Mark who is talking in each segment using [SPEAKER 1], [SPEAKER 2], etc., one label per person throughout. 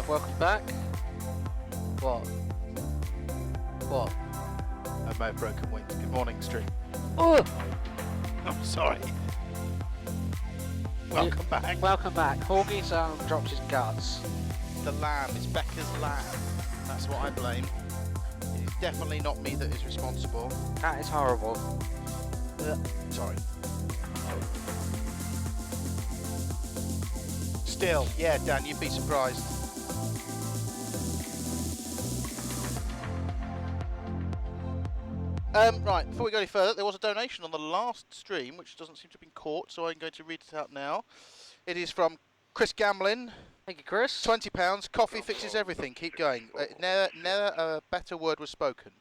[SPEAKER 1] 5, welcome back. What? What?
[SPEAKER 2] I may have broken wings. Good morning, stream.
[SPEAKER 1] Oh!
[SPEAKER 2] I'm sorry. Welcome back.
[SPEAKER 1] Welcome back. Horgy's dropped his guts.
[SPEAKER 2] The lamb is Becca's lamb. That's what I blame. It is definitely not me that is responsible.
[SPEAKER 1] That is horrible.
[SPEAKER 2] Sorry. Still, yeah, Dan, you'd be surprised. Right, before we go any further, there was a donation on the last stream, which doesn't seem to have been caught, so I'm going to read it out now. It is from Chris Gamlin.
[SPEAKER 1] Thank you, Chris.
[SPEAKER 2] £20. Coffee fixes everything. Keep going. Never a better word was spoken.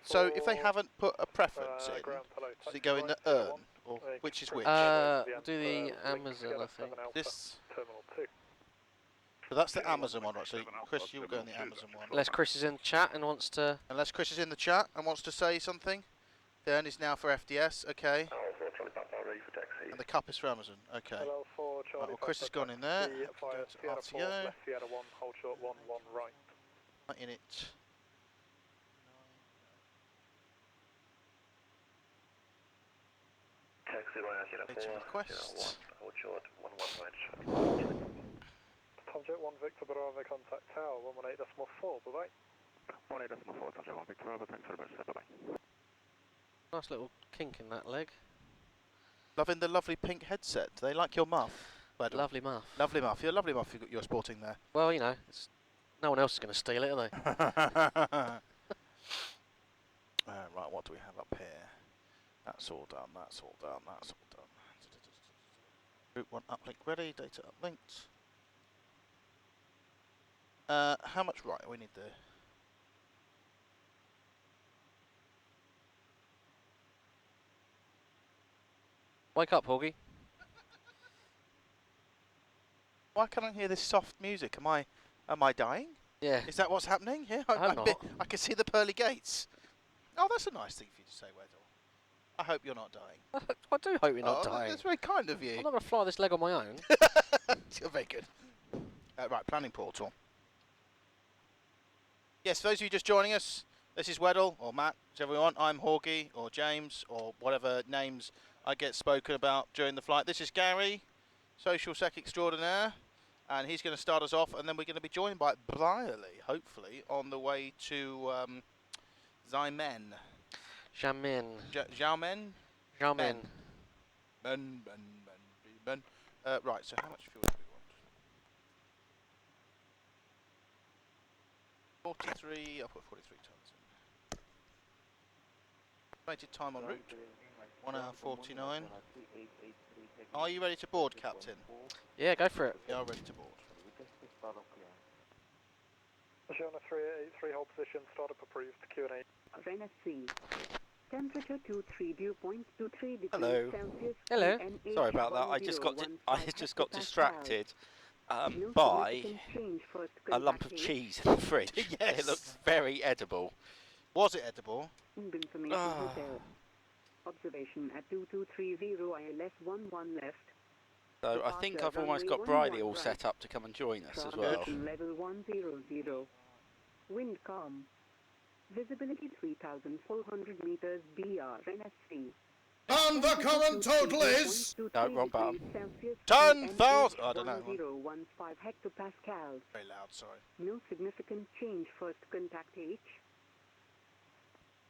[SPEAKER 2] So if they haven't put a preference in, does it go in the urn, or which is which?
[SPEAKER 1] We'll do the Amazon, I think.
[SPEAKER 2] This. So that's the Amazon one, right? So Chris, you'll go in the Amazon one.
[SPEAKER 1] Unless Chris is in the chat and wants to...
[SPEAKER 2] Unless Chris is in the chat and wants to say something. The urn is now for FDS, okay. And the cup is for Amazon, okay. Right, well, Chris has gone in there. Go to RTO. Right in it. Data request.
[SPEAKER 3] Tomjet 1 Victor Bravo, contact tower 118.4, bye-bye. 118.4, Tomjet 1 Victor Bravo, thanks very much, bye-bye.
[SPEAKER 1] Nice little kink in that leg.
[SPEAKER 2] Loving the lovely pink headset. Do they like your muff? Weddle?
[SPEAKER 1] Lovely muff.
[SPEAKER 2] Lovely muff. You're a lovely muff you're sporting there.
[SPEAKER 1] Well, you know, no one else is going to steal it, are they?
[SPEAKER 2] Right, what do we have up here? That's all done, that's all done, that's all done. Route 1 uplink ready, data uplinked. How much right? We need the...
[SPEAKER 1] Wake up, Horgy.
[SPEAKER 2] Why can't I hear this soft music? Am I dying?
[SPEAKER 1] Yeah.
[SPEAKER 2] Is that what's happening here?
[SPEAKER 1] I'm not.
[SPEAKER 2] I can see the pearly gates. Oh, that's a nice thing for you to say, Weddle. I hope you're not dying.
[SPEAKER 1] I do hope you're not dying.
[SPEAKER 2] That's very kind of you.
[SPEAKER 1] I'm not going to fly this leg on my own.
[SPEAKER 2] You're very good. Right, planning portal. Yes, for those of you just joining us, this is Weddle, or Matt, whichever you want. I'm Horgy, or James, or whatever names I get spoken about during the flight. This is Gary, social sec extraordinaire, and he's going to start us off, and then we're going to be joined by Brierley, hopefully, on the way to Xiamen.
[SPEAKER 1] Xiamen.
[SPEAKER 2] Xiamen?
[SPEAKER 1] Xiamen.
[SPEAKER 2] Ben. Right, so how much fuel do we want? 43, I'll put 43 tons in. Estimated time en route, 1 hour 49. Are you ready to board, Captain?
[SPEAKER 1] Yeah, go for it.
[SPEAKER 2] We are ready to board.
[SPEAKER 3] Shona 383, hold position, startup approved, Q&A.
[SPEAKER 4] NSC. Temperature 23, dew point 23 degrees
[SPEAKER 5] Hello.
[SPEAKER 4] Celsius.
[SPEAKER 1] Hello.
[SPEAKER 5] Sorry about that. I just got distracted by a lump of cheese in the fridge.
[SPEAKER 2] Yes.
[SPEAKER 5] It looked very edible.
[SPEAKER 2] Was it edible?
[SPEAKER 4] Observation at 2230 ILS 11 left.
[SPEAKER 5] So I think I've almost got Brierley all set up to come and join us as well.
[SPEAKER 4] Level 100. Wind calm. Visibility 3,400 meters BR NSC.
[SPEAKER 6] And the current total is...
[SPEAKER 5] No, wrong button.
[SPEAKER 2] 10,000. I don't know.
[SPEAKER 4] 1015 hectopascals.
[SPEAKER 2] Very loud, sorry.
[SPEAKER 4] No significant change. First contact H.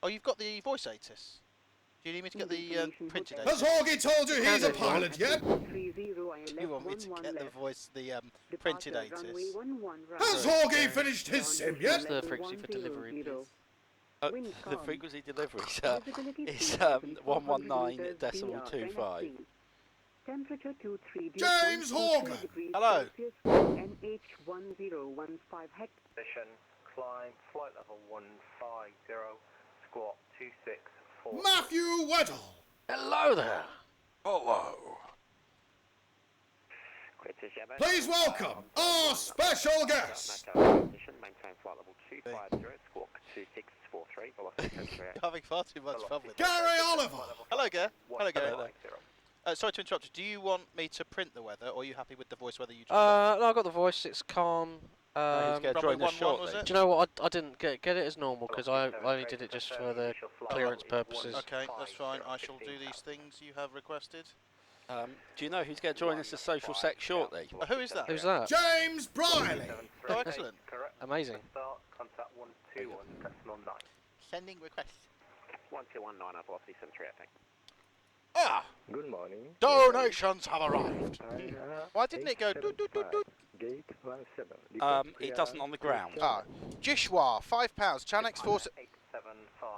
[SPEAKER 2] Oh, you've got the voice ATIS. Do you need me to get the printed
[SPEAKER 6] Has
[SPEAKER 2] ATIS?
[SPEAKER 6] Horgy told you he's a pilot yet?
[SPEAKER 2] You want me to get the voice, the printed ATIS?
[SPEAKER 6] Has Horgy finished his sim yet?
[SPEAKER 1] What's the frequency for delivery, please?
[SPEAKER 5] The frequency delivery, sir, is 119.25.
[SPEAKER 4] Temperature 23.
[SPEAKER 6] James Horgan!
[SPEAKER 2] Hello.
[SPEAKER 4] NH1015
[SPEAKER 3] Position, climb, flight level 150, squawk 264.
[SPEAKER 6] Matthew Weddle!
[SPEAKER 1] Hello there.
[SPEAKER 5] Hello.
[SPEAKER 6] Please welcome our special guest!
[SPEAKER 2] You're having far too much fun with
[SPEAKER 6] Gary Oliver!
[SPEAKER 2] Hello, Gary. Hello, Gary. Sorry to interrupt you. Do you want me to print the weather, or are you happy with the voice weather you just
[SPEAKER 1] No, I got the voice. It's calm.
[SPEAKER 5] He's going to
[SPEAKER 2] runway
[SPEAKER 5] join us
[SPEAKER 2] 11 was
[SPEAKER 5] shortly.
[SPEAKER 2] it?
[SPEAKER 1] Do you know what? I didn't get it as normal because I only did it just for the clearance purposes.
[SPEAKER 2] Okay, that's fine. I shall do these things you have requested.
[SPEAKER 5] Do you know who's going to join us as social sec shortly?
[SPEAKER 2] Who is that?
[SPEAKER 1] Who's that?
[SPEAKER 6] James Brierley.
[SPEAKER 2] Oh, excellent.
[SPEAKER 1] Amazing.
[SPEAKER 3] Contact 121, decimal 9.
[SPEAKER 2] Sending request.
[SPEAKER 3] 1219, velocity 73, I think.
[SPEAKER 2] Ah!
[SPEAKER 3] Good morning.
[SPEAKER 2] Donations have arrived. Why didn't it go doot doot doot doot?
[SPEAKER 3] Gate 17.
[SPEAKER 5] It doesn't on the ground.
[SPEAKER 2] Ah, Jishwa, £5. Chanex 4.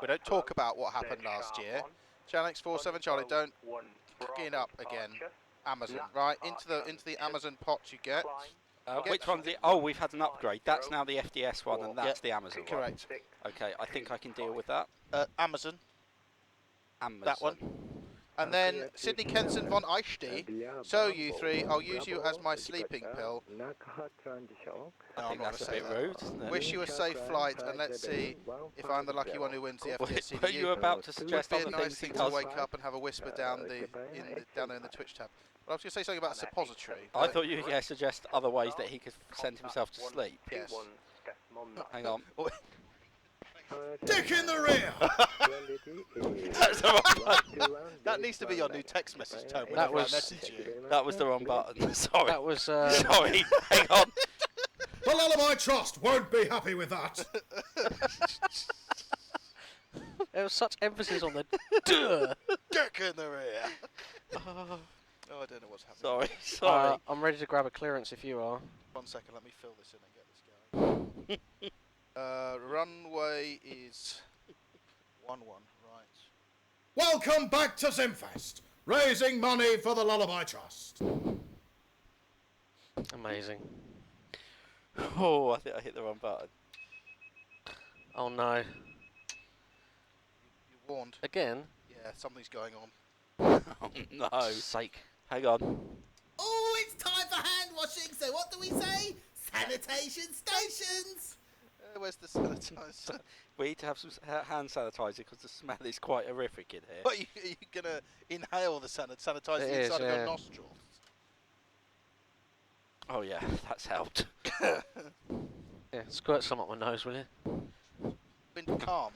[SPEAKER 2] We don't talk about what happened last year. Chanex 47 Charlie, don't fucking up again. Amazon, right into the Amazon pot you get.
[SPEAKER 5] Which one's the? Oh, we've had an upgrade. That's now the FDS one, and that's the Amazon one.
[SPEAKER 2] Correct.
[SPEAKER 5] Okay, I think I can deal with that.
[SPEAKER 2] Amazon,
[SPEAKER 5] Amazon.
[SPEAKER 2] that one. And then Sydney Kenson von Eichty. So you three, I'll use you as my sleeping pill.
[SPEAKER 5] I think that's a bit rude, isn't it?
[SPEAKER 2] Wish you a safe flight, and let's see if I'm the lucky one who wins the FDS
[SPEAKER 5] Were you
[SPEAKER 2] CDU.
[SPEAKER 5] about to
[SPEAKER 2] It
[SPEAKER 5] suggest
[SPEAKER 2] would be
[SPEAKER 5] other
[SPEAKER 2] a nice
[SPEAKER 5] things he
[SPEAKER 2] thing to
[SPEAKER 5] does?
[SPEAKER 2] wake up and have a whisper down there in the Twitch tab. But I was going to say something about a suppository.
[SPEAKER 5] I thought you were going to suggest other ways that he could send himself to sleep.
[SPEAKER 2] Yes.
[SPEAKER 5] Hang on.
[SPEAKER 6] Dick in the rear.
[SPEAKER 2] That's the wrong button. That needs to be your new text message tone
[SPEAKER 1] That
[SPEAKER 2] whenever I
[SPEAKER 1] was-
[SPEAKER 2] message you.
[SPEAKER 5] That was the wrong button. Sorry.
[SPEAKER 1] That was.
[SPEAKER 5] Sorry. Hang on.
[SPEAKER 6] The Lullaby Trust won't be happy with that.
[SPEAKER 1] There was such emphasis on the duh.
[SPEAKER 2] Dick in the rear. Oh, I don't know what's happening.
[SPEAKER 5] Sorry.
[SPEAKER 1] I'm ready to grab a clearance if you are.
[SPEAKER 2] 1 second, let me fill this in and get this going. Runway is 1-1, right.
[SPEAKER 6] Welcome back to Zimfest, raising money for the Lullaby Trust.
[SPEAKER 1] Amazing.
[SPEAKER 5] Oh, I think I hit the wrong button.
[SPEAKER 1] Oh no.
[SPEAKER 2] You're warned.
[SPEAKER 1] Again?
[SPEAKER 2] Yeah, something's going on.
[SPEAKER 5] Oh no.
[SPEAKER 1] Sake.
[SPEAKER 5] Hang on.
[SPEAKER 7] Oh, it's time for hand washing, so what do we say? Sanitation stations!
[SPEAKER 2] Where's the sanitizer?
[SPEAKER 5] We need to have some hand sanitizer because the smell is quite horrific in here.
[SPEAKER 2] What, are you going to inhale the sanitizer
[SPEAKER 1] It is,
[SPEAKER 2] inside of
[SPEAKER 1] yeah.
[SPEAKER 2] your nostrils?
[SPEAKER 5] Oh yeah, that's helped.
[SPEAKER 1] Yeah, squirt some up my nose, will you?
[SPEAKER 2] Been calm.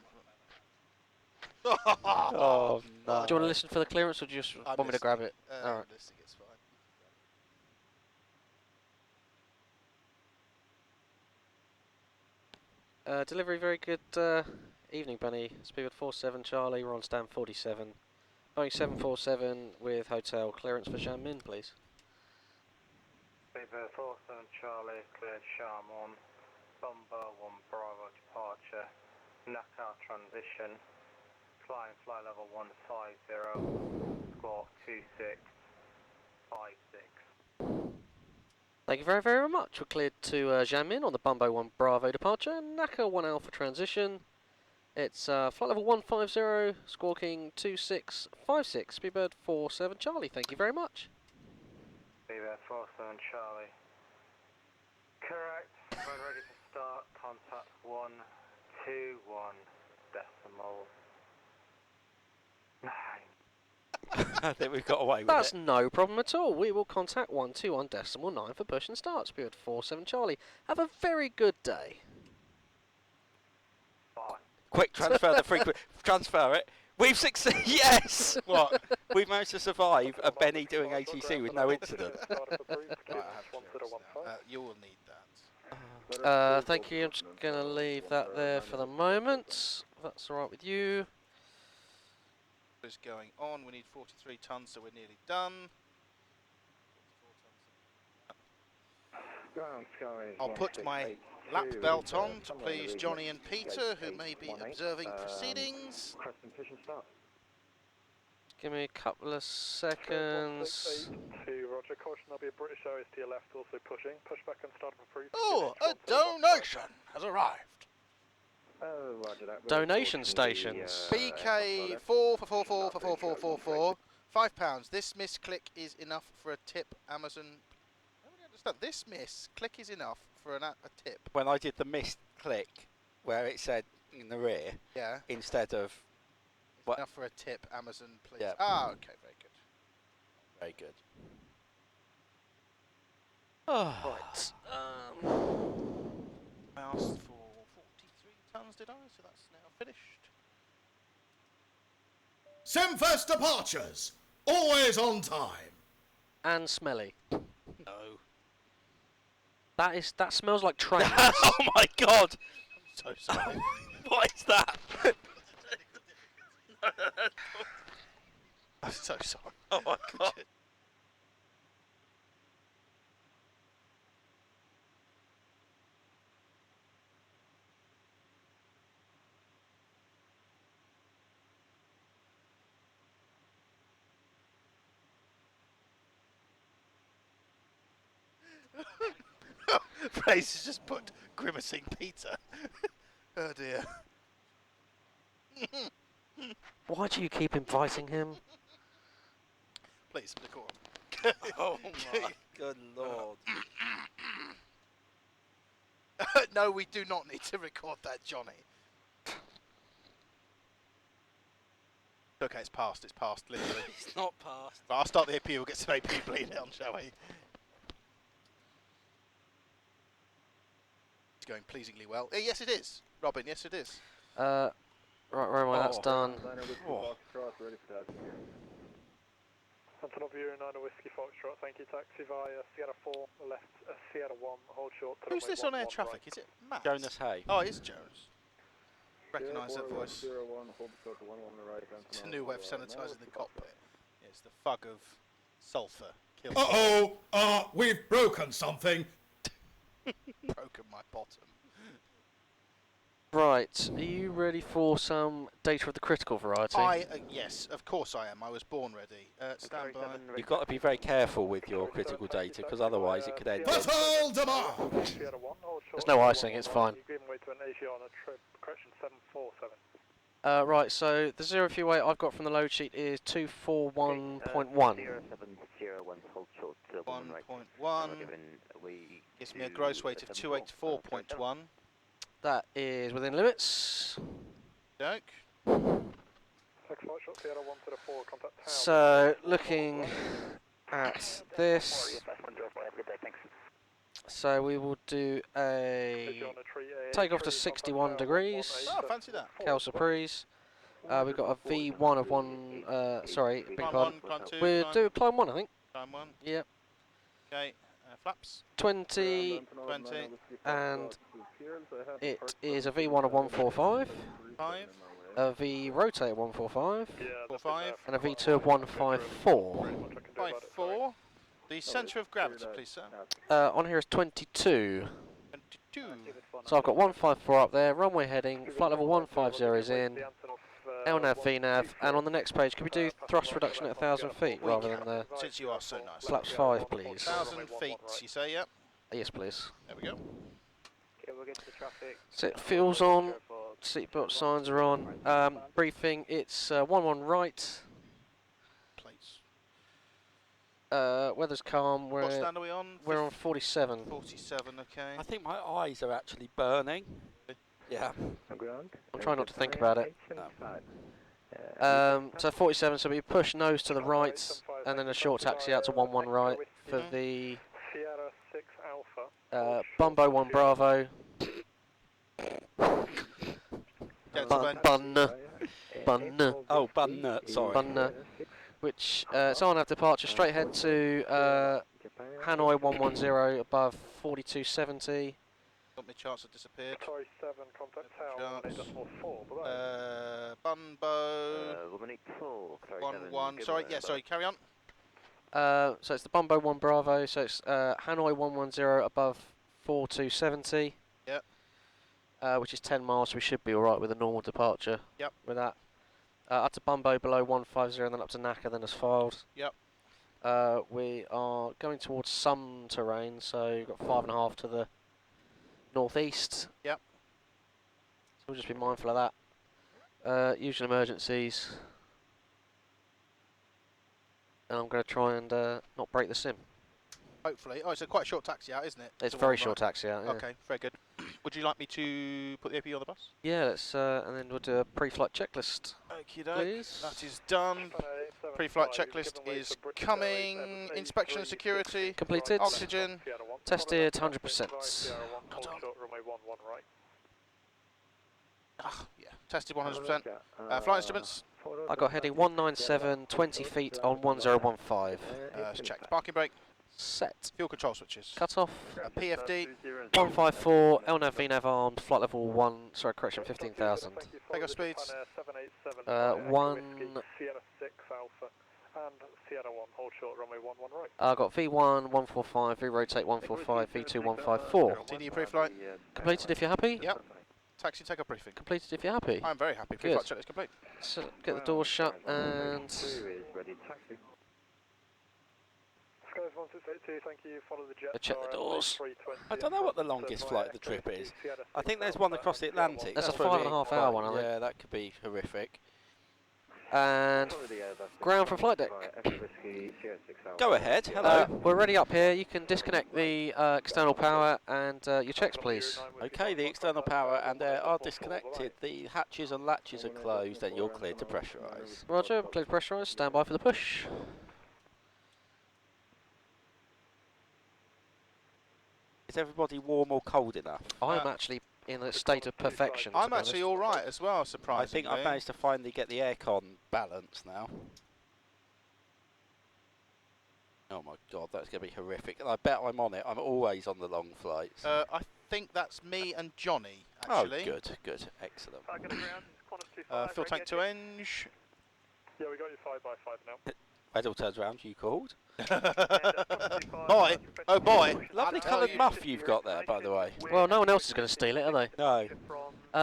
[SPEAKER 5] Oh no.
[SPEAKER 1] Do you want to listen for the clearance or do you just
[SPEAKER 2] I'm
[SPEAKER 1] want me to grab it?
[SPEAKER 2] listening.
[SPEAKER 1] Alright.
[SPEAKER 2] Listening, it's fine.
[SPEAKER 1] Delivery, very good evening, Bunny. Speedbird 47 Charlie, we're on stand 47. Boeing 747 with hotel clearance for Xiamen, please.
[SPEAKER 3] Speedbird 47 Charlie, cleared Xiamen. Bomber 1 Bravo departure. Knockout transition. Flying fly level 150. Squawk 2656.
[SPEAKER 1] Thank you very, very much. We're cleared to Xiamen on the Bumbo 1 Bravo departure. Naka 1 Alpha transition. It's flight level 150, squawking 2656. Speedbird 47 Charlie, thank you very much.
[SPEAKER 3] Speedbird 47 Charlie. Correct. We're ready to start. Contact 121 decimal 9.
[SPEAKER 5] I think we've got away with
[SPEAKER 1] That's
[SPEAKER 5] it.
[SPEAKER 1] no problem at all. We will contact 121.9 for push and start. Speedbird 47 Charlie. Have a very good day.
[SPEAKER 3] Fine.
[SPEAKER 5] Quick, transfer the frequency. Transfer it. We've succeeded. Yes. What? We've managed to survive a Benny doing ATC with no incident.
[SPEAKER 2] You will need that.
[SPEAKER 1] Thank you. I'm just going to leave that there for the moment. If that's alright with you.
[SPEAKER 2] Is going on. We need 43 tons, so we're nearly done. I'll put my lap belt on to please Johnny and Peter, who may be observing proceedings.
[SPEAKER 1] Give me a couple of seconds.
[SPEAKER 3] Roger, caution, there'll be a British Airways to your left also pushing. Push back and start up a brief.
[SPEAKER 2] Oh, a donation has arrived.
[SPEAKER 1] Donation stations.
[SPEAKER 2] BK 4444444. £5. This misclick is enough for a tip. Amazon. I don't really understand. This misclick is enough for a tip.
[SPEAKER 5] When I did the missed click, where it said in the rear,
[SPEAKER 2] Yeah.
[SPEAKER 5] instead of what?
[SPEAKER 2] Enough for a tip. Amazon, please.
[SPEAKER 5] Yeah.
[SPEAKER 2] Ah, okay, very good.
[SPEAKER 5] Very good.
[SPEAKER 1] Right.
[SPEAKER 2] I asked for 43 tons, did I? So that's now finished.
[SPEAKER 6] Simfest departures, always on time.
[SPEAKER 1] And smelly.
[SPEAKER 5] No.
[SPEAKER 1] That smells like trains.
[SPEAKER 5] Oh my god!
[SPEAKER 2] So sorry.
[SPEAKER 5] What is that?
[SPEAKER 2] I'm so sorry.
[SPEAKER 5] Oh my god.
[SPEAKER 2] Fraser's just put grimacing Peter. Oh dear.
[SPEAKER 1] Why do you keep inviting him?
[SPEAKER 2] Please, record.
[SPEAKER 5] Oh my good lord.
[SPEAKER 2] No, we do not need to record that, Johnny. Okay, it's passed, literally.
[SPEAKER 5] It's not passed.
[SPEAKER 2] Right, I'll start the AP, we'll get some AP bleed on, shall we? It's going pleasingly well. Yes, it is. Robin, yes, it is.
[SPEAKER 1] Right, Romo, that's done.
[SPEAKER 5] Oh.
[SPEAKER 3] Antonov View, 9 Whiskey Foxtrot, thank you, taxi via Sierra 4, left Sierra 1, hold short to
[SPEAKER 2] Who's
[SPEAKER 3] runway
[SPEAKER 2] this on air
[SPEAKER 3] 11
[SPEAKER 2] traffic?
[SPEAKER 3] right.
[SPEAKER 2] Is it Matt?
[SPEAKER 5] Jonas Hay.
[SPEAKER 2] Oh, it is Jones. Recognise that voice. It's a new way of sanitising the cockpit. Yeah, it's the fug of sulphur. Killed
[SPEAKER 6] Uh-oh, we've broken something.
[SPEAKER 2] broken my bottom.
[SPEAKER 1] Right, are you ready for some data of the critical variety?
[SPEAKER 2] Yes, of course I am. I was born ready. Stand by.
[SPEAKER 5] You've got to be very careful with your critical data because otherwise it could end.
[SPEAKER 6] Battle demand.
[SPEAKER 3] Sierra 1, hold short
[SPEAKER 1] There's no
[SPEAKER 3] to
[SPEAKER 1] icing,
[SPEAKER 3] 11
[SPEAKER 1] it's
[SPEAKER 3] right.
[SPEAKER 1] fine.
[SPEAKER 3] You're giving way to an Asiana trip, correction 747.
[SPEAKER 1] Right, so the zero fuel weight I've got from the load sheet is 241.1.
[SPEAKER 8] 0701, hold short to 1 right.
[SPEAKER 2] 1.1 gives me a gross weight of 284.1.
[SPEAKER 1] That is within limits.
[SPEAKER 2] Doke.
[SPEAKER 3] 6 Foxtrot, Sierra 1 to the 4, contact tower.
[SPEAKER 1] So, looking at this, so we will do a takeoff to 61 degrees,
[SPEAKER 2] Oh, fancy that.
[SPEAKER 1] Cal Surprise. We've got a V1 of 1, sorry, big
[SPEAKER 2] Climb
[SPEAKER 1] pardon.
[SPEAKER 2] 1, climb 2.
[SPEAKER 1] We'll do climb 1, I think.
[SPEAKER 2] Climb 1.
[SPEAKER 1] Yep.
[SPEAKER 2] Okay, flaps.
[SPEAKER 1] 20,
[SPEAKER 2] 20.
[SPEAKER 1] and it is a V1 of 145,
[SPEAKER 2] 5.
[SPEAKER 1] a V rotate of 145,
[SPEAKER 3] Yeah,
[SPEAKER 2] 4, 5.
[SPEAKER 1] and a V2 of 154.
[SPEAKER 2] 5, 4. The centre of gravity, please, sir.
[SPEAKER 1] On here is 22.
[SPEAKER 2] 22.
[SPEAKER 1] So I've got 154 up there, runway heading, flight level 150 is in, LNAV, VNAV, and on the next page, could we do thrust reduction at 1,000 feet rather than the
[SPEAKER 2] Since you are so nice.
[SPEAKER 1] flaps 5, please?
[SPEAKER 2] 1,000 feet, you say, yep.
[SPEAKER 1] Yes, please.
[SPEAKER 2] There we go.
[SPEAKER 8] Okay, we'll get to the traffic.
[SPEAKER 1] Set fuels on, seatbelt signs are on. Briefing, it's 1-1 right,
[SPEAKER 2] Plates.
[SPEAKER 1] weather's calm,
[SPEAKER 2] What stand are we on?
[SPEAKER 1] we're on 47.
[SPEAKER 2] 47, okay.
[SPEAKER 5] I think my eyes are actually burning. Yeah.
[SPEAKER 1] I'm trying not to think about it. So 47, so we push nose to the right, and then a short taxi out to 1-1 right for the
[SPEAKER 3] Sierra 6 Alpha.
[SPEAKER 1] Bumbo 1 Bravo. Bun.
[SPEAKER 5] Oh, bun nut, sorry.
[SPEAKER 1] Bun. Which it's on our departure, straight ahead to Hanoi 110 above 4270.
[SPEAKER 2] Got me charts have disappeared.
[SPEAKER 3] Sorry, 7, contact tower,
[SPEAKER 2] Charts.
[SPEAKER 3] 1.8.4, bye-bye.
[SPEAKER 2] Bumbo. 1, 1. Sorry, yeah, sorry, carry on.
[SPEAKER 1] So it's the Bumbo 1 Bravo, so it's Hanoi 110 above 4270.
[SPEAKER 2] Yep.
[SPEAKER 1] Which is 10 miles, so we should be alright with a normal departure.
[SPEAKER 2] Yep.
[SPEAKER 1] With that. Up to Bumbo below 150 and then up to Naka, then as filed.
[SPEAKER 2] Yep.
[SPEAKER 1] We are going towards some terrain, so you've got 5.5 to the northeast.
[SPEAKER 2] Yep.
[SPEAKER 1] So we'll just be mindful of that. Usual emergencies. And I'm going to try and not break the sim.
[SPEAKER 2] Hopefully. Oh, it's a quite short taxi out, isn't it?
[SPEAKER 1] It's
[SPEAKER 2] To
[SPEAKER 1] very
[SPEAKER 2] one
[SPEAKER 1] short
[SPEAKER 2] right.
[SPEAKER 1] taxi out. Yeah.
[SPEAKER 2] Okay, very good. Would you like me to put the AP on the bus?
[SPEAKER 1] Yeah, let's and then we'll do a pre-flight checklist.
[SPEAKER 2] Okie doke.
[SPEAKER 1] Please.
[SPEAKER 2] That is done. Pre-flight checklist is coming. Inspection and security.
[SPEAKER 1] Completed.
[SPEAKER 2] Oxygen.
[SPEAKER 1] Tested 100%.
[SPEAKER 2] Ah, yeah. Tested 100%. Flight instruments.
[SPEAKER 1] I got heading 197, 20 feet on 1015.
[SPEAKER 2] It's checked. Parking brake.
[SPEAKER 1] Set.
[SPEAKER 2] Fuel control switches.
[SPEAKER 1] Cut off.
[SPEAKER 2] PFD.
[SPEAKER 1] 154, LNAV VNAV armed, flight level 1, sorry, correction, 15,000.
[SPEAKER 2] Takeoff speeds.
[SPEAKER 1] 1. I got V1, 145, V-rotate 145, V2, 154.
[SPEAKER 2] Continue pre-flight.
[SPEAKER 1] Completed if you're happy?
[SPEAKER 2] Yep. Taxi takeoff briefing.
[SPEAKER 1] Completed if you're happy?
[SPEAKER 2] I'm very happy.
[SPEAKER 1] Good.
[SPEAKER 2] Pre-flight checklist complete.
[SPEAKER 1] So get the doors shut and... check the doors.
[SPEAKER 5] I don't know what the longest flight of the trip is. I think there's one across the Atlantic.
[SPEAKER 1] That's a
[SPEAKER 5] probably
[SPEAKER 1] 5.5
[SPEAKER 5] quite-
[SPEAKER 1] hour one, I think.
[SPEAKER 5] Yeah, that could be horrific.
[SPEAKER 1] And ground for flight deck.
[SPEAKER 5] Go ahead. Hello.
[SPEAKER 1] We're ready up here. You can disconnect the external power and your checks, please.
[SPEAKER 5] Okay, the external power and air are disconnected. The hatches and latches are closed, and you're cleared to pressurise.
[SPEAKER 1] Roger, clear pressurised. Stand by for the push.
[SPEAKER 5] Is everybody warm or cold enough?
[SPEAKER 1] I'm actually in a state of perfection. to
[SPEAKER 2] I'm
[SPEAKER 1] be
[SPEAKER 2] actually
[SPEAKER 1] honest.
[SPEAKER 2] all right as well,
[SPEAKER 5] I
[SPEAKER 2] surprisingly.
[SPEAKER 5] think I've managed to finally get the aircon balanced now. Oh my god, that's going to be horrific. And I bet I'm on it. I'm always on the long flights.
[SPEAKER 2] I think that's me and Johnny, actually.
[SPEAKER 5] Oh, good, good, excellent.
[SPEAKER 2] Fuel tank to eng.
[SPEAKER 3] Yeah, we got you 5x5 now.
[SPEAKER 5] Weddell turns round, you called.
[SPEAKER 2] Boy, oh boy.
[SPEAKER 5] Lovely coloured muff you've got there, by the way.
[SPEAKER 1] Well, no one else is going to steal it, are they?
[SPEAKER 5] No.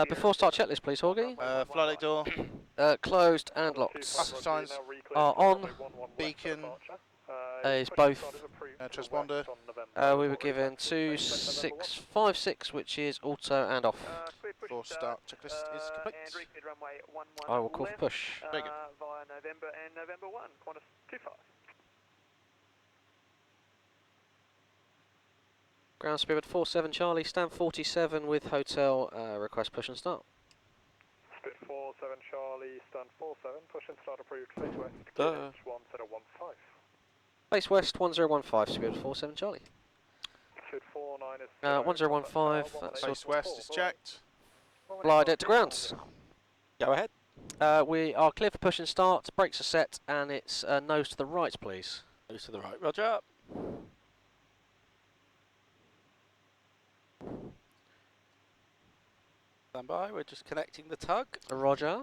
[SPEAKER 1] Before start checklist, please, Horgy.
[SPEAKER 2] Flight deck door.
[SPEAKER 1] Closed and locked.
[SPEAKER 2] Traffic signs.
[SPEAKER 1] Are on.
[SPEAKER 2] Beacon.
[SPEAKER 1] Is both.
[SPEAKER 2] Transponder.
[SPEAKER 1] We were given 2656, which is auto and off.
[SPEAKER 2] Before start checklist is complete.
[SPEAKER 1] I will call for push.
[SPEAKER 2] Very good.
[SPEAKER 3] Via November and November 1, Qantas 25.
[SPEAKER 1] Ground Spirit 47 Charlie, stand 47 with hotel, request push and start.
[SPEAKER 3] Spirit 47 Charlie, stand 47, push and start approved, face west, 1015.
[SPEAKER 1] Base west 1015, Spirit 47 Charlie.
[SPEAKER 3] Spirit 49 is...
[SPEAKER 1] 1015, that's
[SPEAKER 2] Base west is checked.
[SPEAKER 1] glide it to ground.
[SPEAKER 5] Go ahead.
[SPEAKER 1] We are clear for push and start, brakes are set, and it's nose to the right, please.
[SPEAKER 5] Nose to the right. Roger. Stand by, we're just connecting the tug.
[SPEAKER 1] Roger.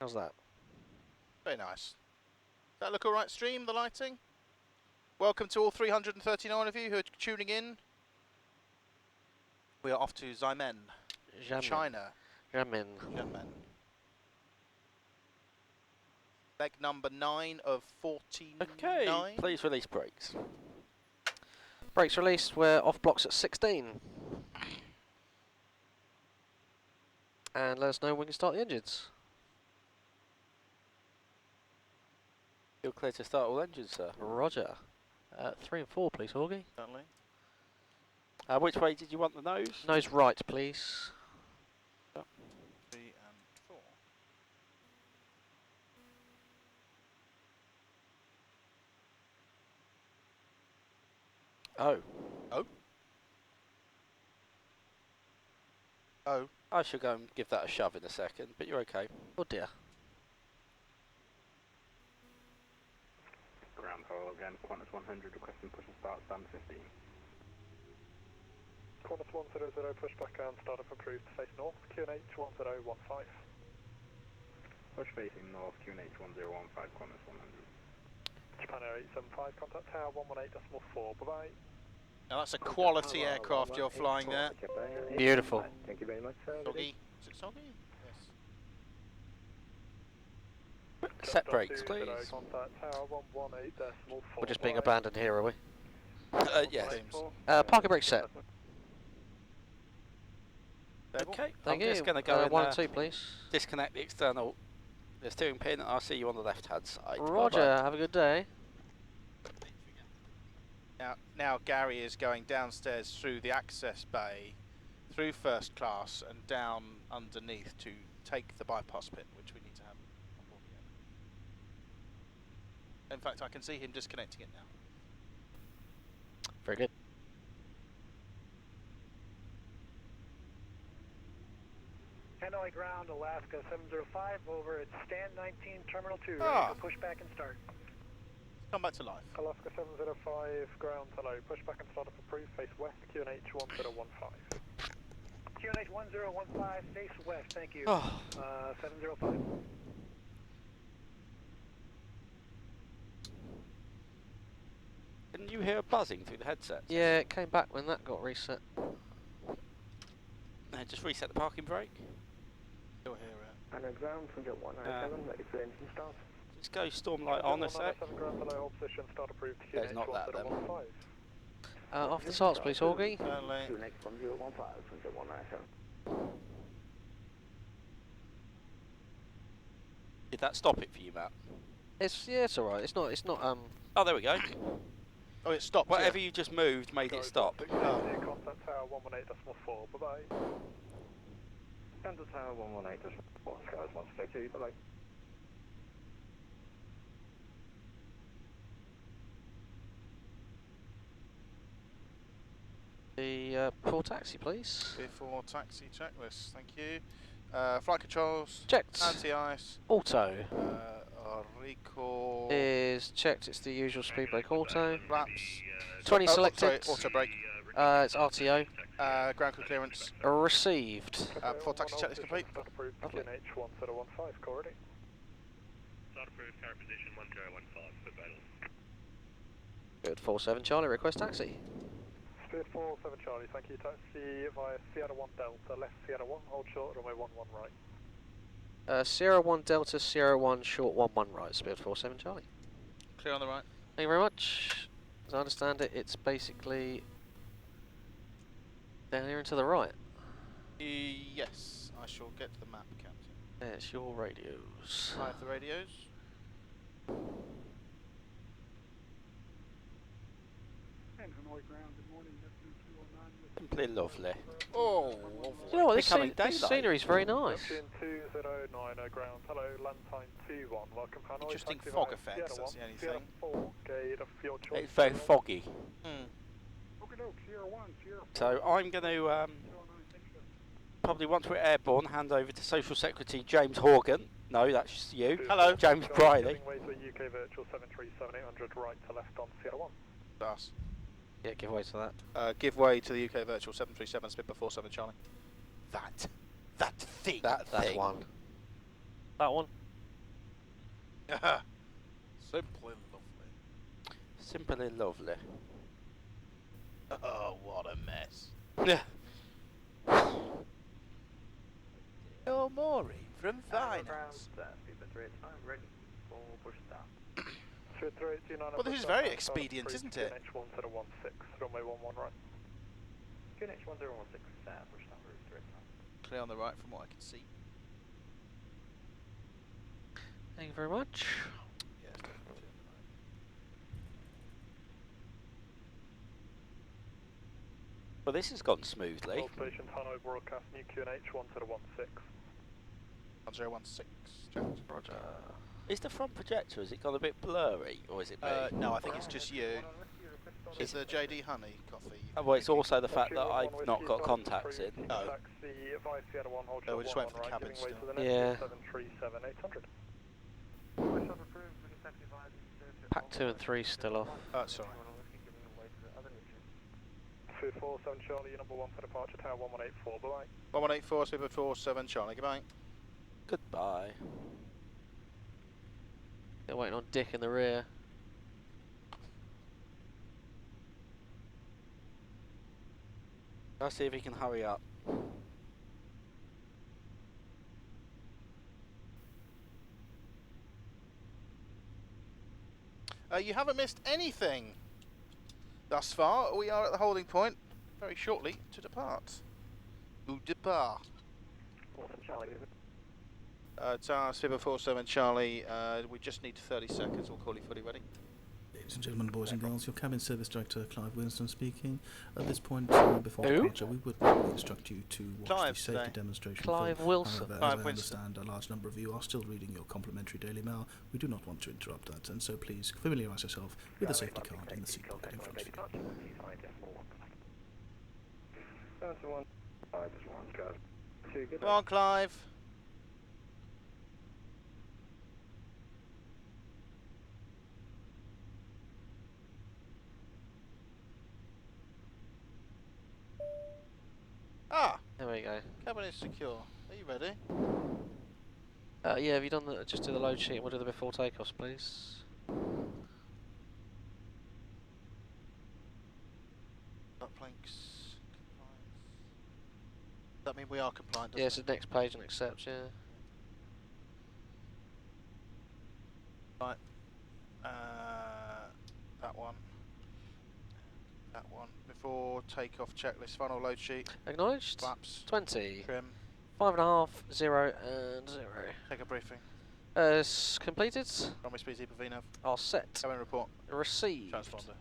[SPEAKER 1] How's that?
[SPEAKER 2] Very nice. Does that look alright, stream, the lighting? Welcome to all 339 of you who are tuning in. We are off to Xiamen, China.
[SPEAKER 1] Xiamen.
[SPEAKER 2] Xiamen. Leg number 9 of 49.
[SPEAKER 5] Okay, please release brakes.
[SPEAKER 1] Brakes released, we're off blocks at 16. And let us know when we can start the engines.
[SPEAKER 5] You're clear to start all engines, sir.
[SPEAKER 1] Roger. 3 and 4, please, Horgy.
[SPEAKER 2] Certainly.
[SPEAKER 5] Which way did you want the nose?
[SPEAKER 1] Nose right, please.
[SPEAKER 2] 3 and 4.
[SPEAKER 5] Oh.
[SPEAKER 2] Oh? Oh.
[SPEAKER 5] I shall go and give that a shove in a second, but you're okay.
[SPEAKER 1] Oh dear.
[SPEAKER 3] Ground power again, Qantas 100 requesting push and start, stand 15. Qantas 100, push back and start up approved, face north, QNH 1015. Push facing north, QNH 1015, Qantas 100. Japan Air 875, contact tower 118.4, bye-bye.
[SPEAKER 2] Now that's a quality aircraft you're flying there.
[SPEAKER 1] Beautiful.
[SPEAKER 8] Thank you very much, sir.
[SPEAKER 2] Soggy. Is it soggy? Yes.
[SPEAKER 5] Set brakes, please.
[SPEAKER 1] We're just being abandoned here, are we?
[SPEAKER 5] Yes.
[SPEAKER 1] Parking brake set.
[SPEAKER 5] Okay,
[SPEAKER 1] Thank
[SPEAKER 5] I'm
[SPEAKER 1] you.
[SPEAKER 5] just going to go in
[SPEAKER 1] 1
[SPEAKER 5] there,
[SPEAKER 1] and 2, please.
[SPEAKER 5] disconnect the external the steering pin, and I'll see you on the left-hand side.
[SPEAKER 1] Roger,
[SPEAKER 5] Bye-bye.
[SPEAKER 1] have a good day.
[SPEAKER 2] Now Gary is going downstairs through the access bay, through first class and down underneath to take the bypass pin, which we need to have on board the In fact, I can see him disconnecting it now.
[SPEAKER 1] Very good.
[SPEAKER 3] Hanoi ground, Alaska 705, over at stand 19, terminal 2, ready
[SPEAKER 2] Ah.
[SPEAKER 3] to push back and start.
[SPEAKER 2] Come back to life.
[SPEAKER 3] Alaska 705, ground, hello, push back and start up approved, face west, QNH 1015. QNH 1015, face west, thank you. 705.
[SPEAKER 5] Didn't you hear a buzzing through the headset?
[SPEAKER 1] Yeah, it came back when that got reset.
[SPEAKER 5] Just reset the parking brake.
[SPEAKER 2] Still hear it.
[SPEAKER 8] Hanoi ground, Sunjet 197, ready for engine start.
[SPEAKER 5] Let's go Stormlight on a sec.
[SPEAKER 3] 197 ground, hello, hold position, start approved,
[SPEAKER 5] There's
[SPEAKER 3] QNH
[SPEAKER 5] not that then.
[SPEAKER 3] 1015.
[SPEAKER 1] Off the starts, please, Horgy.
[SPEAKER 2] Certainly.
[SPEAKER 8] QNH 1015, Sunjet 197.
[SPEAKER 5] Did that stop it for you, Matt?
[SPEAKER 1] It's alright. It's not.
[SPEAKER 5] Oh, there we go.
[SPEAKER 2] Oh, it stopped.
[SPEAKER 5] Whatever you just moved made it stop.
[SPEAKER 3] Contact tower 118.4, bye-bye.
[SPEAKER 8] Contact tower 118.4, skies 152, bye-bye.
[SPEAKER 1] The full taxi, please.
[SPEAKER 2] Before taxi checklist, thank you. Flight controls.
[SPEAKER 1] Checked.
[SPEAKER 2] Anti-ice.
[SPEAKER 1] Auto
[SPEAKER 2] Recall.
[SPEAKER 1] is checked. It's the usual speed brake auto.
[SPEAKER 2] Flaps.
[SPEAKER 1] 20 selected.
[SPEAKER 2] Sorry, auto brake.
[SPEAKER 1] It's RTO.
[SPEAKER 2] Ground crew clearance.
[SPEAKER 1] Received.
[SPEAKER 2] Before taxi checklist complete.
[SPEAKER 3] Start approved,
[SPEAKER 1] Lovely.
[SPEAKER 3] QNH 1015, coordinate.
[SPEAKER 9] Start approved, current position 1015, foot battle.
[SPEAKER 1] Good. 47 Charlie. Request taxi.
[SPEAKER 3] Spirit 47 Charlie, thank you. Taxi via Sierra 1 Delta, left Sierra 1, hold short, runway 11 right.
[SPEAKER 1] Sierra 1 Delta, Sierra 1 short 11 right. Speed 47 Charlie.
[SPEAKER 2] Clear on the right.
[SPEAKER 1] Thank you very much. As I understand it, it's basically down here and to the right.
[SPEAKER 2] Yes, I shall get to the map, Captain.
[SPEAKER 1] There's your radios.
[SPEAKER 2] I have the radios.
[SPEAKER 3] And Hanoi ground, good morning,
[SPEAKER 5] Simply lovely.
[SPEAKER 2] Oh,
[SPEAKER 1] You know what? This,
[SPEAKER 5] Becoming
[SPEAKER 1] this
[SPEAKER 5] daylight.
[SPEAKER 1] scenery is very nice.
[SPEAKER 3] Neptune 2090 ground, hello, land time 21, welcome Hanoi.
[SPEAKER 2] Interesting
[SPEAKER 3] taxi
[SPEAKER 2] fog
[SPEAKER 3] via
[SPEAKER 2] effects,
[SPEAKER 3] Sierra
[SPEAKER 2] that's the
[SPEAKER 3] 1,
[SPEAKER 2] only
[SPEAKER 3] Sierra
[SPEAKER 2] thing.
[SPEAKER 3] 4, gate of your choice.
[SPEAKER 5] It's very foggy.
[SPEAKER 3] Okay, no, Sierra 1, Sierra 4.
[SPEAKER 5] So I'm going to, probably once we're airborne, hand over to Social Secretary James Horgan. No, that's you.
[SPEAKER 2] Hello.
[SPEAKER 5] James Brierley.
[SPEAKER 3] Giving way to a UK virtual 737-800 right to left on Sierra 1.
[SPEAKER 2] Us.
[SPEAKER 1] Yeah, give way to that.
[SPEAKER 2] Give way to the UK virtual 737 spit before 7 Charlie. That thing.
[SPEAKER 5] That
[SPEAKER 1] That
[SPEAKER 5] thing.
[SPEAKER 1] one. That one.
[SPEAKER 2] Simply lovely.
[SPEAKER 5] Simply lovely.
[SPEAKER 2] Oh, what a mess.
[SPEAKER 5] Yeah.
[SPEAKER 2] Oh, Maury from Finance. Well, this is very expedient, isn't it?
[SPEAKER 3] QNH 1016, runway 11 right.
[SPEAKER 8] QNH 1016, push down route straight time.
[SPEAKER 2] Clear on the right from what I can see.
[SPEAKER 1] Thank you very much.
[SPEAKER 2] Yeah, it's definitely clear on the right.
[SPEAKER 5] Well, this has gone smoothly.
[SPEAKER 3] World Station Hanoi broadcast new QNH 1016.
[SPEAKER 2] 1016. Checked.
[SPEAKER 1] Roger.
[SPEAKER 5] Is the front projector, has it gone a bit blurry, or is it me?
[SPEAKER 2] No, I think it's just you. Is the JD Honey coffee?
[SPEAKER 5] Oh, well, it's also the fact that I've not got contacts in.
[SPEAKER 2] Oh.
[SPEAKER 3] Taxi via Sierra 1, hold
[SPEAKER 2] Oh, we're
[SPEAKER 3] short
[SPEAKER 2] just
[SPEAKER 3] 11
[SPEAKER 2] waiting for the
[SPEAKER 3] right,
[SPEAKER 2] cabin
[SPEAKER 3] giving way to
[SPEAKER 2] still.
[SPEAKER 3] the
[SPEAKER 1] Yeah.
[SPEAKER 3] Neptune 737-800.
[SPEAKER 1] Pack 2 and 3 still off.
[SPEAKER 2] Sorry.
[SPEAKER 3] Food 47 Charlie, number 1 for departure, tower 1184, bye-bye.
[SPEAKER 2] 1184 spit before 7 Charlie. Goodbye.
[SPEAKER 5] Goodbye.
[SPEAKER 1] They're waiting on Dick in the rear.
[SPEAKER 5] I'll see if he can hurry up.
[SPEAKER 2] You haven't missed anything thus far. We are at the holding point very shortly to depart. Ou départ. Tower Spibber 47 Charlie, we just need 30 seconds. We'll call you fully ready.
[SPEAKER 10] Ladies and gentlemen, boys and girls, your cabin service director Clive Winston speaking. At this point, before
[SPEAKER 1] Who?
[SPEAKER 10] departure, we would normally instruct you to watch
[SPEAKER 2] Clive
[SPEAKER 10] the safety
[SPEAKER 2] today.
[SPEAKER 10] demonstration
[SPEAKER 1] Clive
[SPEAKER 10] film.
[SPEAKER 1] Wilson.
[SPEAKER 10] However,
[SPEAKER 2] Clive
[SPEAKER 10] as I
[SPEAKER 2] Winston.
[SPEAKER 10] understand, a large number of you are still reading your complimentary Daily Mail. We do not want to interrupt that, and so please familiarise yourself with the safety card in the seat pocket in front of you.
[SPEAKER 2] Come on, Clive. Ah,
[SPEAKER 1] There we go.
[SPEAKER 2] cabin is secure. Are you ready?
[SPEAKER 1] Yeah, have you done the, just do the load sheet and we'll do the before takeoffs, please.
[SPEAKER 2] Uplink compliance. Does that mean we are compliant?
[SPEAKER 1] Yeah,
[SPEAKER 2] doesn't
[SPEAKER 1] it's the next page and accept, yeah.
[SPEAKER 2] Right. That one. That one. Before takeoff checklist, final load sheet.
[SPEAKER 1] Acknowledged.
[SPEAKER 2] Flaps.
[SPEAKER 1] 20.
[SPEAKER 2] Trim.
[SPEAKER 1] 5.5, 0 and 0.
[SPEAKER 2] Take a briefing.
[SPEAKER 1] Completed.
[SPEAKER 2] Runway speed per VNAV.
[SPEAKER 1] Are set.
[SPEAKER 2] Cabin report.
[SPEAKER 1] Received.
[SPEAKER 2] Transponder.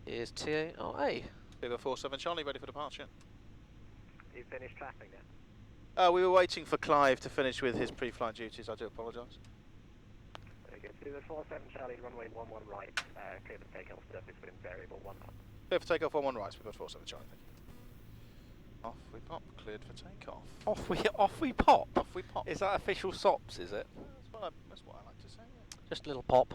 [SPEAKER 1] Is TARA.
[SPEAKER 2] Viva 47 Charlie, ready for departure.
[SPEAKER 3] You finished traffic now?
[SPEAKER 2] We were waiting for Clive to finish with his pre-flight duties. I do apologise.
[SPEAKER 3] Very good. Viva 47 Charlie, runway 11 right. Clear for takeoff, surface wind variable 1 knot.
[SPEAKER 2] Clear for takeoff, 11 right. Viva 47 Charlie, thank you. Off we pop. Cleared for takeoff.
[SPEAKER 5] Off we pop.
[SPEAKER 2] Off we pop.
[SPEAKER 5] Is that official SOPs, is it?
[SPEAKER 2] That's what I like to say. Yeah.
[SPEAKER 1] Just a little pop.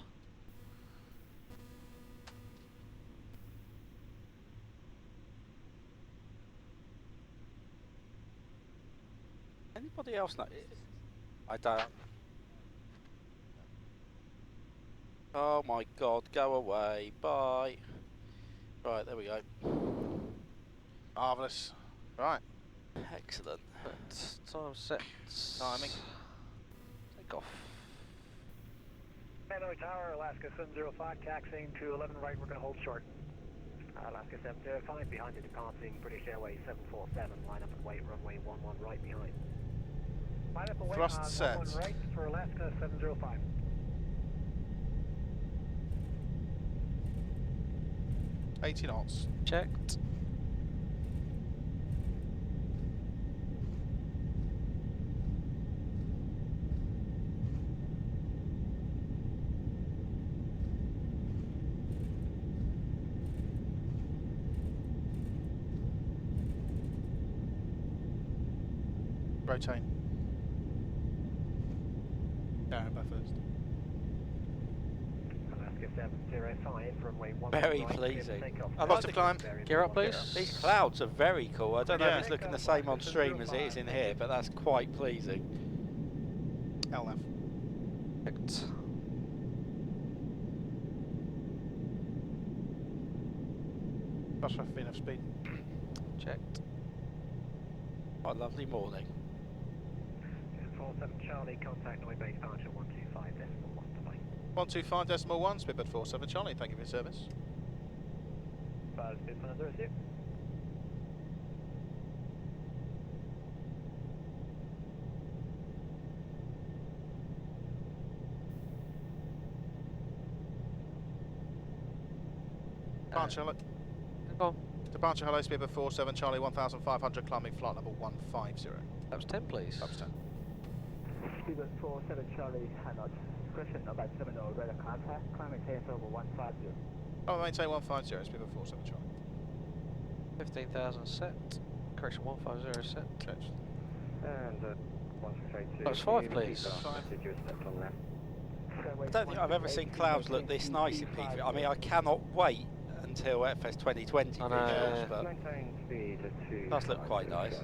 [SPEAKER 5] Anybody else know? I don't. Oh my god, go away. Bye. Right, there we go.
[SPEAKER 2] Marvellous. Right.
[SPEAKER 5] Excellent.
[SPEAKER 1] Time set.
[SPEAKER 2] Timing.
[SPEAKER 1] Take off.
[SPEAKER 3] Hanoi Tower, Alaska 705, taxiing to 11 right, we're going to hold short. Alaska 705, behind the departing British Airways 747, line up and wait, runway 11 right behind. Line up and wait,
[SPEAKER 2] Thrust set.
[SPEAKER 3] 11 right for Alaska 705.
[SPEAKER 2] $80 knots.
[SPEAKER 1] Checked.
[SPEAKER 2] Rotate. Darren, by first.
[SPEAKER 3] Alaska 705, runway 11
[SPEAKER 5] Very
[SPEAKER 3] right, clear for
[SPEAKER 5] pleasing.
[SPEAKER 3] takeoff.
[SPEAKER 5] I
[SPEAKER 2] Lots of climb.
[SPEAKER 1] Gear up, please.
[SPEAKER 5] These clouds are very cool. I don't know
[SPEAKER 2] Yeah.
[SPEAKER 5] if it's looking the same on stream as it is in here, but that's quite pleasing.
[SPEAKER 2] LF.
[SPEAKER 1] Checked.
[SPEAKER 2] Plus 5 enough speed.
[SPEAKER 1] Checked.
[SPEAKER 5] What a lovely morning.
[SPEAKER 3] 47 Charlie, contact Hanoi base departure 125 decimal 1 to line.
[SPEAKER 2] 125.1, Speedbird 47 Charlie, thank you for your service.
[SPEAKER 3] 5 speed 100.
[SPEAKER 2] Departure,
[SPEAKER 1] Go on.
[SPEAKER 2] departure, hello, Speedbird 47 Charlie, 1500, climbing flight level 150.
[SPEAKER 1] That was 10, please.
[SPEAKER 2] That's 10.
[SPEAKER 3] Speedbird 47 Charlie, Hanoi. Question about terminal radar contact, climbing takeoff over 150.
[SPEAKER 2] Oh, maintain 150, Speedbird 47 Charlie.
[SPEAKER 1] 15,000 set. Correction 150 set.
[SPEAKER 2] Catch.
[SPEAKER 3] And 152.
[SPEAKER 1] That was 5, please.
[SPEAKER 5] I don't think I've ever seen clouds look this nice in PV. I mean, I cannot wait until FS 2020
[SPEAKER 1] I know,
[SPEAKER 5] videos,
[SPEAKER 1] yeah.
[SPEAKER 5] but it does look quite nice.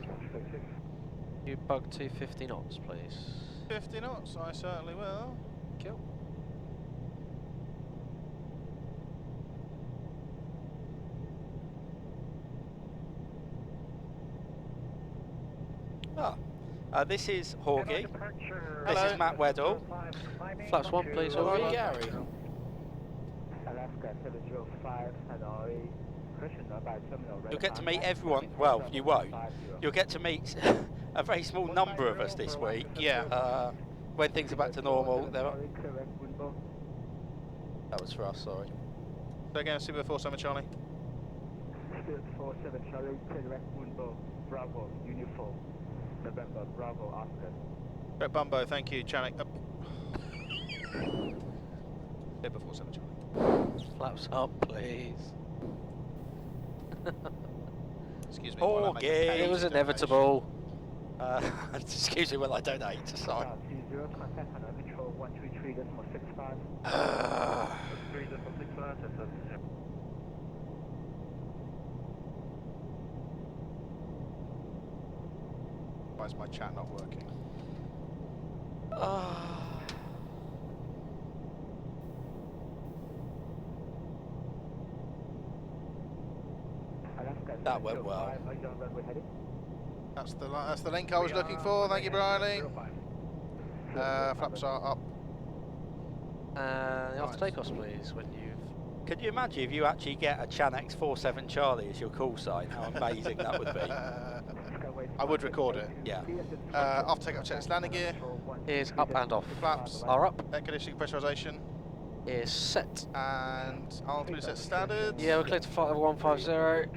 [SPEAKER 1] You bug 250 knots, please.
[SPEAKER 2] 50 knots, I certainly will.
[SPEAKER 1] Kill.
[SPEAKER 5] This is Horgy. This
[SPEAKER 2] Hello.
[SPEAKER 5] is Matt Weddell.
[SPEAKER 1] Flaps 1, please,
[SPEAKER 5] Hello,
[SPEAKER 1] Horgy.
[SPEAKER 5] Gary.
[SPEAKER 3] Alaska 705 Hanoi. Question about terminal radar
[SPEAKER 5] You'll get to meet
[SPEAKER 3] contact,
[SPEAKER 5] everyone.
[SPEAKER 3] climbing
[SPEAKER 5] Well,
[SPEAKER 3] takeoff
[SPEAKER 5] you
[SPEAKER 3] over
[SPEAKER 5] won't.
[SPEAKER 3] 150.
[SPEAKER 5] You'll get to meet a very small number of us this week.
[SPEAKER 2] Yeah.
[SPEAKER 5] When things are back to normal. That was for us, sorry.
[SPEAKER 2] So again, Super 47 Charlie.
[SPEAKER 3] Spirit 47 Charlie, Direct Window, Bravo, Uniform, November, Bravo, Oscar.
[SPEAKER 2] Red Bumbo, thank you, Chanik. Super 47 Charlie.
[SPEAKER 1] Flaps up, please.
[SPEAKER 2] Excuse me. while I make a
[SPEAKER 5] Horgy.
[SPEAKER 2] petty
[SPEAKER 1] It was
[SPEAKER 2] donation.
[SPEAKER 1] inevitable.
[SPEAKER 5] Excuse me while I donate to sign.
[SPEAKER 3] 20, contact Hanoi Control 133.65.
[SPEAKER 8] 3.65, that's
[SPEAKER 2] Why is my chat not working?
[SPEAKER 5] That went well.
[SPEAKER 2] That's the link I was looking for. Thank you, Brierley. Flaps are up.
[SPEAKER 1] The after takeoffs, please, when you've...
[SPEAKER 5] Can you imagine if you actually get a Chanex 47 Charlie as your call sign? How amazing that would be.
[SPEAKER 2] I would record it.
[SPEAKER 5] Yeah.
[SPEAKER 2] After takeoff, check landing gear.
[SPEAKER 1] Is up and off.
[SPEAKER 2] Flaps
[SPEAKER 1] Are up.
[SPEAKER 2] air conditioning pressurization.
[SPEAKER 1] Is set.
[SPEAKER 2] And altimeter set standard.
[SPEAKER 1] Yeah, we're clear to flight level 150.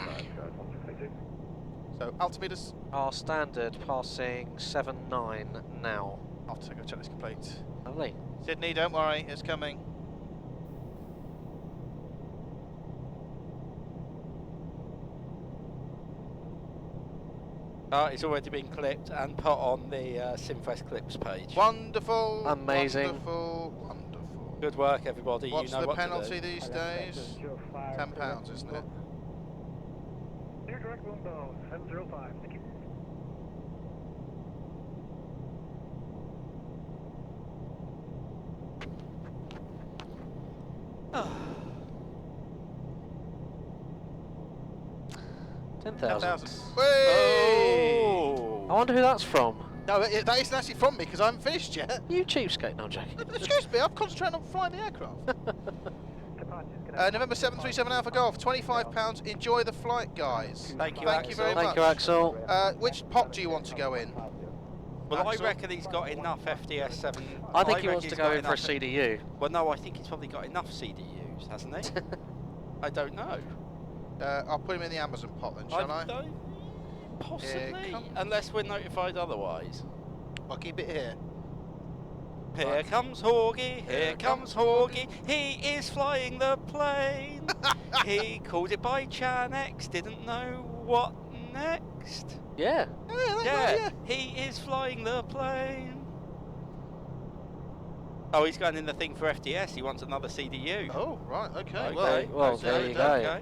[SPEAKER 2] So altimeters.
[SPEAKER 1] Our standard passing 79 now.
[SPEAKER 2] After takeoff, check is complete.
[SPEAKER 1] Lovely.
[SPEAKER 2] Sydney, don't worry, it's coming.
[SPEAKER 5] It's already been clipped and put on the Simfest clips page.
[SPEAKER 2] Wonderful.
[SPEAKER 1] Amazing.
[SPEAKER 2] Wonderful. Wonderful.
[SPEAKER 5] Good work, everybody.
[SPEAKER 2] What's
[SPEAKER 5] you know
[SPEAKER 2] the
[SPEAKER 5] what
[SPEAKER 2] penalty
[SPEAKER 5] to do.
[SPEAKER 2] these days? £10, isn't it?
[SPEAKER 3] Dear Direct Window 705, thank you.
[SPEAKER 1] $10,000.
[SPEAKER 5] Oh!
[SPEAKER 1] I wonder who that's from.
[SPEAKER 2] No, that isn't actually from me because I haven't finished yet.
[SPEAKER 1] You cheapskate, no, I'm joking.
[SPEAKER 2] Excuse me, I'm concentrating on flying the aircraft. November 737 Alpha Golf, £25. Enjoy the flight, guys.
[SPEAKER 5] Thank you,
[SPEAKER 2] Thank you very much.
[SPEAKER 1] Thank you, Axel.
[SPEAKER 2] Which pot do you want to go in?
[SPEAKER 5] Well,
[SPEAKER 2] Axel?
[SPEAKER 5] I reckon he's got enough FDS 7.
[SPEAKER 1] I think he
[SPEAKER 5] reckon
[SPEAKER 1] wants to
[SPEAKER 5] he's
[SPEAKER 1] go
[SPEAKER 5] got
[SPEAKER 1] in for a
[SPEAKER 5] enough-
[SPEAKER 1] CDU.
[SPEAKER 5] Well, no, I think he's probably got enough CDUs, hasn't he? I don't know.
[SPEAKER 2] I'll put him in the Amazon pot then, shall I?
[SPEAKER 5] don't- Possibly,
[SPEAKER 2] comes-
[SPEAKER 5] unless we're notified otherwise.
[SPEAKER 2] I'll keep it here.
[SPEAKER 5] Here
[SPEAKER 2] Right.
[SPEAKER 5] comes Horgy, here
[SPEAKER 2] Here
[SPEAKER 5] comes Horgy, he is flying the plane. He called it by Chanex, didn't know what next.
[SPEAKER 1] Yeah.
[SPEAKER 5] Yeah, he is flying the plane. Oh, he's going in the thing for FDS, he wants another CDU.
[SPEAKER 2] Oh, right, okay.
[SPEAKER 5] Okay,
[SPEAKER 1] well, there you go.
[SPEAKER 5] Okay.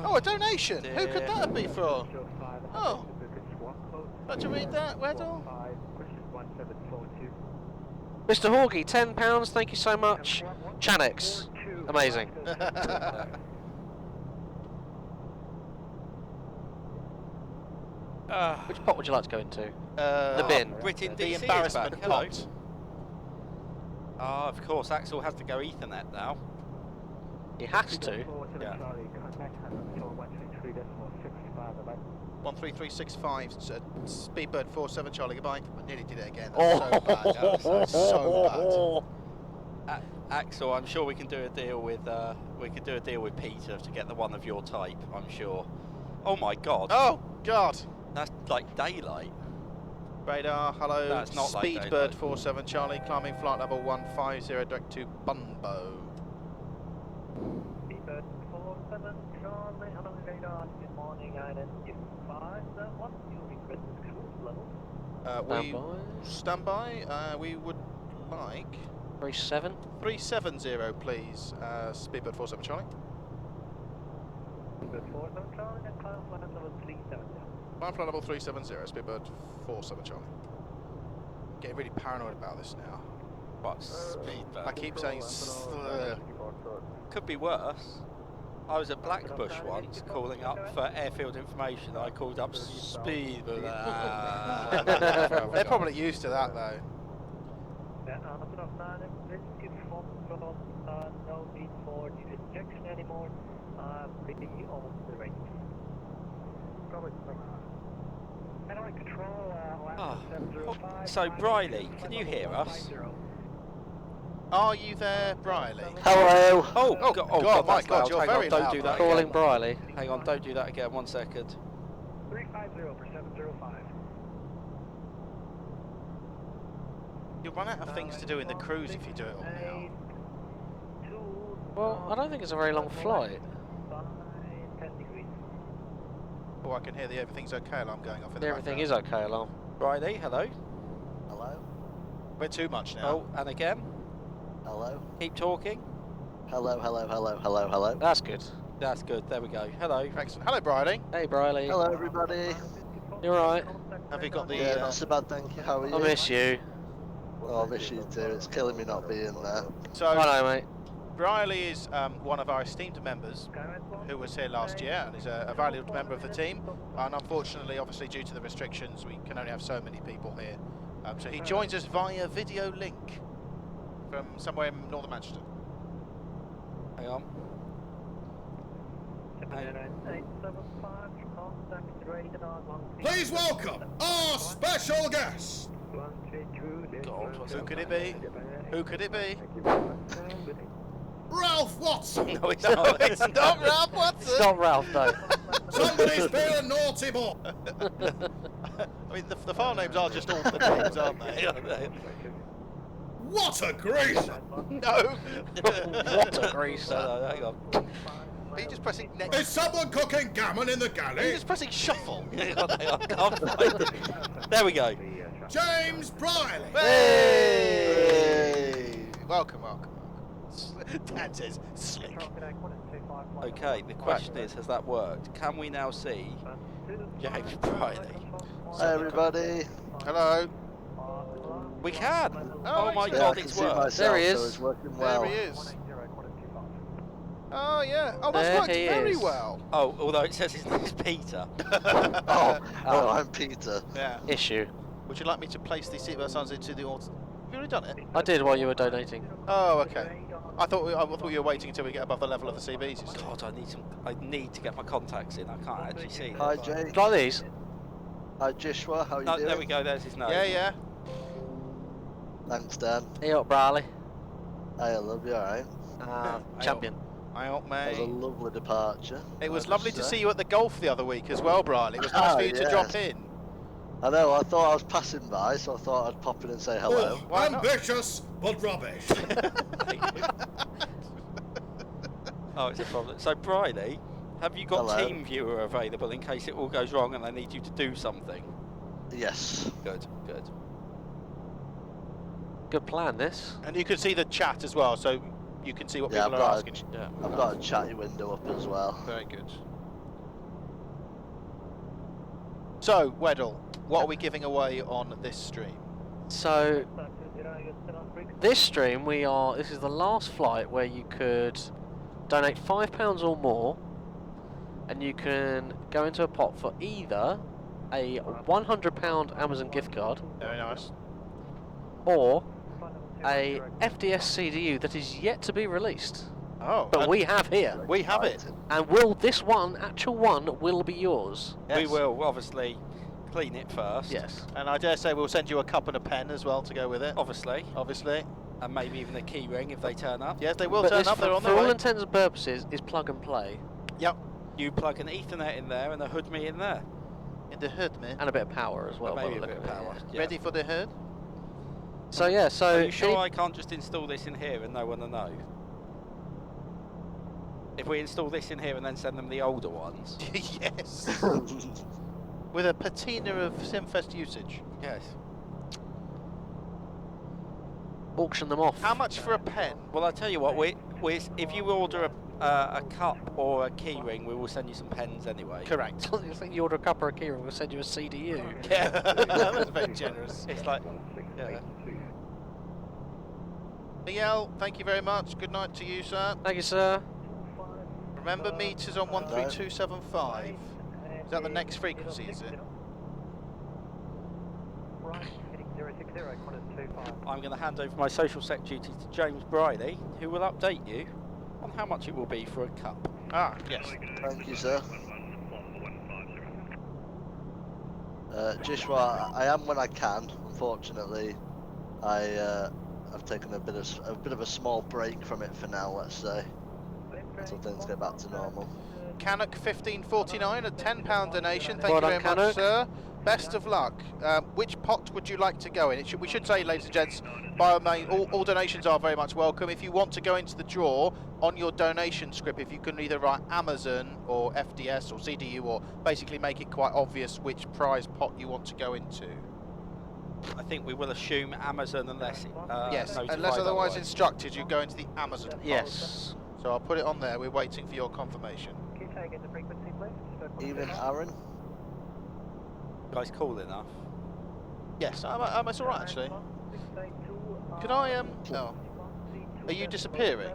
[SPEAKER 2] Oh, a donation! Who could
[SPEAKER 5] dear.
[SPEAKER 2] that be for? Oh. Did you read that, Weddle?
[SPEAKER 1] Mr. Horgy, £10, thank you so much. Chanex, amazing. Which pot would you like to go into? The bin.
[SPEAKER 5] Britain
[SPEAKER 2] The
[SPEAKER 5] DC is
[SPEAKER 2] embarrassment
[SPEAKER 5] back. Hello.
[SPEAKER 2] pot.
[SPEAKER 5] Ah, of course, Axel has to go Ethernet now.
[SPEAKER 1] He has to.
[SPEAKER 5] Yeah.
[SPEAKER 2] 13365, Speedbird 47 Charlie, goodbye. I nearly did it again.
[SPEAKER 1] Oh.
[SPEAKER 2] That's so bad. That's so
[SPEAKER 5] Axel, I'm sure we can do a deal with Peter to get the one of your type. I'm sure. Oh my God.
[SPEAKER 2] bad. Oh, God.
[SPEAKER 5] That's like daylight.
[SPEAKER 2] Radar, hello.
[SPEAKER 5] That's not like
[SPEAKER 2] Speedbird
[SPEAKER 5] daylight.
[SPEAKER 2] 47 Charlie, climbing flight level 150 direct to Bunbo.
[SPEAKER 3] Speedbird 47 Charlie, hello radar, good morning, identity 5, you request cruise level?
[SPEAKER 2] We stand by. We would like
[SPEAKER 1] 37.
[SPEAKER 2] 370, please. Speedbird 47 Charlie.
[SPEAKER 3] Speedbird 47 Charlie, and climb flight level 370.
[SPEAKER 2] Climb flight level 370, Speedbird 47 Charlie. Getting really paranoid about this now.
[SPEAKER 5] What Speedbird?
[SPEAKER 2] I keep saying
[SPEAKER 5] Could be worse. I was at Blackbush once calling up for airfield information. I called up Speedbird.
[SPEAKER 2] They're probably used to that though.
[SPEAKER 3] No need for the injection anymore. Pretty on the range. Hanoi Control,
[SPEAKER 5] Ah,
[SPEAKER 3] Alaska 705.
[SPEAKER 5] so Brierley, can you hear us?
[SPEAKER 2] Are you there, Brierley?
[SPEAKER 1] Hello.
[SPEAKER 5] Oh,
[SPEAKER 2] Oh, God, my
[SPEAKER 5] that's
[SPEAKER 2] God,
[SPEAKER 5] loud.
[SPEAKER 2] you're
[SPEAKER 5] Hang
[SPEAKER 2] very
[SPEAKER 5] on, don't
[SPEAKER 2] loud,
[SPEAKER 5] do that
[SPEAKER 1] Calling
[SPEAKER 5] again.
[SPEAKER 1] Brierley.
[SPEAKER 5] Hang on, don't do that again. 1 second.
[SPEAKER 3] 350 for 705.
[SPEAKER 2] You'll run out of things to do in the cruise if you do it all now.
[SPEAKER 1] Well, I don't think it's a very long flight.
[SPEAKER 3] 10 degrees.
[SPEAKER 2] Oh, I can hear the everything's okay alarm going off in the
[SPEAKER 1] Everything
[SPEAKER 2] background.
[SPEAKER 1] is okay, alarm.
[SPEAKER 5] Brierley, hello.
[SPEAKER 11] Hello?
[SPEAKER 2] We're too much now.
[SPEAKER 5] Oh, and again.
[SPEAKER 11] Hello?
[SPEAKER 5] Keep talking.
[SPEAKER 11] Hello, hello, hello, hello, hello.
[SPEAKER 1] That's good.
[SPEAKER 5] That's good. There we go. Hello.
[SPEAKER 2] Excellent. Hello, Brierley.
[SPEAKER 1] Hey, Brierley.
[SPEAKER 11] Hello, everybody.
[SPEAKER 1] You alright?
[SPEAKER 2] Have you got the...
[SPEAKER 11] Yeah, not so bad, thank you. How are you?
[SPEAKER 1] I miss you.
[SPEAKER 11] Oh, I miss you too. It's killing me not being there.
[SPEAKER 2] So,
[SPEAKER 1] I know, mate.
[SPEAKER 2] Brierley is one of our esteemed members who was here last year and is a valued member of the team. And unfortunately, obviously, due to the restrictions, we can only have so many people here. So he joins us via video link from somewhere in northern Manchester.
[SPEAKER 5] Hang on.
[SPEAKER 6] Please welcome our special guest.
[SPEAKER 5] God, what's
[SPEAKER 2] Who could it be? Who could it be?
[SPEAKER 6] Ralph Watson.
[SPEAKER 5] No, it's not.
[SPEAKER 2] It's not Ralph Watson.
[SPEAKER 1] It's not Ralph, though.
[SPEAKER 6] Somebody's been a naughty boy.
[SPEAKER 2] I mean, the file names are just all the names, aren't they?
[SPEAKER 6] What a greaser.
[SPEAKER 2] No.
[SPEAKER 1] What a greaser.
[SPEAKER 5] No, hang on.
[SPEAKER 2] Are you just pressing next?
[SPEAKER 6] Is someone cooking gammon in the
[SPEAKER 2] Are you
[SPEAKER 6] galley?
[SPEAKER 2] just pressing shuffle?
[SPEAKER 5] Hang on, hang on. Can't find it. There we go.
[SPEAKER 6] James Brierley.
[SPEAKER 2] Hey! Welcome, welcome, welcome. Dad says slick.
[SPEAKER 5] Okay, the question is, has that worked? Can we now see James Brierley?
[SPEAKER 11] Hi, everybody.
[SPEAKER 2] Hello.
[SPEAKER 5] We can! Oh my
[SPEAKER 2] excellent.
[SPEAKER 11] Yeah,
[SPEAKER 5] god,
[SPEAKER 11] I can
[SPEAKER 5] it's
[SPEAKER 11] see
[SPEAKER 5] worked.
[SPEAKER 11] myself,
[SPEAKER 1] There he
[SPEAKER 11] so
[SPEAKER 1] is.
[SPEAKER 11] it's working well.
[SPEAKER 2] There he is. Oh yeah. Oh, that's
[SPEAKER 1] There
[SPEAKER 2] worked
[SPEAKER 1] he
[SPEAKER 2] very
[SPEAKER 1] is.
[SPEAKER 2] well.
[SPEAKER 5] Oh, although it says his name's Peter.
[SPEAKER 11] Oh, I'm Peter.
[SPEAKER 2] Yeah.
[SPEAKER 1] Issue.
[SPEAKER 2] Would you like me to place the seatbelt signs into the auto? Have you already done it?
[SPEAKER 1] I did while you were donating.
[SPEAKER 2] Oh, okay. I thought you were waiting until we get above the level of the CBs. You see.
[SPEAKER 5] God, I need to get my contacts in. I can't actually see them.
[SPEAKER 11] Hi, Jake.
[SPEAKER 1] Try these.
[SPEAKER 11] Hi, Joshua. How are you
[SPEAKER 5] No,
[SPEAKER 11] doing?
[SPEAKER 5] there we go. There's his name.
[SPEAKER 2] Yeah, yeah.
[SPEAKER 11] Thanks, Dan.
[SPEAKER 1] Hey up, Brierley.
[SPEAKER 11] Hi, I love you, alright?
[SPEAKER 1] Champion.
[SPEAKER 2] I hope,
[SPEAKER 11] That was a
[SPEAKER 2] mate.
[SPEAKER 11] lovely departure.
[SPEAKER 2] It was
[SPEAKER 11] I
[SPEAKER 2] lovely
[SPEAKER 11] must
[SPEAKER 2] to
[SPEAKER 11] say.
[SPEAKER 2] see you at the golf the other week as well, Brierley. It was nice for you to drop
[SPEAKER 11] yes.
[SPEAKER 2] in.
[SPEAKER 11] I know, I thought I was passing by, so I thought I'd pop in and say hello.
[SPEAKER 6] Oh,
[SPEAKER 2] Why not?
[SPEAKER 6] ambitious, but rubbish.
[SPEAKER 5] Oh, it's a problem. So, Brierley, have you got
[SPEAKER 11] Hello.
[SPEAKER 5] TeamViewer available in case it all goes wrong and they need you to do something?
[SPEAKER 11] Yes.
[SPEAKER 5] Good, good.
[SPEAKER 1] Good plan, this.
[SPEAKER 2] And you can see the chat as well, so you can see what
[SPEAKER 11] Yeah,
[SPEAKER 2] people
[SPEAKER 11] I've
[SPEAKER 2] are
[SPEAKER 11] got
[SPEAKER 2] asking.
[SPEAKER 5] Yeah.
[SPEAKER 11] I've got a chatty window up as well.
[SPEAKER 2] Very good. So, Weddle, what are we giving away on this stream?
[SPEAKER 1] So, this stream, this is the last flight where you could donate £5 or more, and you can go into a pot for either a £100 Amazon gift card
[SPEAKER 2] Very nice.
[SPEAKER 1] or a FDS CDU that is yet to be released.
[SPEAKER 2] Oh,
[SPEAKER 1] But
[SPEAKER 2] and
[SPEAKER 1] we have here.
[SPEAKER 2] we have it.
[SPEAKER 1] And this actual one will be yours.
[SPEAKER 5] We
[SPEAKER 2] Yes.
[SPEAKER 5] will obviously clean it first.
[SPEAKER 1] Yes.
[SPEAKER 2] And I dare say we'll send you a cup and a pen as well to go with it.
[SPEAKER 5] Obviously.
[SPEAKER 2] Obviously.
[SPEAKER 5] And maybe even a key ring if they turn up.
[SPEAKER 2] Yes, they will
[SPEAKER 1] But
[SPEAKER 2] turn
[SPEAKER 1] this,
[SPEAKER 2] up. They're on
[SPEAKER 1] for
[SPEAKER 2] their
[SPEAKER 1] all
[SPEAKER 2] way.
[SPEAKER 1] intents and purposes, is plug and play.
[SPEAKER 2] Yep.
[SPEAKER 5] You plug an Ethernet in there and a HoodMe in there.
[SPEAKER 2] In the hood, man.
[SPEAKER 1] And a bit of power as well. by
[SPEAKER 5] Maybe
[SPEAKER 1] the
[SPEAKER 5] a
[SPEAKER 1] look
[SPEAKER 5] bit of
[SPEAKER 1] of it,
[SPEAKER 5] power.
[SPEAKER 1] yeah.
[SPEAKER 5] Yeah.
[SPEAKER 2] Ready for the hood?
[SPEAKER 1] So yeah, so
[SPEAKER 5] Are you sure
[SPEAKER 1] any-
[SPEAKER 5] I can't just install this in here and no one will know? If we install this in here and then send them the older ones?
[SPEAKER 2] Yes. With a patina of Simfest usage.
[SPEAKER 5] Yes.
[SPEAKER 1] auction them off.
[SPEAKER 2] How much for a pen?
[SPEAKER 5] Well, I tell you what, if you order a cup or a key ring, we will send you some pens anyway.
[SPEAKER 2] Correct.
[SPEAKER 1] You think you order a cup or a key ring, we'll send you a CDU.
[SPEAKER 2] Yeah, that was very generous.
[SPEAKER 5] It's like, yeah.
[SPEAKER 2] Miguel, thank you very much. Good night to you, sir.
[SPEAKER 1] Thank you, sir.
[SPEAKER 2] Remember, meters on 13275. Is that the next frequency, is it?
[SPEAKER 5] I'm going to hand over my social sec duties to James Brierley, who will update you on how much it will be for a cup.
[SPEAKER 2] Ah, yes.
[SPEAKER 11] Thank you, sir. Joshua, I am when I can. Unfortunately, I've taken a bit of a small break from it for now. Let's say until things get back to normal.
[SPEAKER 2] Canuck 1549, a £10 donation. Thank
[SPEAKER 1] Well
[SPEAKER 2] you
[SPEAKER 1] done,
[SPEAKER 2] very much,
[SPEAKER 1] Canuck.
[SPEAKER 2] sir. Best of luck. Which pot would you like to go in? We should say, ladies and gents, by all donations are very much welcome. If you want to go into the draw, on your donation script, if you can either write Amazon or FDS or CDU, or basically make it quite obvious which prize pot you want to go into.
[SPEAKER 5] I think we will assume Amazon unless
[SPEAKER 2] yes,
[SPEAKER 5] notified
[SPEAKER 2] unless otherwise instructed, you go into the Amazon pot.
[SPEAKER 1] Yes.
[SPEAKER 2] So I'll put it on there. We're waiting for your confirmation.
[SPEAKER 3] Keep taking the frequency, please.
[SPEAKER 11] Even Aaron.
[SPEAKER 5] You guys cool enough?
[SPEAKER 2] Yes, it's all right actually. Can I Oh, are you disappearing?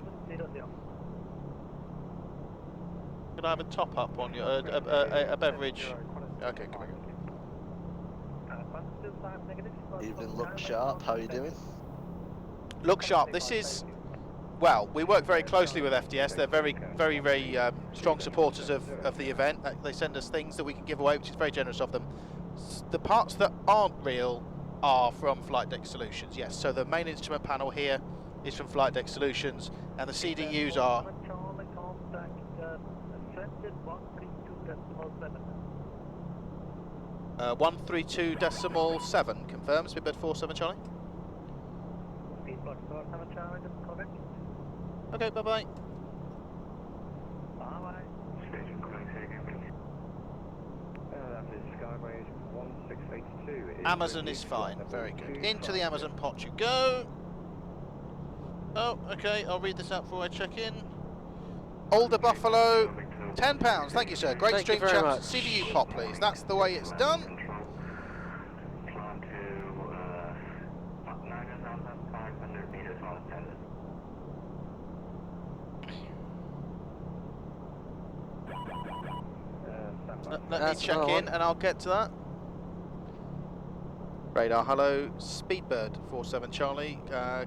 [SPEAKER 2] Can I have a top up on your a beverage? Okay, come on.
[SPEAKER 11] Even Look Sharp. How are you doing?
[SPEAKER 2] Look Sharp. This is. Well, we work very closely with FDS. They're very strong supporters of the event. They send us things that we can give away, which is very generous of them. The parts that aren't real are from Flight Deck Solutions, yes. So the main instrument panel here is from Flight Deck Solutions, and the CDUs are... 132.7 confirmed, Speedbird 47 Charlie. Okay, bye-bye. Amazon is fine, very good. Into the Amazon pot you go. Oh, okay, I'll read this out before I check in. Older Buffalo, £10. Thank you, sir. Great stream, chaps. CDU pot, please. That's the way it's done. Let me check in and I'll get to that. Radar, hello, Speedbird 47 Charlie,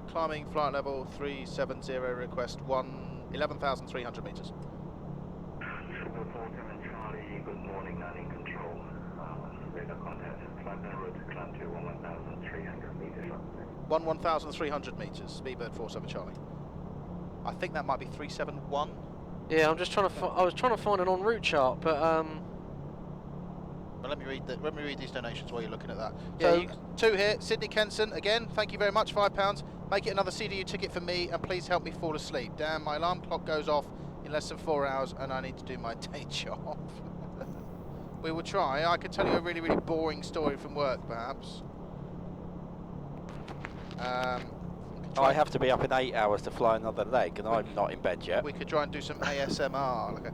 [SPEAKER 2] climbing flight level 370, request 11,300 metres.
[SPEAKER 3] Speedbird 47 Charlie, good morning, landing control. Radar contact, climb en route, climb to 11,300 metres.
[SPEAKER 2] 11,300 metres, Speedbird 47 Charlie. I think that might be 371.
[SPEAKER 1] Yeah, I'm just trying to. I was trying to find an en route chart, but
[SPEAKER 2] Well, let me read these donations while you're looking at that.
[SPEAKER 1] Yeah,
[SPEAKER 2] So, two here. Sydney Kenson, again, thank you very much, £5. Make it another CDU ticket for me, and please help me fall asleep. Damn, my alarm clock goes off in less than 4 hours, and I need to do my day job. We will try. I can tell you a really, really boring story from work, perhaps.
[SPEAKER 5] I have to be up in 8 hours to fly another leg, and I'm not in bed yet.
[SPEAKER 2] We could try and do some ASMR. Like a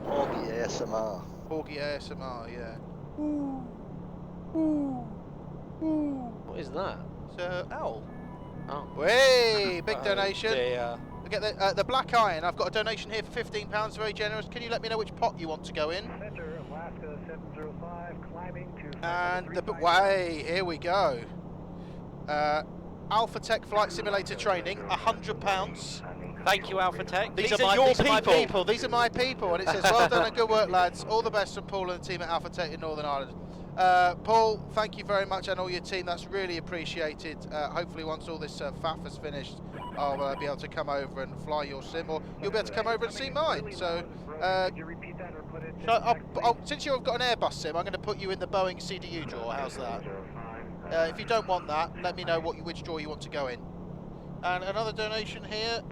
[SPEAKER 11] Horgy ASMR.
[SPEAKER 2] Horgy ASMR, yeah.
[SPEAKER 1] what is that?
[SPEAKER 2] It's an owl.
[SPEAKER 1] Oh.
[SPEAKER 2] Way, big donation.
[SPEAKER 5] Dear.
[SPEAKER 2] We get the Black Iron. I've got a donation here for £15, very generous. Can you let me know which pot you want to go in?
[SPEAKER 3] Center, Alaska 705, climbing to...
[SPEAKER 2] And the way, here we go. Alpha Tech Flight Simulator Training, £100.
[SPEAKER 5] Thank you, Alpha Tech.
[SPEAKER 2] These are my people. These are my people. And it says, well done and good work, lads. All the best from Paul and the team at Alpha Tech in Northern Ireland. Paul, thank you very much, and all your team. That's really appreciated. Hopefully once all this faff is finished, I'll be able to come over and fly your sim, or you'll be able to come over and see mine. So, since you've got an Airbus sim, I'm going to put you in the Boeing CDU draw. How's that? If you don't want that, let me know which draw you want to go in. And another donation here.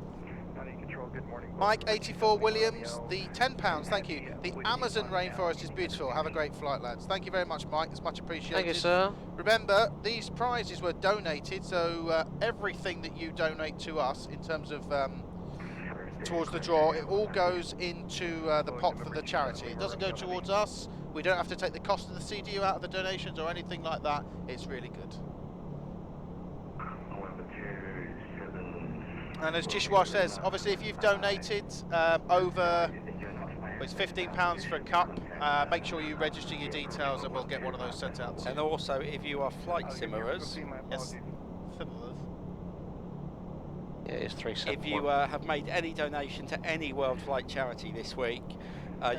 [SPEAKER 2] Mike 84 Williams, the £10, thank you. The Amazon rainforest is beautiful. Have a great flight, lads. Thank you very much, Mike. It's much appreciated.
[SPEAKER 1] Thank you, sir.
[SPEAKER 2] Remember, these prizes were donated, so everything that you donate to us in terms of towards the draw, it all goes into the pot for the charity. It doesn't go towards us. We don't have to take the cost of the CDU out of the donations or anything like that. It's really good. And as Jishwa says, obviously if you've donated over, it's £15 for a cup, make sure you register your details and we'll get one of those sent out to you.
[SPEAKER 5] And also, if you are flight simmerers,
[SPEAKER 2] yes,
[SPEAKER 1] yeah, it's 371.
[SPEAKER 5] if you have made any donation to any Worldflight charity this week,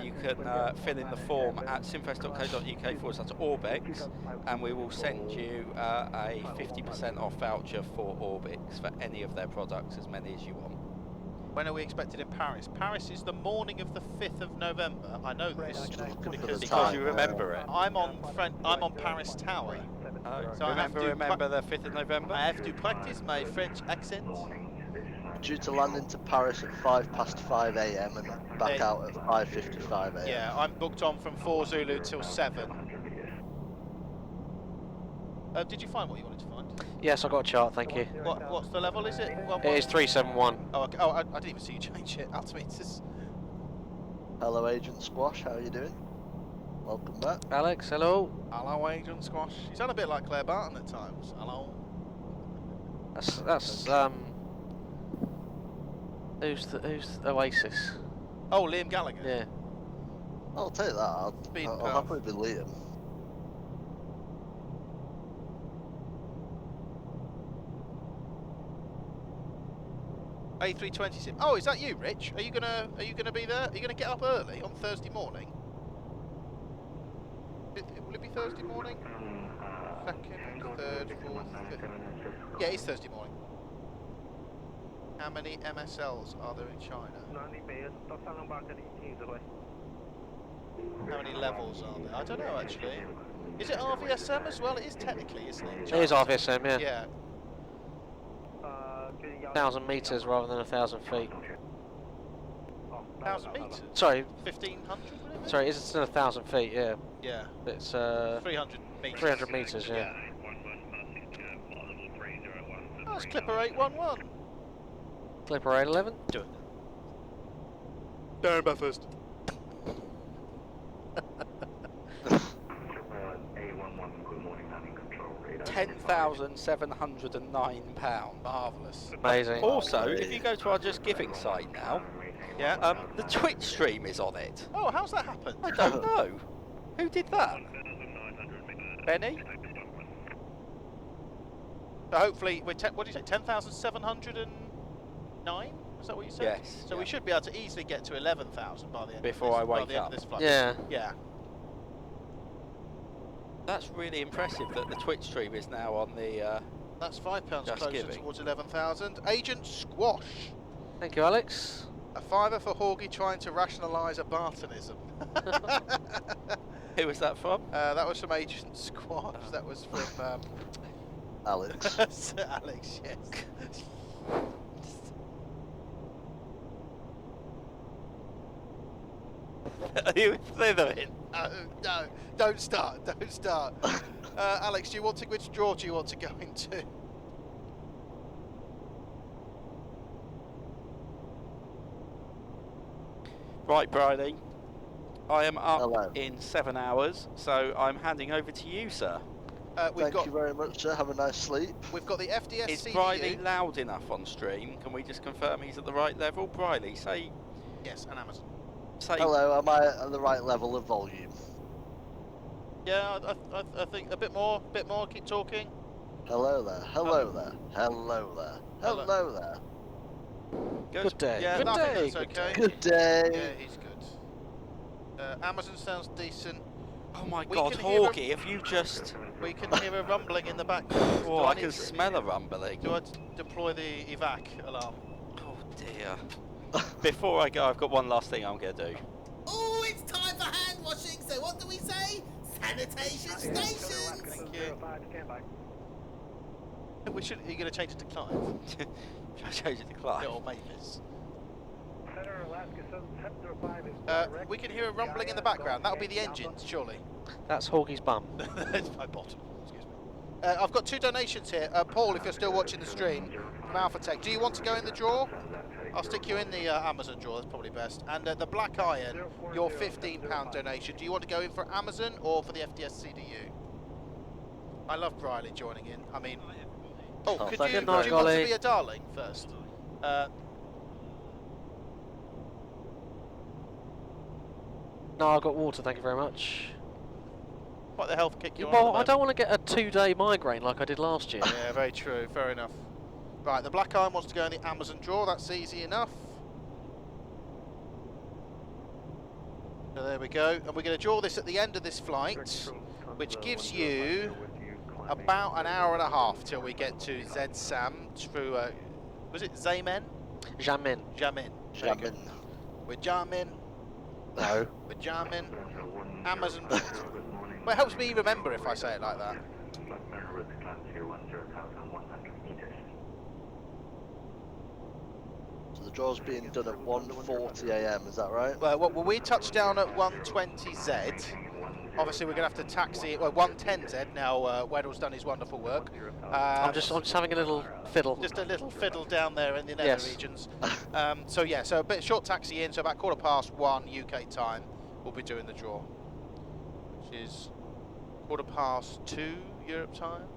[SPEAKER 5] you can fill in the form at simfest.co.uk/Orbix, and we will send you a 50% off voucher for Orbix for any of their products, as many as you want.
[SPEAKER 2] When are we expected in Paris? Paris is the morning of the 5th of November. I know this because
[SPEAKER 5] you remember it.
[SPEAKER 2] I'm on Paris Tower. So
[SPEAKER 5] remember the 5th of November?
[SPEAKER 2] I have to practice my French accent.
[SPEAKER 11] Due to land into Paris at 5:05 a.m. and back out at 5:55 a.m.
[SPEAKER 2] Yeah, I'm booked on from 4 Zulu till 7. Did you find what you wanted to find?
[SPEAKER 1] Yes, I got a chart, thank you.
[SPEAKER 2] What's the level, is it?
[SPEAKER 1] It is 371.
[SPEAKER 2] Oh, okay. I didn't even see you change it. Altimeters.
[SPEAKER 11] Hello, Agent Squash. How are you doing? Welcome back.
[SPEAKER 1] Alex, hello.
[SPEAKER 2] Hello, Agent Squash. You sound a bit like Claire Barton at times. Hello.
[SPEAKER 1] That's who's Oasis?
[SPEAKER 2] Oh, Liam Gallagher.
[SPEAKER 1] Yeah.
[SPEAKER 11] I'll take that. I'll happily be Liam.
[SPEAKER 2] A320 sim. Oh, is that you, Rich? Are you gonna be there? Are you gonna get up early on Thursday morning? Will it be Thursday morning? Second, third, fourth, fifth. Yeah, it's Thursday morning. How many MSLs are there in China? How many levels are there? I don't know actually. Is it RVSM as well? It is technically, isn't it?
[SPEAKER 1] It is RVSM, yeah.
[SPEAKER 2] Yeah.
[SPEAKER 1] 1,000 meters rather than 1,000 feet.
[SPEAKER 2] 1,000 meters?
[SPEAKER 1] Sorry.
[SPEAKER 2] 1,500?
[SPEAKER 1] Sorry, it's still 1,000 feet, yeah.
[SPEAKER 2] Yeah.
[SPEAKER 1] It's
[SPEAKER 2] 300 meters.
[SPEAKER 1] 300 meters, yeah.
[SPEAKER 2] Oh, it's Clipper 811.
[SPEAKER 1] Clipper 811.
[SPEAKER 2] Do it. Darren Bathurst.
[SPEAKER 5] 10,709
[SPEAKER 2] Marvellous.
[SPEAKER 1] Amazing.
[SPEAKER 5] Also, if you go to our Just Giving site now,
[SPEAKER 2] yeah,
[SPEAKER 5] the Twitch stream is on it.
[SPEAKER 2] Oh, how's that happened?
[SPEAKER 5] I don't know. Who did that? Benny?
[SPEAKER 2] So hopefully, we're what did you say? 10,709? Is that what you said?
[SPEAKER 5] Yes.
[SPEAKER 2] So we should be able to easily get to 11,000 by the end.
[SPEAKER 5] Before
[SPEAKER 2] of this,
[SPEAKER 5] I wake
[SPEAKER 2] by the end
[SPEAKER 5] up.
[SPEAKER 2] of this flight.
[SPEAKER 1] Yeah.
[SPEAKER 2] Yeah.
[SPEAKER 5] That's really impressive that the Twitch stream is now on the.
[SPEAKER 2] That's £5
[SPEAKER 5] Just
[SPEAKER 2] closer
[SPEAKER 5] Giving.
[SPEAKER 2] towards 11,000. Agent Squash.
[SPEAKER 1] Thank you, Alex.
[SPEAKER 2] A fiver for Horgy trying to rationalise a Bartonism.
[SPEAKER 5] Who was that from?
[SPEAKER 2] That was from Agent Squash. That was from
[SPEAKER 11] Alex.
[SPEAKER 2] Alex, yes.
[SPEAKER 5] Are you slithering?
[SPEAKER 2] No, don't start, don't start. Alex, which drawer do you want to go into?
[SPEAKER 5] Right, Brierley. I am up
[SPEAKER 11] Hello.
[SPEAKER 5] in 7 hours, so I'm handing over to you, sir.
[SPEAKER 11] Thank you very much, sir. Have a nice sleep.
[SPEAKER 2] We've got the FDS
[SPEAKER 5] Is
[SPEAKER 2] CDU.
[SPEAKER 5] Brierley loud enough on stream? Can we just confirm he's at the right level? Brierley, say...
[SPEAKER 2] Yes, and Amazon.
[SPEAKER 5] Say...
[SPEAKER 11] Hello, am I at the right level of volume?
[SPEAKER 2] Yeah, I think a bit more, keep talking.
[SPEAKER 11] Hello there, hello there, hello there, hello there.
[SPEAKER 1] Good day.
[SPEAKER 2] Yeah,
[SPEAKER 1] Good
[SPEAKER 2] no, I
[SPEAKER 1] day.
[SPEAKER 2] think that's okay.
[SPEAKER 11] Good day.
[SPEAKER 2] Yeah, he's good. Amazon sounds decent.
[SPEAKER 5] Oh my
[SPEAKER 2] We
[SPEAKER 5] god,
[SPEAKER 2] can hear
[SPEAKER 5] Horgy, if you just...
[SPEAKER 2] We can hear a rumbling in the background.
[SPEAKER 5] Oh, I can smell a rumbling.
[SPEAKER 2] Do I deploy the evac alarm?
[SPEAKER 5] Oh dear. Before I go, I've got one last thing I'm going to do.
[SPEAKER 7] Oh, it's time for hand washing. So what do we say? Sanitation stations.
[SPEAKER 2] Thank you. We should. Are you going to change it to Clive?
[SPEAKER 5] Should I change it to Clive?
[SPEAKER 2] Little Mavis. We can hear a rumbling in the background. That'll be the engines, surely.
[SPEAKER 1] That's Horgy's bum.
[SPEAKER 2] That's my bottom. Excuse me. I've got 2 donations here. Paul, if you're still watching the stream, from Alpha Tech, do you want to go in the drawer? I'll stick you in the Amazon drawer, that's probably best. And the Black Iron, your £15 donation, do you want to go in for Amazon or for the FDS CDU? I love Brierley joining in. I mean, do you want to be a darling first?
[SPEAKER 1] No, I've got water, thank you very much.
[SPEAKER 2] What the health kick you on?
[SPEAKER 1] Well, I don't want to get a 2-day migraine like I did last year.
[SPEAKER 2] Yeah, very true, fair enough. Right, the Black Iron wants to go in the Amazon drawer, that's easy enough. So there we go, and we're going to draw this at the end of this flight, which gives you about an hour and a half till we get to ZSAM through, was it Xiamen?
[SPEAKER 1] Xiamen.
[SPEAKER 2] Xiamen.
[SPEAKER 11] Xiamen.
[SPEAKER 2] We're Xiamen.
[SPEAKER 11] No.
[SPEAKER 2] We're Xiamen. Amazon. Well, it helps me remember if I say it like that.
[SPEAKER 11] So the draw's being done at 1:40 AM, is that right?
[SPEAKER 2] Well, we touched down at 120Z. Obviously, we're going to have to taxi. Well, 110Z now. Weddell's done his wonderful work.
[SPEAKER 1] I'm just having a little fiddle.
[SPEAKER 2] Just a little fiddle down there in the nether
[SPEAKER 1] Yes.
[SPEAKER 2] regions. So yeah, so a bit short taxi in. So about 1:15 UK time, we'll be doing the draw, which is 2:15 Europe time.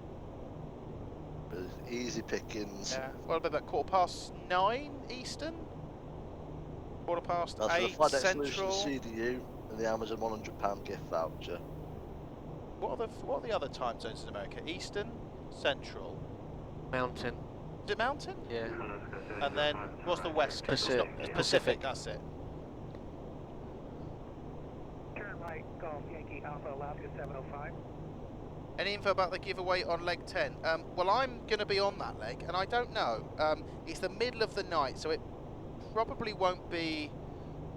[SPEAKER 11] Easy pickings.
[SPEAKER 2] Yeah. Well, about 9:15 Eastern. 8:15
[SPEAKER 11] That's the Flight Solution
[SPEAKER 2] Central.
[SPEAKER 11] CDU and the Amazon £100 gift voucher.
[SPEAKER 2] What are the other time zones in America? Eastern, Central,
[SPEAKER 1] Mountain.
[SPEAKER 2] is it Mountain?
[SPEAKER 1] Yeah.
[SPEAKER 2] And then what's the West Coast?
[SPEAKER 1] Pacific.
[SPEAKER 2] It's Pacific. That's it.
[SPEAKER 3] Turn right, Golf Yankee Alpha Alaska 705.
[SPEAKER 2] Any info about the giveaway on leg 10? Well, I'm going to be on that leg, and I don't know. It's the middle of the night, so it probably won't be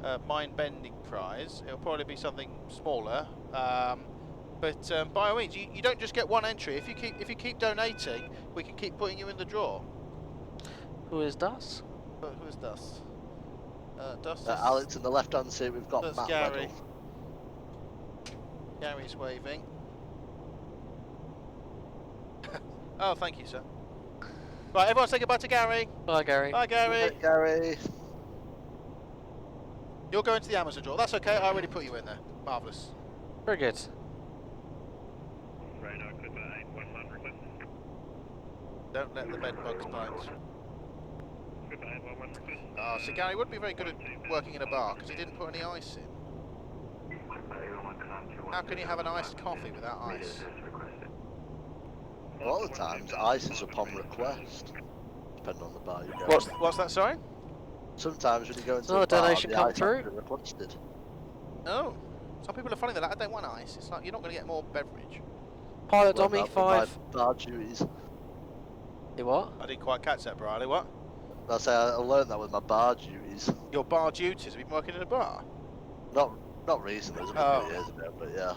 [SPEAKER 2] a mind-bending prize. It'll probably be something smaller. But by all means, you don't just get one entry. If you keep donating, we can keep putting you in the draw.
[SPEAKER 1] Who is Das?
[SPEAKER 2] Who is Das? Das is
[SPEAKER 11] Alex, in the left-hand seat, we've got
[SPEAKER 2] that's
[SPEAKER 11] Matt
[SPEAKER 2] Gary.
[SPEAKER 11] Weddell.
[SPEAKER 2] Gary's waving. Oh, thank you, sir. Right, everyone say goodbye to Gary.
[SPEAKER 1] Bye, Gary.
[SPEAKER 2] Bye, Gary.
[SPEAKER 11] Hey, Gary.
[SPEAKER 2] You're going to the Amazon draw. That's okay. I already put you in there. Marvellous.
[SPEAKER 1] Very good.
[SPEAKER 9] Radar Clipper 811 request.
[SPEAKER 2] Don't let the bed bugs bite.
[SPEAKER 9] Clipper 811 request.
[SPEAKER 2] Oh, so Gary wouldn't be very good at working in a bar because he didn't put any ice in. How can you have an iced coffee without ice?
[SPEAKER 11] A lot of the times, ice is upon request, depending on the bar you go.
[SPEAKER 2] What's that, sorry?
[SPEAKER 11] Sometimes when you go into
[SPEAKER 1] Another
[SPEAKER 11] a bar,
[SPEAKER 1] donation
[SPEAKER 11] the
[SPEAKER 1] come
[SPEAKER 11] ice
[SPEAKER 1] through.
[SPEAKER 11] has been requested.
[SPEAKER 2] Oh. Some people are funny, they're like, I don't want ice. It's like, you're not going to get more beverage.
[SPEAKER 1] Pilot
[SPEAKER 11] Well,
[SPEAKER 1] Dummy
[SPEAKER 11] that'd be my
[SPEAKER 1] 5.
[SPEAKER 11] bar duties.
[SPEAKER 1] You what?
[SPEAKER 2] I didn't quite catch that, Brierley. What?
[SPEAKER 11] I say I learned that with my bar duties.
[SPEAKER 2] Your bar duties? Have you been working in a bar?
[SPEAKER 11] Not recently, it was a couple of years ago, but yeah.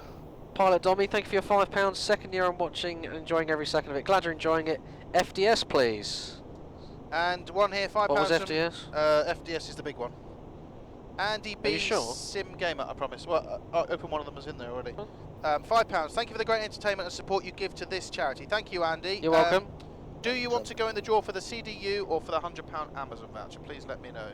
[SPEAKER 1] Pilot Dummy, thank you for your £5. Second year I'm watching and enjoying every second of it. Glad you're enjoying it. FDS, please.
[SPEAKER 2] And one here, £5.
[SPEAKER 1] What was
[SPEAKER 2] from-
[SPEAKER 1] FDS?
[SPEAKER 2] FDS is the big one. Andy B.
[SPEAKER 1] Are you sure?
[SPEAKER 2] Sim Gamer, I promise. Well, I'll open one of them was in there already. £5. Thank you for the great entertainment and support you give to this charity. Thank you, Andy.
[SPEAKER 1] You're welcome.
[SPEAKER 2] Do you want to go in the draw for the CDU or for the £100 Amazon voucher? Please let me know.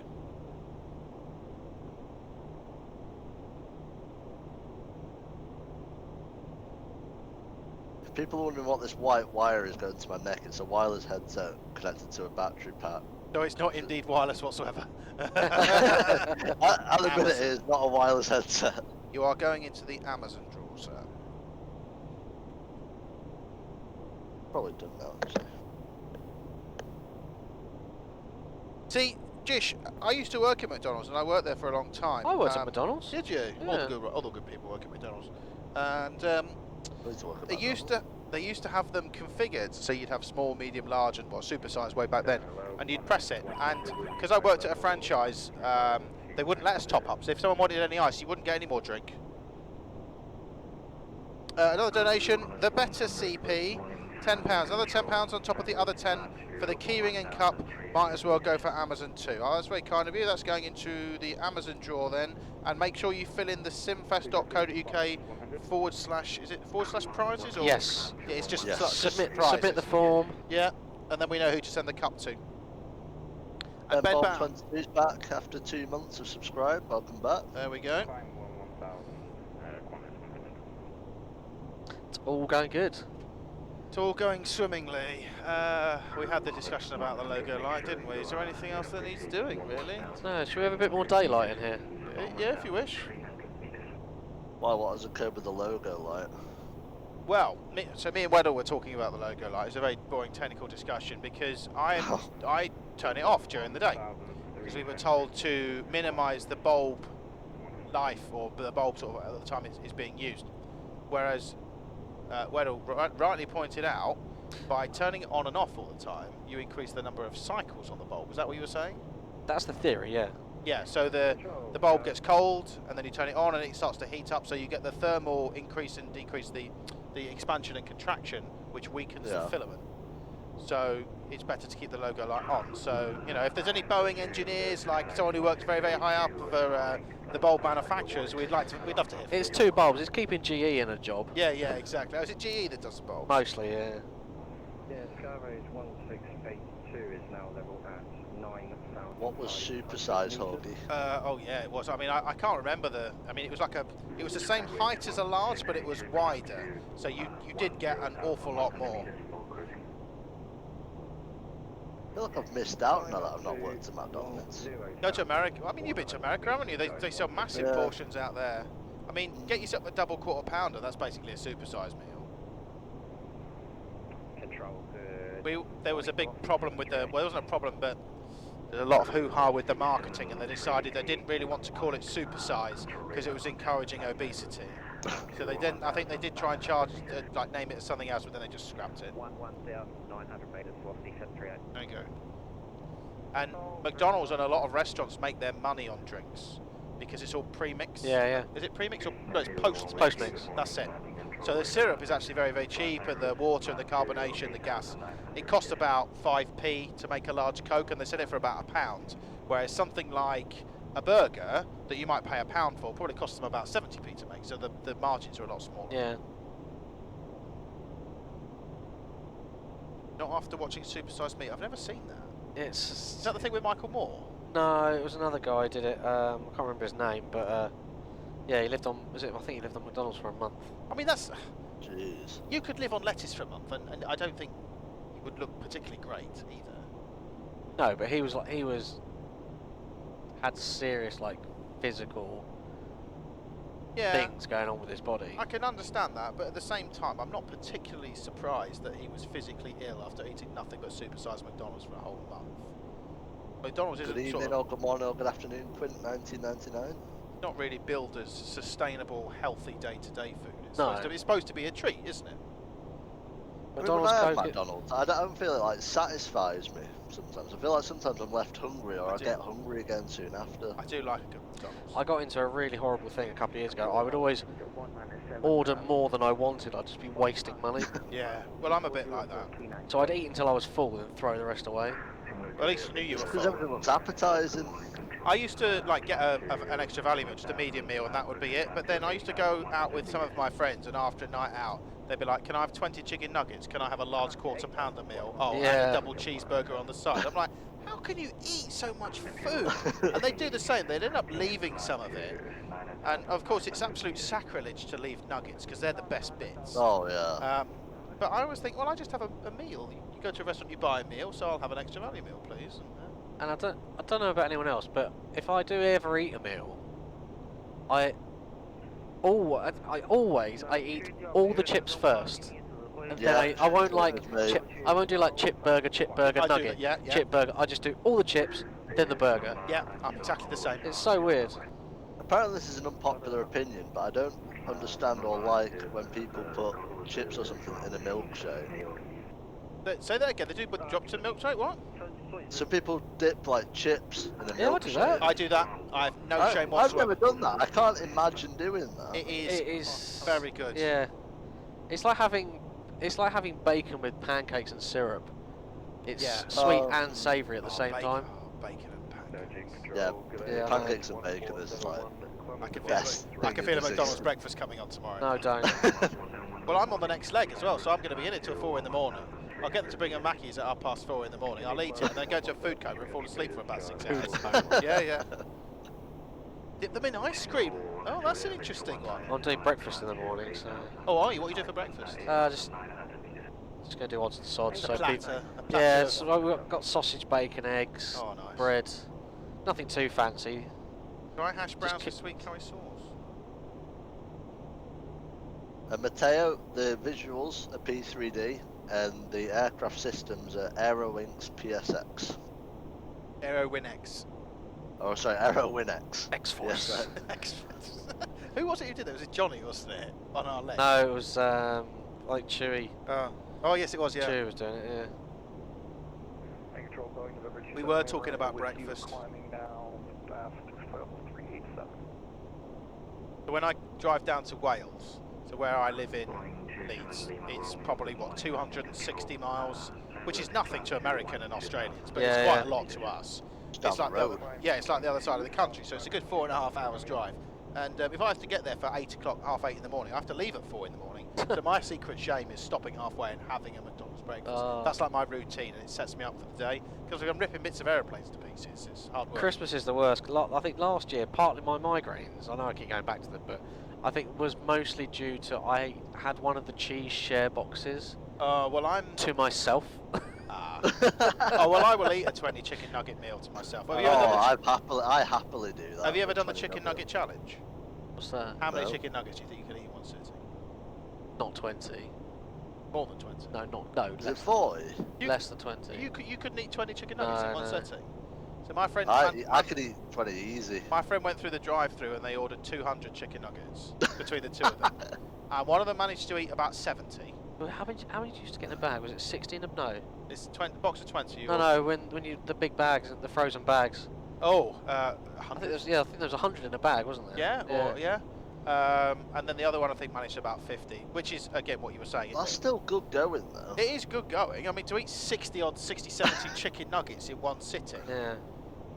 [SPEAKER 11] If people are wondering what this white wire is going to my neck, it's a wireless headset connected to a battery pack.
[SPEAKER 2] No, it's not indeed wireless whatsoever.
[SPEAKER 11] I'll admit it is, not a wireless headset.
[SPEAKER 2] You are going into the Amazon draw, sir.
[SPEAKER 11] Probably done now, actually.
[SPEAKER 2] See, Jish, I used to work at McDonald's and I worked there for a long time.
[SPEAKER 1] I worked at McDonald's.
[SPEAKER 2] Did you?
[SPEAKER 1] Yeah.
[SPEAKER 2] All the good people work at McDonald's. And
[SPEAKER 11] I used to work at
[SPEAKER 2] they used to have them configured so you'd have small, medium, large, and super size way back then, and you'd press it. And because I worked at a franchise, they wouldn't let us top up. So if someone wanted any ice, you wouldn't get any more drink. Another donation, the Better CP, £10. Another £10 on top of the other 10 for the keyring and cup. Might as well go for Amazon too. Oh, that's very kind of you. That's going into the Amazon draw then. And make sure you fill in the simfest.co.uk / is it / prizes? Or?
[SPEAKER 1] Yes.
[SPEAKER 2] Yeah, it's just
[SPEAKER 11] Yes.
[SPEAKER 2] submit
[SPEAKER 1] Submit
[SPEAKER 2] prizes.
[SPEAKER 1] the form.
[SPEAKER 2] Yeah, and then we know who to send the cup to. And
[SPEAKER 11] Ben
[SPEAKER 2] bed
[SPEAKER 11] Bob
[SPEAKER 2] bound.
[SPEAKER 11] 22's back after 2 months of subscribe. Welcome back.
[SPEAKER 2] There we go.
[SPEAKER 1] It's all going good.
[SPEAKER 2] It's all going swimmingly. We had the discussion about the logo light, didn't we? Is there anything else that needs doing, really?
[SPEAKER 1] No, should we have a bit more daylight in here?
[SPEAKER 2] Yeah, if you wish.
[SPEAKER 11] Why, what has occurred with the logo light?
[SPEAKER 2] Well, me and Weddell were talking about the logo light. It's a very boring technical discussion because I turn it off during the day because we were told to minimise the bulb life, or the bulb sort of at the time is being used. Whereas Weddell rightly pointed out, by turning it on and off all the time, you increase the number of cycles on the bulb. Is that what you were saying?
[SPEAKER 1] That's the theory, yeah.
[SPEAKER 2] Yeah, so the bulb gets cold, and then you turn it on and it starts to heat up, so you get the thermal increase and decrease the expansion and contraction, which weakens the filament. So it's better to keep the logo light on. So, you know, if there's any Boeing engineers, like someone who works very, very high up for the bulb manufacturers, we'd love to hear from
[SPEAKER 1] It's
[SPEAKER 2] you.
[SPEAKER 1] 2 bulbs, it's keeping GE in a job.
[SPEAKER 2] Yeah, exactly. Oh, is it GE that does the bulbs?
[SPEAKER 1] Mostly, yeah.
[SPEAKER 8] Yeah, Skyways 1682 is now level at 9,000.
[SPEAKER 11] What was supersize, Horgy?
[SPEAKER 2] Oh yeah, it was. I mean, I can't remember I mean, it was like it was the same height as a large, but it was wider. So you did get an awful lot more.
[SPEAKER 11] I feel like I've missed out now that I've not worked at McDonald's.
[SPEAKER 2] Go to America. I mean, you've been to America, haven't you? They sell massive portions out there. I mean, get yourself a double quarter pounder. That's basically a supersized meal.
[SPEAKER 8] Control
[SPEAKER 2] There was a big problem with well, there wasn't a problem, but there's a lot of hoo-ha with the marketing, and they decided they didn't really want to call it supersize because it was encouraging obesity. So they didn't. I think they did try and charge, like, name it as something else, but then they just scrapped it.
[SPEAKER 3] 11,900 meters, velocity 738.
[SPEAKER 2] There you go. And McDonald's and a lot of restaurants make their money on drinks because it's all pre-mixed.
[SPEAKER 1] Yeah.
[SPEAKER 2] Is it pre-mixed or no? It's post-mix.
[SPEAKER 1] Post-mix.
[SPEAKER 2] That's it. So the syrup is actually very, very cheap, and the water and the carbonation, the gas, it costs about 5p to make a large Coke, and they sell it for about £1. Whereas something like a burger that you might pay £1 for probably costs them about 70p to make. So the margins are a lot smaller.
[SPEAKER 1] Yeah.
[SPEAKER 2] Not after watching Supersized Meat. I've never seen that.
[SPEAKER 1] Is
[SPEAKER 2] that the thing with Michael Moore?
[SPEAKER 1] No, it was another guy who did it. I can't remember his name, but yeah, he lived on. I think he lived on McDonald's for a month.
[SPEAKER 2] I mean, that's.
[SPEAKER 11] Jeez.
[SPEAKER 2] You could live on lettuce for a month, and I don't think it would look particularly great either.
[SPEAKER 1] No, but he had serious, like, physical things going on with his body.
[SPEAKER 2] I can understand that, but at the same time, I'm not particularly surprised that he was physically ill after eating nothing but supersized McDonald's for a whole month. McDonald's isn't
[SPEAKER 11] Good evening, or good morning, or good afternoon, Quint 1999.
[SPEAKER 2] Not really billed as sustainable, healthy day-to-day food. It's supposed to be a treat, isn't it?
[SPEAKER 1] McDonald's,
[SPEAKER 11] I mean, when I have McDonald's, I don't feel it like satisfies me sometimes. I feel like sometimes I'm left hungry, or I get hungry again soon after.
[SPEAKER 2] I do like a good McDonald's.
[SPEAKER 1] I got into a really horrible thing a couple of years ago. I would always order more than I wanted. I'd just be wasting money.
[SPEAKER 2] Yeah, well, I'm a bit like that.
[SPEAKER 1] So I'd eat until I was full and throw the rest away.
[SPEAKER 2] Well, at least you knew you were full.
[SPEAKER 11] Because everything looks appetising.
[SPEAKER 2] I used to like get an extra value meal, just a medium meal, and that would be it. But then I used to go out with some of my friends, and after a night out, they'd be like, "Can I have 20 chicken nuggets? Can I have a large quarter pounder meal? Oh, and a double cheeseburger on the side." I'm like, how can you eat so much food? And they do the same. They'd end up leaving some of it. And of course, it's absolute sacrilege to leave nuggets because they're the best bits.
[SPEAKER 11] Oh yeah.
[SPEAKER 2] But I always think, well, I just have a meal. You go to a restaurant, you buy a meal, so I'll have an extra value meal, please.
[SPEAKER 1] And I don't know about anyone else, but if I do ever eat a meal, I eat all the chips first, and then I won't I won't do like chip burger, nugget, chip burger. I just do all the chips, then the burger.
[SPEAKER 2] Yeah, I'm exactly the same.
[SPEAKER 1] It's so weird.
[SPEAKER 11] Apparently this is an unpopular opinion, but I don't understand or like when people put chips or something in a milkshake.
[SPEAKER 2] Say that again. They do put drops in milkshake. What?
[SPEAKER 11] Some people dip like chips in a milkshake.
[SPEAKER 2] I do that. I have no shame whatsoever.
[SPEAKER 11] I've never done that. I can't imagine doing that.
[SPEAKER 2] It is very good.
[SPEAKER 1] Yeah, it's like having bacon with pancakes and syrup. It's sweet and savoury at the same time.
[SPEAKER 2] Bacon and pancakes.
[SPEAKER 11] Yeah, pancakes and bacon is like
[SPEAKER 2] the
[SPEAKER 11] best.
[SPEAKER 2] I can feel a McDonald's breakfast coming on tomorrow.
[SPEAKER 1] No, don't.
[SPEAKER 2] Well, I'm on the next leg as well, so I'm going to be in it till 4 in the morning. I'll get them to bring a Mackey's at 4:30 in the morning. I'll eat it and then go to a food coma and fall asleep for about 6 hours. Yeah. Dip them in ice cream. Oh, that's an interesting one.
[SPEAKER 1] I'm doing breakfast in the morning, so.
[SPEAKER 2] Oh, are you? What are you doing for breakfast?
[SPEAKER 1] Just gonna do odds and sods.
[SPEAKER 2] A platter.
[SPEAKER 1] Yeah, so we've got sausage, bacon, eggs,
[SPEAKER 2] nice.
[SPEAKER 1] bread. Nothing too fancy.
[SPEAKER 2] Dry hash browns with sweet curry sauce.
[SPEAKER 11] Mateo, the visuals are P3D and the aircraft systems are Aerowings PSX.
[SPEAKER 2] Aerowinx.
[SPEAKER 11] Oh, sorry, Aero Winx.
[SPEAKER 1] X-Force.
[SPEAKER 11] Yes,
[SPEAKER 2] X-Force. Who was it who did that? Was it Johnny, wasn't it? On our left?
[SPEAKER 1] No, it was like Chewy.
[SPEAKER 2] Oh, yes, it was, yeah.
[SPEAKER 1] Chewy was doing it, yeah.
[SPEAKER 8] Control going November 2.
[SPEAKER 2] We were talking about
[SPEAKER 8] with you
[SPEAKER 2] breakfast.
[SPEAKER 8] climbing down fast to level 387.
[SPEAKER 2] So when I drive down to Wales, so where I live in Leeds, it's probably, what, 260 miles, which is nothing to American and Australians, but it's quite a lot to us.
[SPEAKER 11] Down the road.
[SPEAKER 2] It's like the other side of the country, so it's a good 4.5 hours drive. And if I have to get there for 8 o'clock, half 8 in the morning, I have to leave at 4 in the morning. So my secret shame is stopping halfway and having a McDonald's breakfast. That's like my routine, and it sets me up for the day. Because I'm ripping bits of aeroplanes to pieces. It's hard work.
[SPEAKER 1] Christmas is the worst. I think last year, partly my migraines, I know I keep going back to them, but I think it was mostly due to I had one of the cheese share boxes
[SPEAKER 2] well, I'm
[SPEAKER 1] to myself.
[SPEAKER 2] Oh, well, I will eat a 20 chicken nugget meal to myself. Have you ever done
[SPEAKER 11] I happily do that.
[SPEAKER 2] Have you ever done the chicken nugget challenge?
[SPEAKER 1] What's that?
[SPEAKER 2] How many chicken nuggets do you think you can eat in one sitting?
[SPEAKER 1] Not 20.
[SPEAKER 2] More than 20?
[SPEAKER 1] No,
[SPEAKER 11] Is it 40?
[SPEAKER 1] Less than 20.
[SPEAKER 2] You couldn't eat 20 chicken nuggets in one
[SPEAKER 1] No.
[SPEAKER 2] setting. So my friend,
[SPEAKER 11] I could eat 20 easy.
[SPEAKER 2] my friend went through the drive-through and they ordered 200 chicken nuggets between the two of them. And one of them managed to eat about 70.
[SPEAKER 1] Well, how many did you used to get in a bag? Was it 16 of no?
[SPEAKER 2] It's 20, box of 20.
[SPEAKER 1] No, when you the big bags, the frozen bags.
[SPEAKER 2] Oh,
[SPEAKER 1] I think there was 100 in a bag, wasn't there?
[SPEAKER 2] Yeah. And then the other one I think managed about 50, which is again what you were saying.
[SPEAKER 11] That's still good going though.
[SPEAKER 2] It is good going. I mean, to eat 60 odd, 60, 70 chicken nuggets in one sitting.
[SPEAKER 1] Yeah.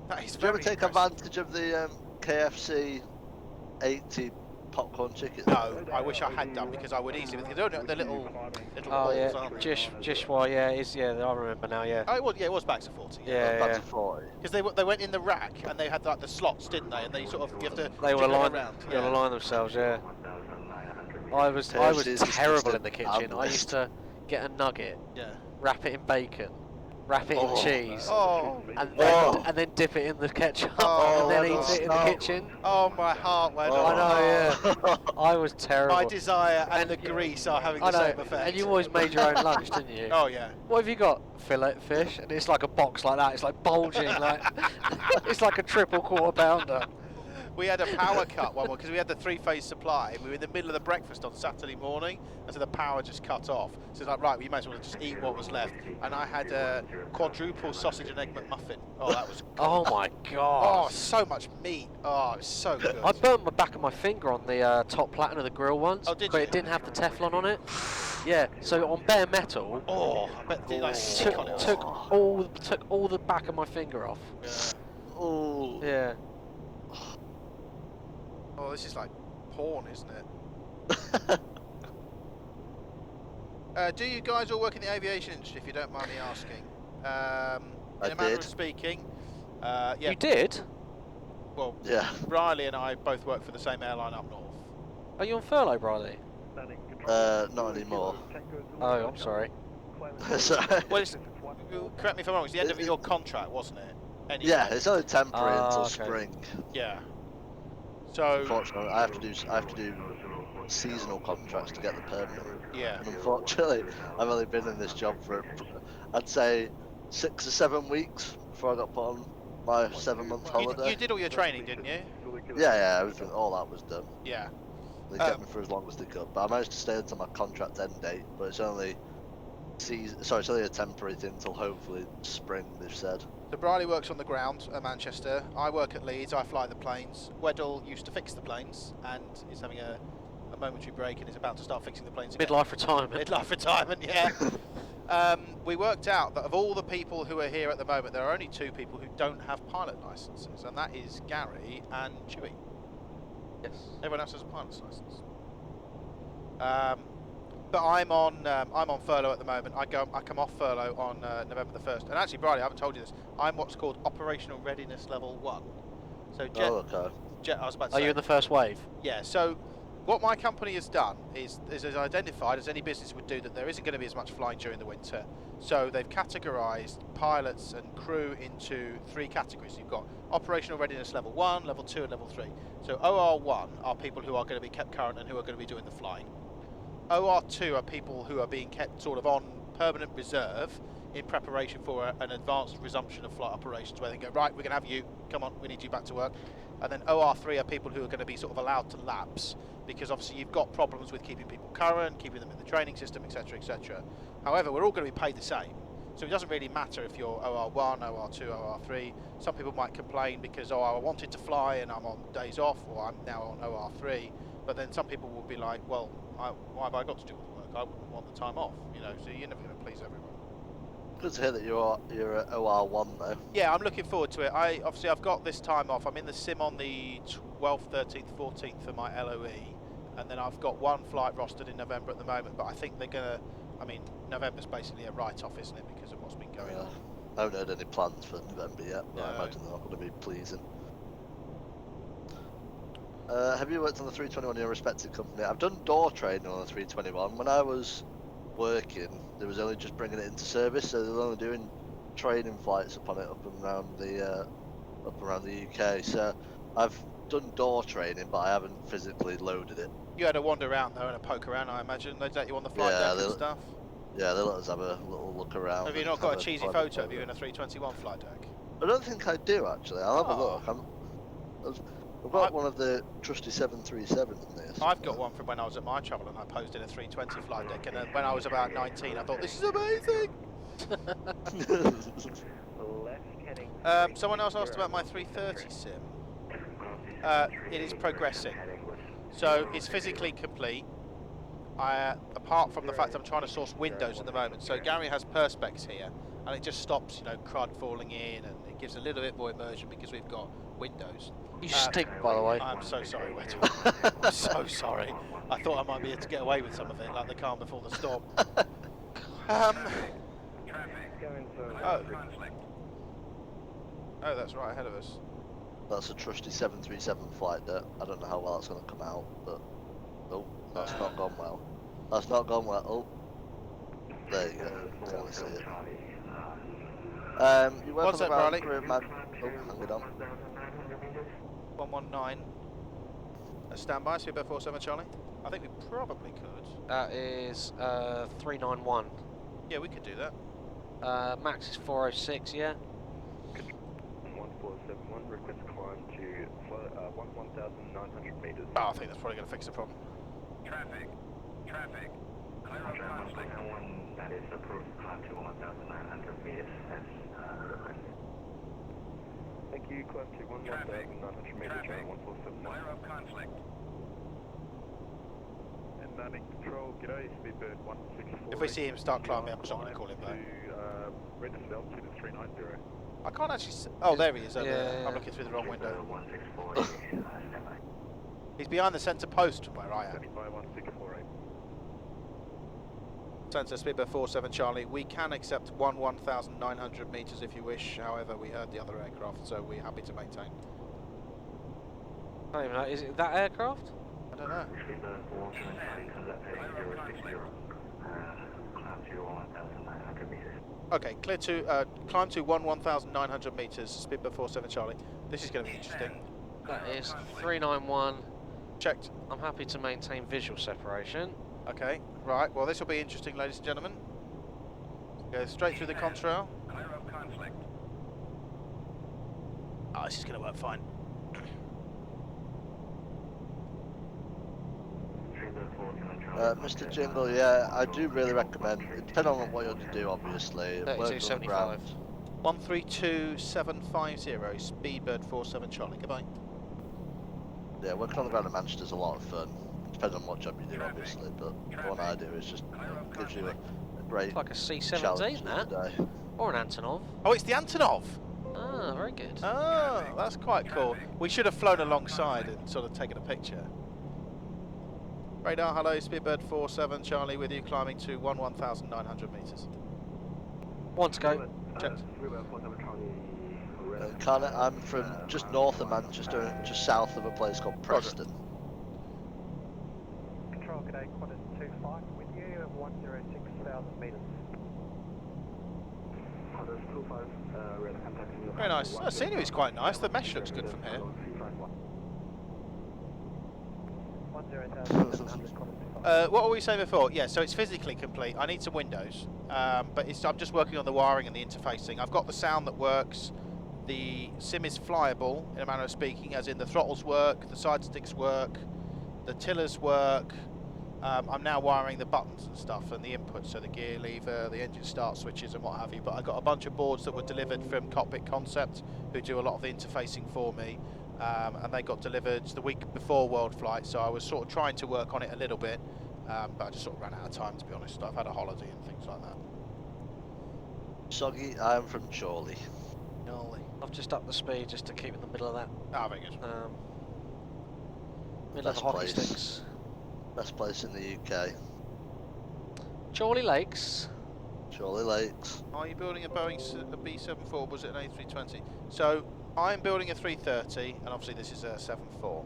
[SPEAKER 2] That is
[SPEAKER 11] Did you ever
[SPEAKER 2] very
[SPEAKER 11] take
[SPEAKER 2] impressive.
[SPEAKER 11] advantage of the KFC 80 popcorn chicken?
[SPEAKER 2] No, I wish I had done because I would easily. Because they're the little
[SPEAKER 1] Oh
[SPEAKER 2] balls,
[SPEAKER 1] yeah,
[SPEAKER 2] aren't they?
[SPEAKER 1] Jishwa, yeah, I remember now, yeah.
[SPEAKER 2] Oh, it was bags of 40.
[SPEAKER 1] Yeah,
[SPEAKER 11] Back to 40.
[SPEAKER 2] Because they went in the rack and they had like the slots, didn't they? And they sort of you have to.
[SPEAKER 1] They will
[SPEAKER 2] jiggle
[SPEAKER 1] align,
[SPEAKER 2] around.
[SPEAKER 1] they'll align themselves, yeah. I was
[SPEAKER 11] KFC is
[SPEAKER 1] terrible in
[SPEAKER 11] disgusting.
[SPEAKER 1] the kitchen. I used to get a nugget,
[SPEAKER 2] Yeah.
[SPEAKER 1] wrap it in bacon, wrap it in cheese,
[SPEAKER 2] Oh.
[SPEAKER 1] and then dip it in the ketchup, and then eat it in the kitchen.
[SPEAKER 2] Oh, my heart went
[SPEAKER 1] I
[SPEAKER 2] on.
[SPEAKER 1] know, yeah. I was terrible.
[SPEAKER 2] My desire and the grease are having
[SPEAKER 1] I
[SPEAKER 2] the
[SPEAKER 1] know,
[SPEAKER 2] same effect.
[SPEAKER 1] and you always made your own lunch, didn't you?
[SPEAKER 2] Oh yeah.
[SPEAKER 1] What have you got? Fillet fish, and it's like a box like that. It's like bulging, like it's like a triple quarter pounder.
[SPEAKER 2] We had a power cut one because we had the 3-phase supply. We were in the middle of the breakfast on Saturday morning, and so the power just cut off. So it's like, right, we might as well just eat what was left. And I had a quadruple sausage and egg McMuffin. Oh, that was.
[SPEAKER 1] Oh my god!
[SPEAKER 2] Oh, so much meat. Oh, it was so good.
[SPEAKER 1] I burnt my back of my finger on the top platen of the grill once,
[SPEAKER 2] Oh, did
[SPEAKER 1] but
[SPEAKER 2] you?
[SPEAKER 1] it didn't have the Teflon on it. Yeah, so on bare metal,
[SPEAKER 2] Oh, I bet they like stick on it.
[SPEAKER 1] took all the back of my finger off.
[SPEAKER 2] Yeah.
[SPEAKER 11] Oh.
[SPEAKER 1] Yeah.
[SPEAKER 2] Oh, this is like porn, isn't it? Do you guys all work in the aviation industry, if you don't mind me asking? In a manner of speaking. Yeah.
[SPEAKER 1] You did?
[SPEAKER 2] Well,
[SPEAKER 11] Yeah.
[SPEAKER 2] Brierley and I both work for the same airline up north.
[SPEAKER 1] Are you on furlough, Brierley?
[SPEAKER 11] Not anymore.
[SPEAKER 1] Oh, I'm sorry.
[SPEAKER 11] Sorry.
[SPEAKER 2] Well, correct me if I'm wrong, it's the end of your contract, wasn't it? Anyway.
[SPEAKER 11] Yeah, it's only temporary until
[SPEAKER 1] okay.
[SPEAKER 11] spring.
[SPEAKER 2] Yeah. So.
[SPEAKER 11] Unfortunately, I have to do seasonal contracts to get the permanent.
[SPEAKER 2] Yeah.
[SPEAKER 11] And unfortunately, I've only been in this job for, I'd say, 6 or 7 weeks before I got put on my 7-month holiday.
[SPEAKER 2] You did all your training, didn't you?
[SPEAKER 11] Yeah, everything, all that was done.
[SPEAKER 2] Yeah.
[SPEAKER 11] They kept me for as long as they could, but I managed to stay until my contract end date. But it's only it's only a temporary thing until hopefully spring. They've said.
[SPEAKER 2] So Brierley works on the ground at Manchester. I work at Leeds. I fly the planes. Weddell used to fix the planes and is having a momentary break and is about to start fixing the planes again.
[SPEAKER 1] Midlife retirement.
[SPEAKER 2] Midlife retirement, yeah. We worked out that of all the people who are here at the moment, there are only 2 people who don't have pilot licenses, and that is Gary and Chewy.
[SPEAKER 1] Yes.
[SPEAKER 2] Everyone else has a pilot's license. But I'm on furlough at the moment. I come off furlough on November the 1st. And actually, Brierley, I haven't told you this. I'm what's called operational readiness level 1. So
[SPEAKER 11] okay.
[SPEAKER 2] I was about to
[SPEAKER 1] Are
[SPEAKER 2] say,
[SPEAKER 1] you in the first wave?
[SPEAKER 2] yeah. So what my company has done is identified, as any business would do, that there isn't going to be as much flying during the winter. So they've categorised pilots and crew into 3 categories. You've got operational readiness level 1, level 2, and level 3. So OR1 are people who are going to be kept current and who are going to be doing the flying. OR2 are people who are being kept sort of on permanent reserve in preparation for an advanced resumption of flight operations, where they go, right, we're going to have you, come on, we need you back to work. And then OR3 are people who are going to be sort of allowed to lapse, because obviously you've got problems with keeping people current, keeping them in the training system, etc., etc. However, we're all going to be paid the same, so it doesn't really matter if you're OR1, OR2, OR3. Some people might complain because, oh, I wanted to fly and I'm on days off, or I'm now on OR3. But then some people will be like, well, why have I got to do all the work? I wouldn't want the time off, you know. So you're never going to please everyone.
[SPEAKER 11] Good to hear that you're at OR1 though.
[SPEAKER 2] Yeah, I'm looking forward to it. Obviously I've got this time off. I'm in the sim on the 12th, 13th, 14th for my LOE, and then I've got one flight rostered in November at the moment. But I think they're gonna. I mean, November's basically a write-off, isn't it, because of what's been going on.
[SPEAKER 11] I haven't heard any plans for November yet, but I
[SPEAKER 2] No.
[SPEAKER 11] imagine they're not going to be pleasing. Have you worked on the 321 in your respective company? I've done door training on the 321. When I was working, there was only just bringing it into service, so they were only doing training flights upon it up around the UK. So I've done door training, but I haven't physically loaded it.
[SPEAKER 2] You had a wander around though and a poke around, I imagine. They let you on the flight deck and stuff.
[SPEAKER 11] Yeah, they let us have a little look around.
[SPEAKER 2] Have you not got a cheesy photo of you in a 321 flight deck?
[SPEAKER 11] I don't think I do actually. I'll have a look. I've got one of the trusty 737 in there.
[SPEAKER 2] I've got one from when I was at my travel and I posed in a 320 flight deck, and then when I was about 19 I thought, this is amazing! Someone else asked about my 330 sim. It is progressing. So it's physically complete. Apart from the fact I'm trying to source windows at the moment. So Gary has perspex here, and it just stops, you know, crud falling in, and it gives a little bit more immersion because we've got windows.
[SPEAKER 1] You stink, by the way.
[SPEAKER 2] I'm so sorry, Weddle. I'm so sorry. I thought I might be able to get away with some of it, like the calm before the storm. Oh, that's right ahead of us.
[SPEAKER 11] That's a trusty 737 flight deck. I don't know how well that's going to come out, but oh, that's not gone well. That's not gone well. Oh, there you go. Can't really see it. You work
[SPEAKER 2] What's
[SPEAKER 11] on the
[SPEAKER 2] that,
[SPEAKER 11] ground
[SPEAKER 2] Brierley?
[SPEAKER 11] for hang it on.
[SPEAKER 2] 119. Standby, Speedbird 47 Charlie. I think we probably could.
[SPEAKER 1] That is 391.
[SPEAKER 2] Yeah, we could do that.
[SPEAKER 1] Max is 406, yeah?
[SPEAKER 8] 1471, request climb to 1,900 metres.
[SPEAKER 2] Oh, I think that's probably going to fix the problem.
[SPEAKER 8] Traffic. Clear of conflict. That is approved, climb to 1,900 metres as requested. Thank you, climb to 1,900 metres, 147. Clear of conflict. And landing control, g'day, Speedbird 164.
[SPEAKER 2] If we see him start climbing, I'm just not going to call him back.
[SPEAKER 8] Registered altitude is 390.
[SPEAKER 2] I can't actually see. Oh, there he is over there.
[SPEAKER 1] Yeah.
[SPEAKER 2] I'm looking through the wrong window. He's behind the centre post from where I am. Centre Speedbird 47 Charlie. We can accept 1,900 metres if you wish. However, we heard the other aircraft, so we're happy to maintain.
[SPEAKER 1] I don't even know. Is it that aircraft?
[SPEAKER 2] I don't know. Okay, clear to climb to 1,900 metres, Speedbird 47 Charlie. This is going to be interesting.
[SPEAKER 1] That is 391.
[SPEAKER 2] Checked.
[SPEAKER 1] I'm happy to maintain visual separation.
[SPEAKER 2] Okay, right. Well, this will be interesting, ladies and gentlemen. Go straight through the contrail. Oh, this is going to work fine.
[SPEAKER 11] Mr. Jingle, yeah, I do really recommend, depending on what you want to do, obviously.
[SPEAKER 1] 3275.
[SPEAKER 2] 132750, Speedbird 47 Charlie. Goodbye.
[SPEAKER 11] Yeah, working on the ground in Manchester is a lot of fun. Depends on what job you do, obviously, but what I do is just gives you a great
[SPEAKER 1] It's like a C-17,
[SPEAKER 11] challenge
[SPEAKER 1] that.
[SPEAKER 11] day.
[SPEAKER 1] Or an Antonov.
[SPEAKER 2] Oh, it's the Antonov.
[SPEAKER 1] Ah, very good.
[SPEAKER 2] Oh, that's quite cool. We should have flown alongside and sort of taken a picture. Radar, hello, Speedbird 47 Charlie with you, climbing to 1,900 metres.
[SPEAKER 1] One to go.
[SPEAKER 2] Checked.
[SPEAKER 11] I'm from just north of Manchester, just south of a place called Preston.
[SPEAKER 3] Control, g'day, Qantas 25 with you, 106,000 metres. Qantas 25, contacting you.
[SPEAKER 2] Very nice. The scenery is quite nice. The mesh looks good from here.
[SPEAKER 3] 10,700 Qantas 25.
[SPEAKER 2] What were we saying before? Yeah, so it's physically complete. I need some windows. but I'm just working on the wiring and the interfacing. I've got the sound that works. The sim is flyable, in a manner of speaking, as in the throttles work, the side sticks work, the tillers work. I'm now wiring the buttons and stuff and the inputs, so the gear lever, the engine start switches and what have you. But I got a bunch of boards that were delivered from Cockpit Concept, who do a lot of the interfacing for me, and they got delivered the week before Worldflight, so I was sort of trying to work on it a little bit, but I just sort of ran out of time, to be honest. I've had a holiday and things like that.
[SPEAKER 11] Soggy, I'm from Chorley.
[SPEAKER 1] I've just upped the speed just to keep in the middle of that.
[SPEAKER 2] Ah, very good.
[SPEAKER 1] Middle of the hockey sticks.
[SPEAKER 11] Best place in the UK.
[SPEAKER 1] Chorley Lakes.
[SPEAKER 11] Chorley Lakes.
[SPEAKER 2] Are you building a Boeing a B-74? Was it an A320? So I'm building a 330, and obviously this is a 74.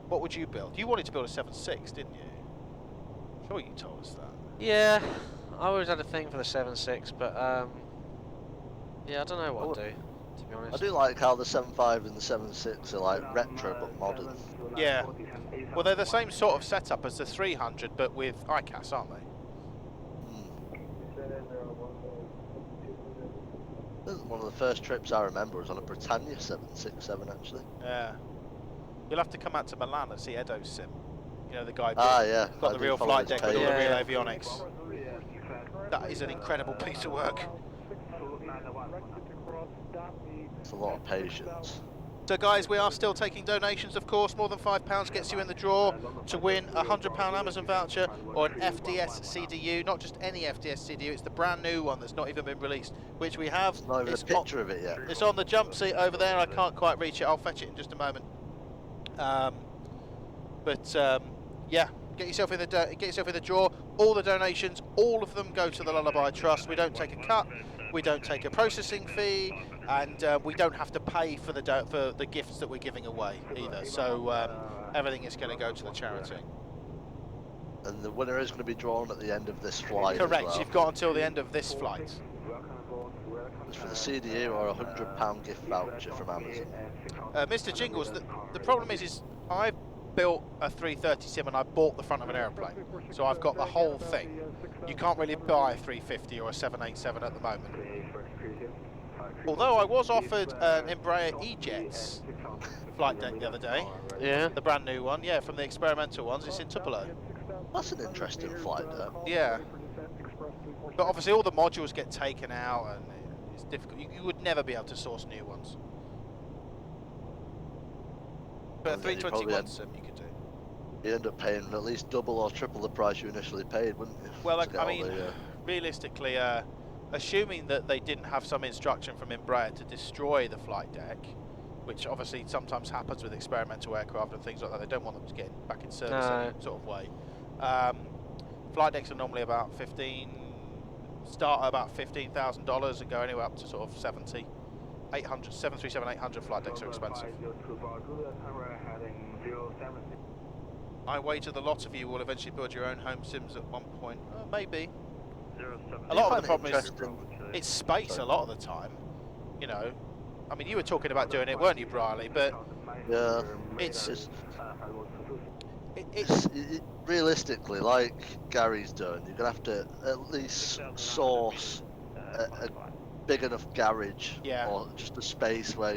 [SPEAKER 2] What would you build? You wanted to build a 76, didn't you? Sure, you told us that.
[SPEAKER 1] Yeah, I always had a thing for the 7.6, but yeah, I don't know what I'd do, to be honest.
[SPEAKER 11] I do like how the 7.5 and the 7.6 are like retro but modern.
[SPEAKER 2] Yeah. Well, they're the same sort of setup as the 300, but with ICAS, aren't they?
[SPEAKER 11] One of the first trips I remember was on a Britannia 767, actually.
[SPEAKER 2] Yeah. You'll have to come out to Milan and see Edo's sim. You know, the guy
[SPEAKER 11] yeah.
[SPEAKER 2] got the real flight deck with all the real avionics. That is an incredible piece of work.
[SPEAKER 11] It's a lot of patience.
[SPEAKER 2] So guys, we are still taking donations, of course. More than £5 gets you in the draw to win a £100 Amazon voucher or an FDS CDU. Not just any FDS CDU, it's the brand new one that's not even been released, which we have.
[SPEAKER 11] There's not even a picture of it yet.
[SPEAKER 2] It's on the jump seat over there. I can't quite reach it. I'll fetch it in just a moment. Yeah, get yourself in the draw. All the donations, all of them go to the Lullaby Trust. We don't take a cut. We don't take a processing fee, and we don't have to pay for the gifts that we're giving away either. So everything is going to go to the charity.
[SPEAKER 11] And the winner is going to be drawn at the end of this flight.
[SPEAKER 2] Correct.
[SPEAKER 11] As well.
[SPEAKER 2] You've got until the end of this flight.
[SPEAKER 11] It's for the CDU or a £100 gift voucher from Amazon.
[SPEAKER 2] Mr. Jingles, the problem is I built a 330 sim and I bought the front of an aeroplane, so I've got the whole thing. You can't really buy a 350 or a 787 at the moment. Although I was offered an Embraer E-Jets flight deck the other day.
[SPEAKER 1] Yeah.
[SPEAKER 2] The brand new one, yeah, from the experimental ones. It's in Tupelo.
[SPEAKER 11] That's an interesting flight deck.
[SPEAKER 2] Yeah. But obviously all the modules get taken out and it's difficult. You would never be able to source new ones. But a 321 sim you could do.
[SPEAKER 11] You end up paying at least double or triple the price you initially paid, wouldn't you?
[SPEAKER 2] Well, I mean, realistically, assuming that they didn't have some instruction from Embraer to destroy the flight deck, which obviously sometimes happens with experimental aircraft and things like that, they don't want them to get back in service any sort of way. Flight decks are normally about start at about $15,000 and go anywhere up to sort of 70. 737-800 flight decks are expensive. I wager the lot of you will eventually build your own home sims at one point. Maybe. A lot of the problem is it's space a lot of the time. You know, I mean, you were talking about doing it, weren't you, Brierley? But
[SPEAKER 11] yeah, realistically, like Gary's done, you're gonna have to at least source a big enough garage, or just a space where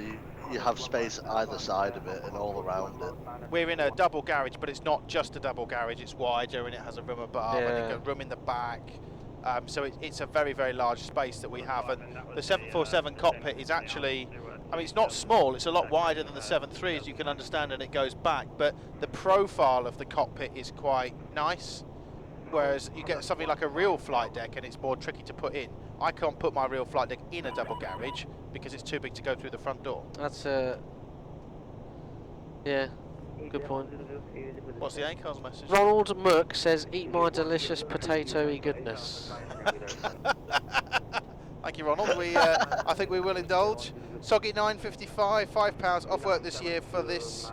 [SPEAKER 11] you have space either side of it and all around it.
[SPEAKER 2] We're in a double garage, but it's not just a double garage, it's wider and it has a room above and you've got room in the back. So it's a very, very large space that we have, and the 747 cockpit is actually, I mean, it's not small, it's a lot wider than the 73 as you can understand, and it goes back, but the profile of the cockpit is quite nice, whereas you get something like a real flight deck and it's more tricky to put in. I can't put my real flight deck in a double garage because it's too big to go through the front door.
[SPEAKER 1] That's yeah, good point.
[SPEAKER 2] What's the ACARS message?
[SPEAKER 1] Ronald Mook says, "Eat my delicious potato-y goodness."
[SPEAKER 2] Thank you, Ronald. I think we will indulge. Soggy 955, £5 off work this year for this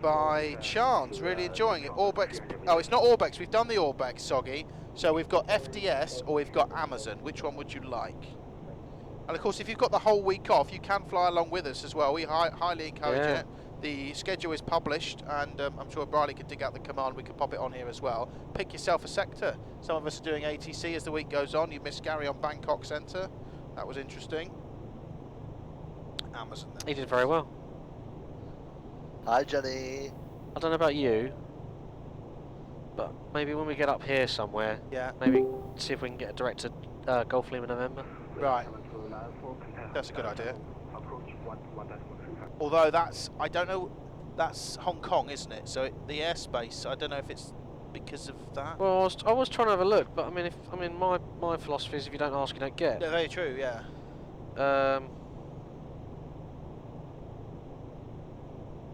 [SPEAKER 2] by chance. Really enjoying it. Orbex. Oh, it's not Orbex. We've done the Orbex, Soggy. So we've got FDS or we've got Amazon. Which one would you like? And of course, if you've got the whole week off, you can fly along with us as well. We highly encourage it. The schedule is published, and I'm sure Brierley could dig out the command. We could pop it on here as well. Pick yourself a sector. Some of us are doing ATC as the week goes on. You missed Gary on Bangkok Centre. That was interesting. Amazon then.
[SPEAKER 1] He did very well.
[SPEAKER 11] Hi, Jenny.
[SPEAKER 1] I don't know about you, but maybe when we get up here somewhere,
[SPEAKER 2] Yeah.
[SPEAKER 1] maybe see if we can get a direct to Gulf Lima November.
[SPEAKER 2] Right. That's a good idea. Although that's, I don't know, that's Hong Kong, isn't it? So the airspace, I don't know if it's because of that.
[SPEAKER 1] Well, I was trying to have a look, but I mean, my philosophy is if you don't ask, you don't get.
[SPEAKER 2] Yeah, very true. Yeah.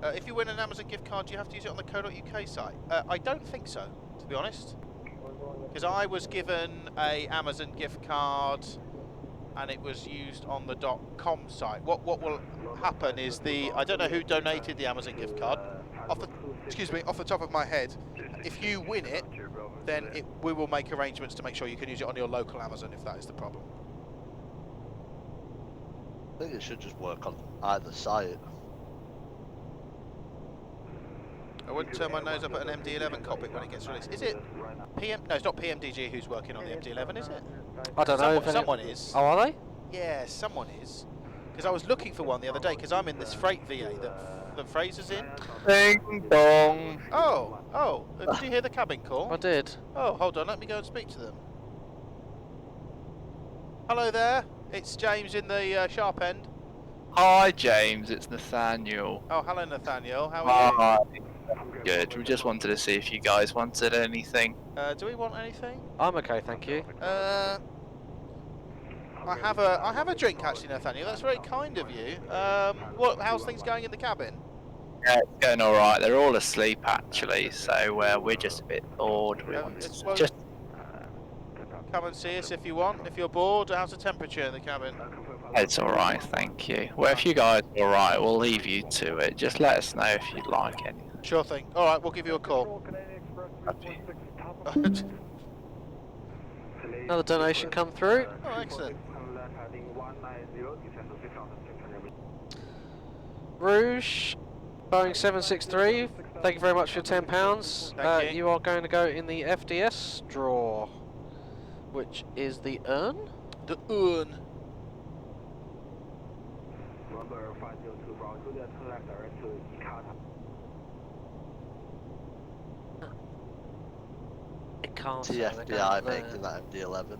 [SPEAKER 2] If you win an Amazon gift card, do you have to use it on the co.uk site? I don't think so, to be honest. Because I was given a Amazon gift card, and it was used on the .com site. What will happen is I don't know who donated the Amazon gift card. Off the top of my head, if you win it, then we will make arrangements to make sure you can use it on your local Amazon if that is the problem.
[SPEAKER 11] I think it should just work on either site.
[SPEAKER 2] I wouldn't turn my nose up at an MD-11 cockpit when it gets released. Is it PM? No, it's not PMDG who's working on the MD-11, is it?
[SPEAKER 1] I don't know.
[SPEAKER 2] Someone is.
[SPEAKER 1] Oh, are they?
[SPEAKER 2] Yeah, someone is. Because I was looking for one the other day, because I'm in this freight VA that Fraser's in.
[SPEAKER 5] Ding dong.
[SPEAKER 2] Oh, did you hear the cabin call?
[SPEAKER 1] I did.
[SPEAKER 2] Oh, hold on, let me go and speak to them. Hello there, it's James in the sharp end.
[SPEAKER 12] Hi James, it's Nathaniel.
[SPEAKER 2] Oh, hello Nathaniel, how are
[SPEAKER 12] Hi. Good, we just wanted to see if you guys wanted anything.
[SPEAKER 2] Do we want anything?
[SPEAKER 1] I'm okay, thank you.
[SPEAKER 2] I have a drink actually, Nathaniel. That's very kind of you. How's things going in the cabin?
[SPEAKER 12] Yeah, it's going alright. They're all asleep actually, so we're just a bit bored. We want to just
[SPEAKER 2] come and see us if you want. If you're bored, how's the temperature in the cabin?
[SPEAKER 12] It's alright, thank you. Well, if you guys are alright, we'll leave you to it. Just let us know if you'd like anything.
[SPEAKER 2] Sure thing. Alright, we'll give you a call.
[SPEAKER 1] Another donation come through.
[SPEAKER 2] Oh, excellent.
[SPEAKER 1] Rouge, Boeing 763, thank you very much for your £10.
[SPEAKER 2] Thank you.
[SPEAKER 1] You are going to go in the FDS draw, which is the urn?
[SPEAKER 2] The urn.
[SPEAKER 1] It can't.
[SPEAKER 11] The FBI making that MD-11.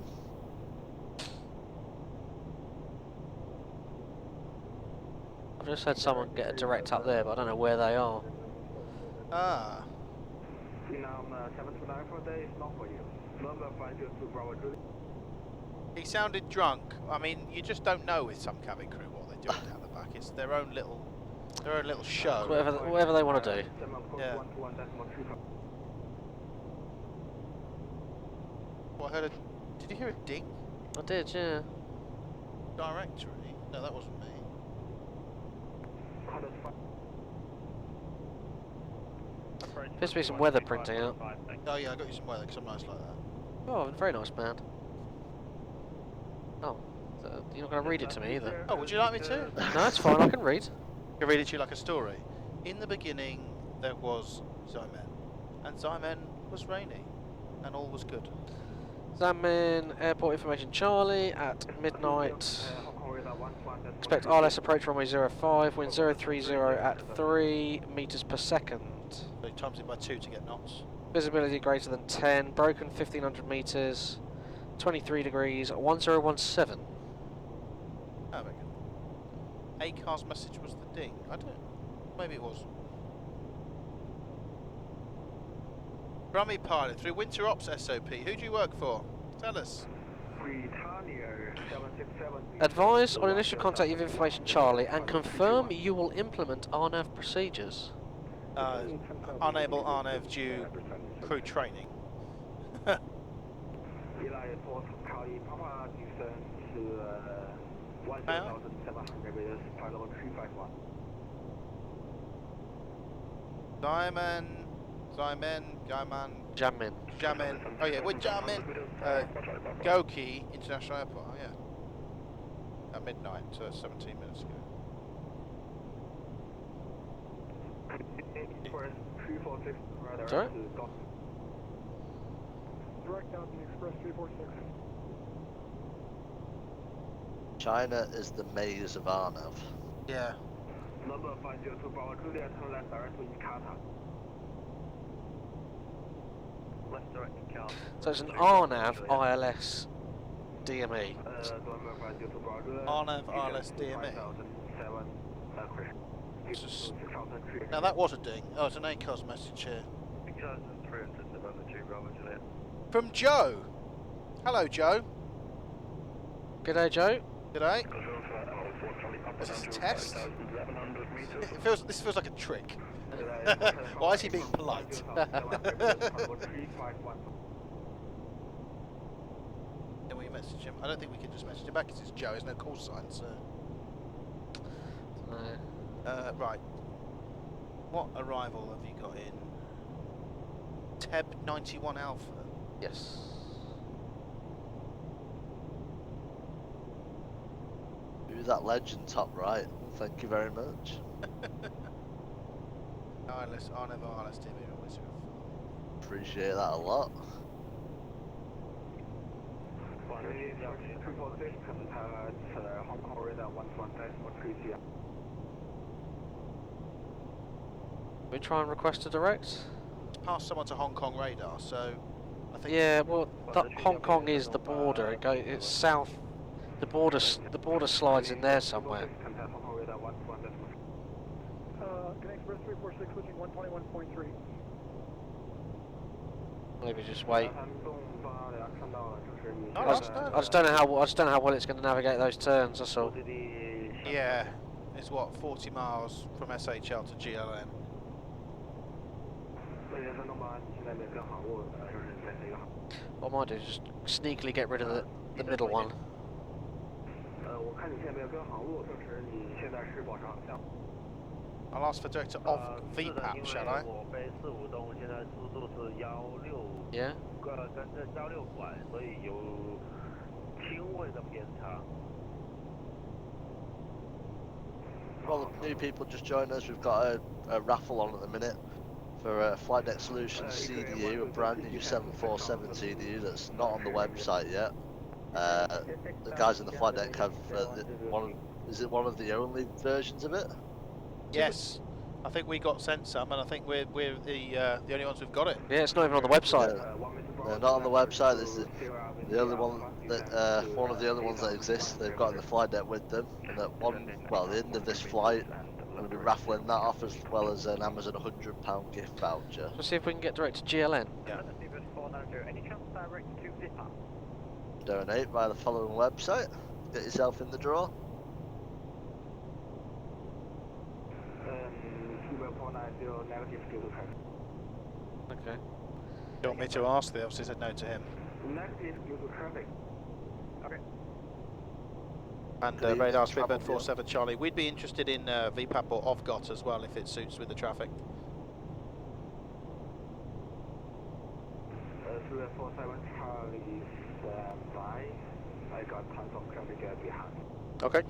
[SPEAKER 1] I've just had someone get a direct up there, but I don't know where they are.
[SPEAKER 2] Ah. He sounded drunk. I mean, you just don't know with some cabin crew what they're doing down the back. It's their own little show.
[SPEAKER 1] Whatever they want to do.
[SPEAKER 2] Yeah. What, did you hear a ding?
[SPEAKER 1] I did, yeah.
[SPEAKER 2] Directory? No, that wasn't me.
[SPEAKER 1] Appears to be some weather printing out.
[SPEAKER 2] Oh yeah, I got you some weather because I'm nice like that.
[SPEAKER 1] Oh, very nice, man. Oh, you're not going to read it to me either.
[SPEAKER 2] Oh, would you like me to?
[SPEAKER 1] No, it's fine, I can read.
[SPEAKER 2] I can read it to you like a story. In the beginning, there was Xiamen, and Xiamen was rainy, and all was good.
[SPEAKER 1] Xiamen, airport information Charlie at midnight. Expect RLS approach runway 05, wind 030 at 3 meters per second.
[SPEAKER 2] So you times it by 2 to get knots.
[SPEAKER 1] Visibility greater than 10, broken 1500 meters, 23 degrees, 1017.
[SPEAKER 2] Oh, very good. ACAR's message was the ding. I don't know. Maybe it was. Brummy pilot through Winter Ops SOP. Who do you work for? Tell us.
[SPEAKER 1] Advise on initial contact with information Charlie and confirm you will implement RNAV procedures.
[SPEAKER 2] Unable RNAV due crew training. Xiamen. Oh yeah, we're Xiamen. Goki International Airport. Oh yeah. At midnight, 17 minutes ago.
[SPEAKER 1] Sorry?
[SPEAKER 3] Direct out the Express 346.
[SPEAKER 11] China is the maze of Arnav.
[SPEAKER 2] Yeah.
[SPEAKER 8] Number 502 Bravo Juliet, turn left direct to Ikata. Left direct to Cal.
[SPEAKER 1] So it's an RNAV ILS DME.
[SPEAKER 8] Number 502 Bravo Juliet.
[SPEAKER 2] Arnav ILS DME. Now that was a ding. Oh, it's an ACOS message here.
[SPEAKER 8] 6,372 Bravo Juliet.
[SPEAKER 2] From Joe. Hello, Joe.
[SPEAKER 1] G'day, Joe.
[SPEAKER 2] G'day. Is this a test? This feels like a trick. Why is he being polite? Can we message him? I don't think we can just message him back because it's Joe. There's no call sign, so. Right. What arrival have you got in? Teb 91 Alpha.
[SPEAKER 1] Yes.
[SPEAKER 11] Who's that legend top right? Thank you very much.
[SPEAKER 2] ILS, Arnav ILS TV.
[SPEAKER 11] Appreciate that a lot.
[SPEAKER 1] We try and request a direct?
[SPEAKER 2] Pass someone to Hong Kong radar, so I think.
[SPEAKER 1] Yeah, well, Hong Kong is the border. It's south. The border slides in there somewhere.
[SPEAKER 3] Express 346 switching 121.3.
[SPEAKER 1] Maybe just wait.
[SPEAKER 2] No,
[SPEAKER 1] I just don't know how well it's going to navigate those turns. That's all.
[SPEAKER 2] Yeah, it's what 40 miles from SHL to GLN.
[SPEAKER 1] What I might do is just sneakily get rid of the middle one.
[SPEAKER 2] I'll ask for director of VPAP, shall I?
[SPEAKER 1] Yeah.
[SPEAKER 11] Well, new people just joined us. We've got a raffle on at the minute for Flight Deck Solutions CDU, a brand new 747 CDU that's not on the website yet. The guys in the flight deck have is it one of the only versions of it?
[SPEAKER 2] Yes, I think we got sent some, and I think we're the only ones who've got it.
[SPEAKER 1] Yeah, it's not even on the website.
[SPEAKER 11] They're not on the website. This is the only one that one of the other ones that exists. They've got in the flight deck with them, and at the end of this flight, I'm going to be raffling that off as well as an Amazon £100 gift voucher.
[SPEAKER 1] Let's see if we can get direct to GLN.
[SPEAKER 2] Yeah.
[SPEAKER 11] Donate via the following website. Get yourself in the draw.
[SPEAKER 1] Okay.
[SPEAKER 2] You want me to ask? They obviously said no to him.
[SPEAKER 3] Okay.
[SPEAKER 2] And radar Speedbird 47 Charlie. We'd be interested in VPAP or OVGOT as well if it suits with the traffic.
[SPEAKER 8] 47 Charlie standby. I got tons of traffic behind.
[SPEAKER 2] Okay.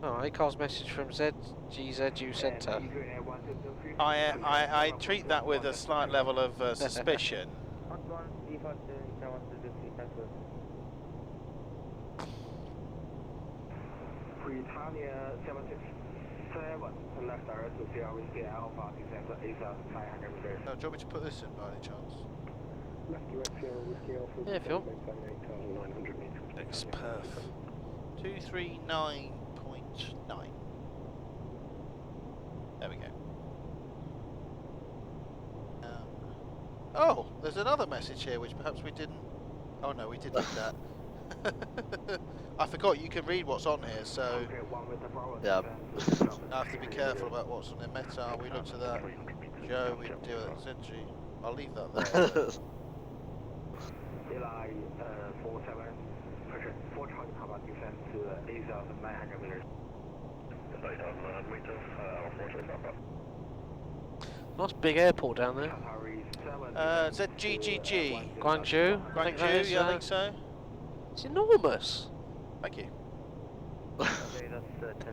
[SPEAKER 1] Oh, ACAR's message from ZGZU Centre.
[SPEAKER 2] I treat that with a slight level of suspicion.
[SPEAKER 8] Britannia 767, left direct to Sierra Whiskey Alpha, descend to 8,900 meters.
[SPEAKER 2] Do you want me to put this in by any chance?
[SPEAKER 8] Left direct Sierra Whiskey Alpha,
[SPEAKER 1] Yeah, Phil.
[SPEAKER 8] 8,900 meters.
[SPEAKER 2] X-Perf 239.9. There we go. Oh, there's another message here which perhaps we didn't. Oh no, we did read that. I forgot you can read what's on here, so
[SPEAKER 11] Yeah.
[SPEAKER 2] I have to be careful about what's on there. Meta, we looked at that. Joe, we deal with it. Century. I'll leave that there.
[SPEAKER 8] Eli 47, pressure 4 Charlie Papa, descend to 8,900 meters. 8,900 meters,
[SPEAKER 1] Nice big airport down there.
[SPEAKER 2] ZGGG.
[SPEAKER 1] Guangzhou. I think that is,
[SPEAKER 2] Yeah, I think so.
[SPEAKER 1] It's enormous.
[SPEAKER 2] Thank you.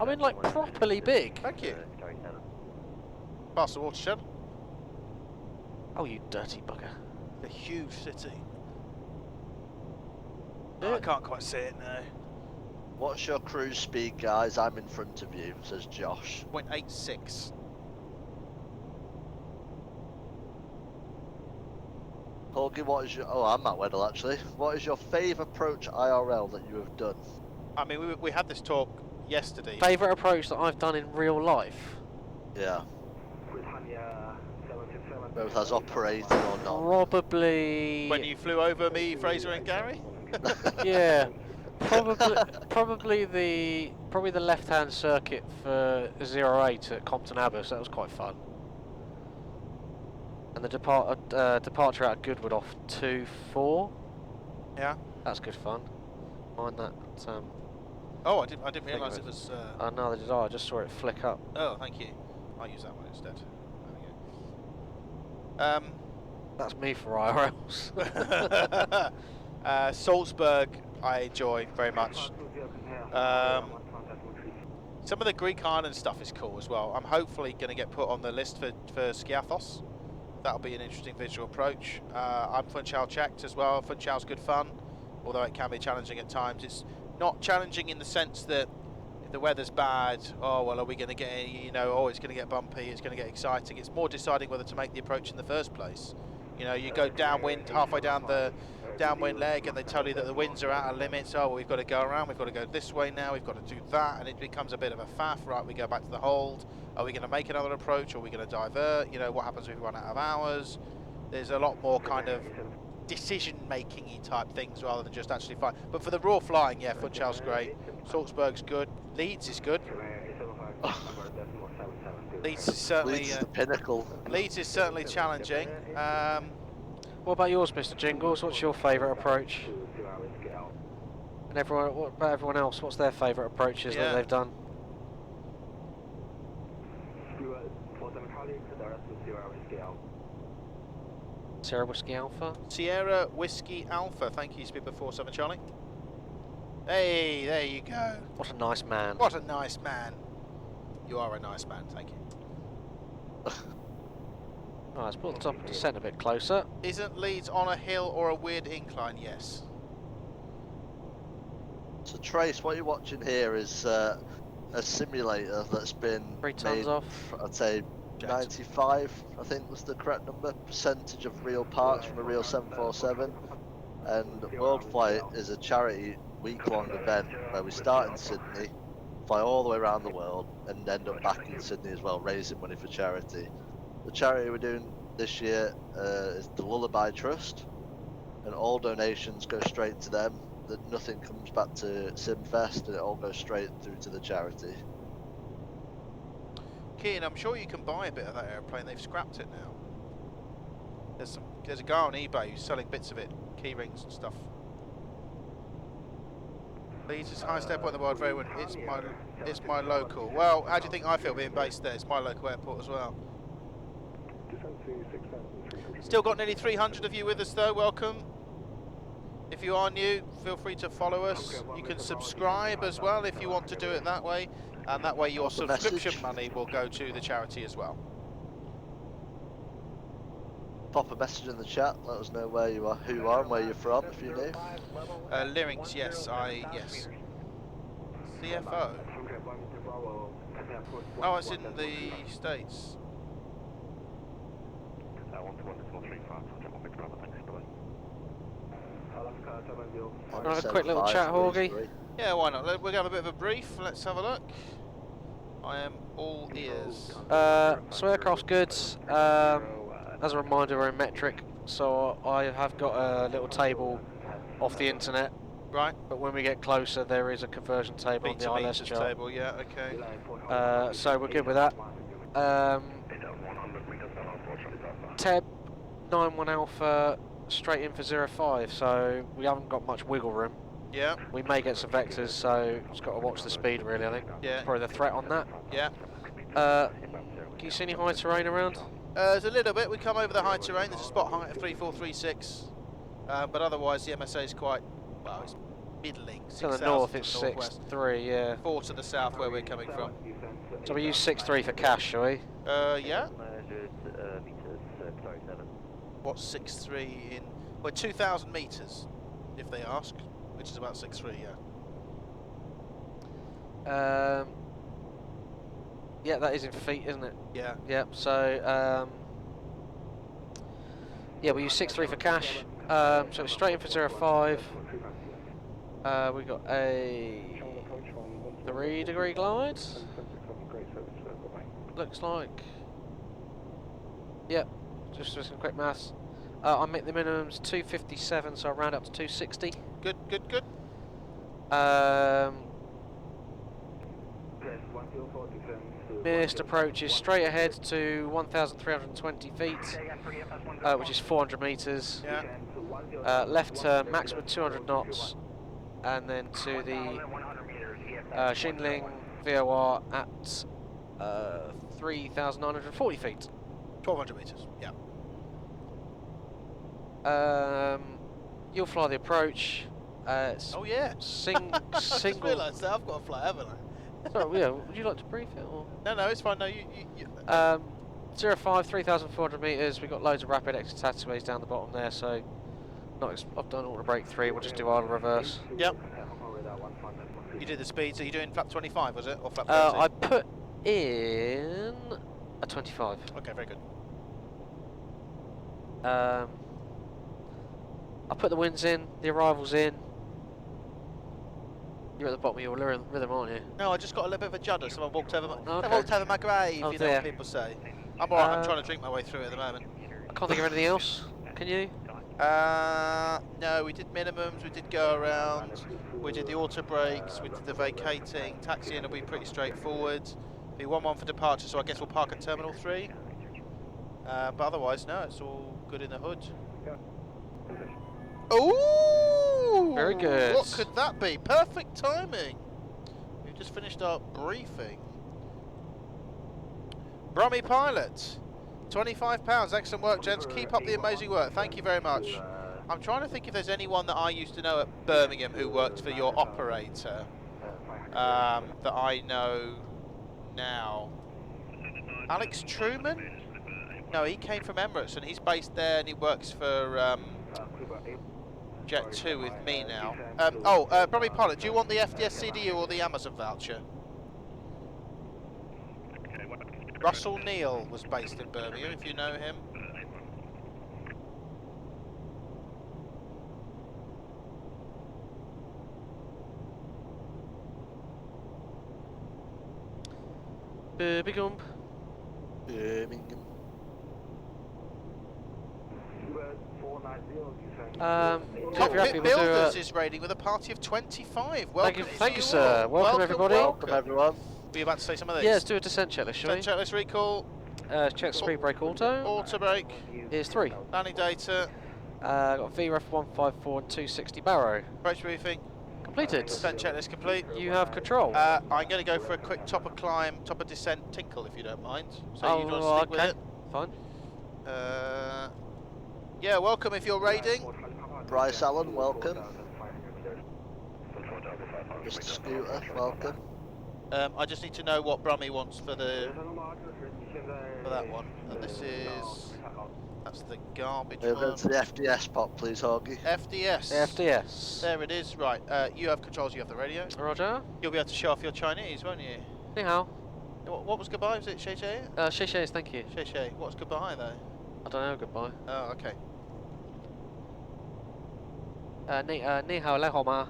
[SPEAKER 1] I mean, like properly big.
[SPEAKER 2] Thank you. Past the watershed.
[SPEAKER 1] Oh, you dirty bugger.
[SPEAKER 2] A huge city. Oh, I can't quite see it now.
[SPEAKER 11] What's your cruise speed, guys? I'm in front of you, says Josh.
[SPEAKER 2] 0.86.
[SPEAKER 11] Horgy, what is your... Oh, I'm Matt Weddle, actually. What is your favourite approach IRL that you have done?
[SPEAKER 2] I mean, we had this talk yesterday.
[SPEAKER 1] Favourite approach that I've done in real life?
[SPEAKER 11] Yeah. Both as operated or not?
[SPEAKER 1] Probably...
[SPEAKER 2] When you flew over me, Fraser and Gary?
[SPEAKER 1] Yeah. Probably the left-hand circuit for 08 at Compton Abbas. That was quite fun. And the departure out of Goodwood off 2-4.
[SPEAKER 2] Yeah.
[SPEAKER 1] That's good fun. Mind that.
[SPEAKER 2] Oh, I didn't realise it was.
[SPEAKER 1] Oh, neither did I. I just saw it flick up.
[SPEAKER 2] Oh, thank you. I'll use that one instead. There we go.
[SPEAKER 1] That's me for IRLs.
[SPEAKER 2] Salzburg, I enjoy very much. Some of the Greek island stuff is cool as well. I'm hopefully going to get put on the list for Skiathos. That'll be an interesting visual approach. I'm Funchal checked as well. Funchal's good fun, although it can be challenging at times. It's not challenging in the sense that if the weather's bad, oh well, are we going to get, oh it's going to get bumpy, it's going to get exciting. It's more deciding whether to make the approach in the first place. You go downwind, halfway down the downwind leg, and they tell you that the winds are out of limits. Oh, well, we've got to go around, we've got to go this way now, we've got to do that, and it becomes a bit of a faff. Right, we go back to the hold. Are we going to make another approach, or are we going to divert? What happens if we run out of hours? There's a lot more kind of decision-making-y type things rather than just actually flying. But for the raw flying, yeah, Funchal's great. Salzburg's good. Leeds is good. Leeds is certainly
[SPEAKER 11] Leeds is the pinnacle.
[SPEAKER 2] Leeds is certainly challenging.
[SPEAKER 1] What about yours, Mr. Jingles? What's your favourite approach? And what about everyone else? What's their favourite approaches that they've done? Sierra Whiskey Alpha.
[SPEAKER 2] Sierra Whiskey Alpha. Thank you, Speedbird 47 Charlie. Hey, there you go.
[SPEAKER 1] What a nice man.
[SPEAKER 2] What a nice man. You are a nice man, thank you.
[SPEAKER 1] Right, let's put the top of the descent a bit closer.
[SPEAKER 2] Isn't Leeds on a hill or a weird incline? Yes.
[SPEAKER 11] So Trace, what you're watching here is a simulator that's been
[SPEAKER 1] 3 tons
[SPEAKER 11] made,
[SPEAKER 1] off.
[SPEAKER 11] I'd say 95, I think was the correct number, percentage of real parts from a real 747. And Worldflight is a charity week-long event where we start in Sydney, fly all the way around the world, and end up back in Sydney as well, raising money for charity. The charity we're doing this year is the Lullaby Trust, and all donations go straight to them. That nothing comes back to SimFest, and it all goes straight through to the charity.
[SPEAKER 2] Keane, I'm sure you can buy a bit of that airplane. They've scrapped it now. There's a guy on eBay who's selling bits of it, key rings and stuff. Leeds is the highest airport in the world. Very well. It's my local. Well, how do you think I feel being based there? It's my local airport as well. Still got nearly 300 of you with us though. Welcome. If you are new, feel free to follow us. You can subscribe as well if you want to do it that way, and that way your subscription money will go to the charity as well.
[SPEAKER 11] Pop a message in the chat, let us know where you are, who you are, and where you're from if you're new.
[SPEAKER 2] Lyrics, yes, yes. CFO. Oh, it's in the States.
[SPEAKER 1] Wanna have a quick little chat, Horgy?
[SPEAKER 2] Yeah, why not? We're going to have a bit of a brief. Let's have a look. I am all ears.
[SPEAKER 1] So aircraft's good. As a reminder, we're in metric, so I have got a little table off the internet.
[SPEAKER 2] Right.
[SPEAKER 1] But when we get closer, there is a conversion table on the ILS chart.
[SPEAKER 2] Table, yeah, okay.
[SPEAKER 1] So we're good with that. Teb 91 Alpha straight in for 05, so we haven't got much wiggle room.
[SPEAKER 2] Yeah.
[SPEAKER 1] We may get some vectors, so just got to watch the speed really, I think.
[SPEAKER 2] Yeah.
[SPEAKER 1] Probably the threat on that.
[SPEAKER 2] Yeah.
[SPEAKER 1] Can you see any high terrain around?
[SPEAKER 2] There's a little bit. We come over the high terrain. There's a spot height of 3436, but otherwise the MSA is quite, well, it's middling.
[SPEAKER 1] To the north it's 6.3, yeah.
[SPEAKER 2] 4 to the south where we're coming from.
[SPEAKER 1] So we use 6.3 for cash, shall we?
[SPEAKER 2] Yeah.
[SPEAKER 8] 900 meters, sorry, 7.
[SPEAKER 2] What's 6'3" in? Well, 2,000 meters, if they ask, which is about 6'3", yeah.
[SPEAKER 1] Yeah, that is in feet, isn't it?
[SPEAKER 2] Yeah.
[SPEAKER 1] Yep. So yeah, we use 6'3" for cash. So it's straight in for 05. We got a 3-degree glide. Looks like. Yep. Just for some quick maths. I make the minimums 257, so I round up to 260.
[SPEAKER 2] Good, good, good.
[SPEAKER 1] Nearest approach is straight ahead to 1,320 feet, which is 400 meters.
[SPEAKER 2] Yeah.
[SPEAKER 1] Left turn, maximum 200 knots, and then to the Xinling VOR at 3,940 feet.
[SPEAKER 2] 1,200 meters. Yeah.
[SPEAKER 1] You'll fly the approach.
[SPEAKER 2] Oh yeah.
[SPEAKER 1] Single.
[SPEAKER 2] I just realised that I've got to fly, haven't I?
[SPEAKER 1] Sorry, yeah. Would you like to brief it or?
[SPEAKER 2] No, it's fine. No, you.
[SPEAKER 1] 05, 3,400 meters. We've got loads of rapid exit taxiways down the bottom there, so I've done auto brake 3. We'll just do idle reverse.
[SPEAKER 2] Yep. You did the speeds. Are you doing flap 25? Was it or flap 30?
[SPEAKER 1] I put in a 25.
[SPEAKER 2] Okay, very good.
[SPEAKER 1] I put the winds in, the arrivals in. You're at the bottom of your rhythm, aren't you?
[SPEAKER 2] No, I just got a little bit of a judder. Someone walked over.
[SPEAKER 1] Okay.
[SPEAKER 2] I walked over my grave.
[SPEAKER 1] Oh,
[SPEAKER 2] you know what people say. I'm alright. I'm trying to drink my way through it at the moment.
[SPEAKER 1] I can't think of anything else. Can you?
[SPEAKER 2] No, we did minimums. We did go around. We did the auto brakes. We did the vacating. Taxiing will be pretty straightforward. Be 1-1 for departure, so I guess we'll park at Terminal 3. But otherwise, no, it's all good in the hood. Ooh!
[SPEAKER 1] Very good.
[SPEAKER 2] What could that be? Perfect timing. We've just finished our briefing. Brummy pilot, £25. Excellent work, gents. Keep up the amazing work. Thank you very much. I'm trying to think if there's anyone that I used to know at Birmingham who worked for your operator that I know now. Alex Truman? No, he came from Emirates and he's based there and he works for Jet 2 with me now. Brummy pilot, do you want the FDS CDU or the Amazon voucher? Russell Neal was based in Birmingham, if you know him.
[SPEAKER 1] Birmingham.
[SPEAKER 11] Birmingham.
[SPEAKER 2] Builders is raiding with a party of 25. Welcome,
[SPEAKER 1] thank you, sir. Welcome everybody.
[SPEAKER 2] Welcome
[SPEAKER 11] everyone.
[SPEAKER 2] Were you about to say some of these?
[SPEAKER 1] Yeah, let's do a descent checklist, shall we?
[SPEAKER 2] Descent checklist recall.
[SPEAKER 1] Check speed brake auto.
[SPEAKER 2] Auto brake.
[SPEAKER 1] Here's 3.
[SPEAKER 2] Landing data.
[SPEAKER 1] Got VREF 154 and 260 Barrow.
[SPEAKER 2] Approach briefing.
[SPEAKER 1] Completed.
[SPEAKER 2] Descent checklist complete.
[SPEAKER 1] You have control.
[SPEAKER 2] I'm going to go for a quick top of climb, top of descent tinkle if you don't mind. So you want to stick with it?
[SPEAKER 1] Fine.
[SPEAKER 2] Yeah, welcome if you're raiding.
[SPEAKER 11] Bryce Allen, welcome. Mr. Scooter, welcome.
[SPEAKER 2] I just need to know what Brummy wants for that one. And this is that's the garbage one.
[SPEAKER 11] Over to the FDS pot, please, Horgy.
[SPEAKER 2] FDS.
[SPEAKER 1] FDS.
[SPEAKER 2] There it is. Right. You have controls. You have the radio.
[SPEAKER 1] Roger.
[SPEAKER 2] You'll be able to show off your Chinese, won't you?
[SPEAKER 1] Ni hao.
[SPEAKER 2] What was goodbye? Was it Shay Shay?
[SPEAKER 1] Shay Shay, thank you.
[SPEAKER 2] Shay Shay. What's goodbye though?
[SPEAKER 1] I don't know. Goodbye.
[SPEAKER 2] Oh, okay.
[SPEAKER 1] Ni hao le hao ma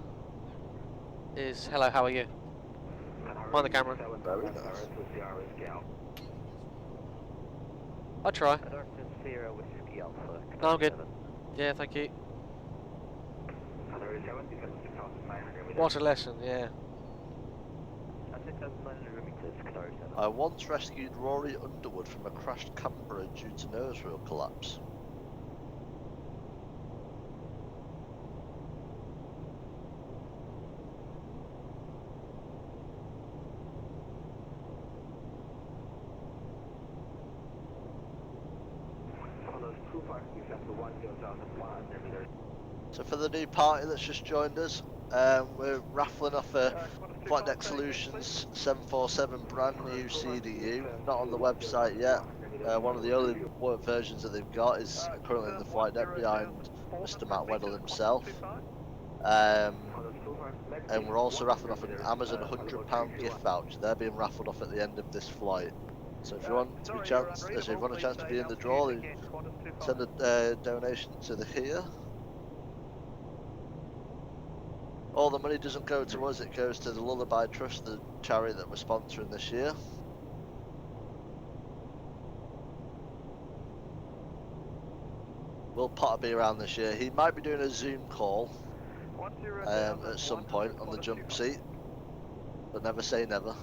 [SPEAKER 1] is hello. How are you? Mind the camera. I'll try. No, I'm good. Yeah, thank you. What a lesson, yeah.
[SPEAKER 11] I once rescued Rory Underwood from a crashed Canberra due to nose wheel collapse. So for the new party that's just joined us, We're raffling off a Flight Deck Solutions 747 brand new CDU, not on the website yet. One of the only versions that they've got is currently in the flight deck behind Mr. Matt Weddle himself. And we're also raffling off an Amazon £100 gift voucher. They're being raffled off at the end of this flight. So if you want to be if you want a chance to be in the draw, then send a donation to the here. All the money doesn't go to us, it goes to the Lullaby Trust, the charity that we're sponsoring this year. Will Potter be around this year? He might be doing a Zoom call at some point on the jump seat, but never say never.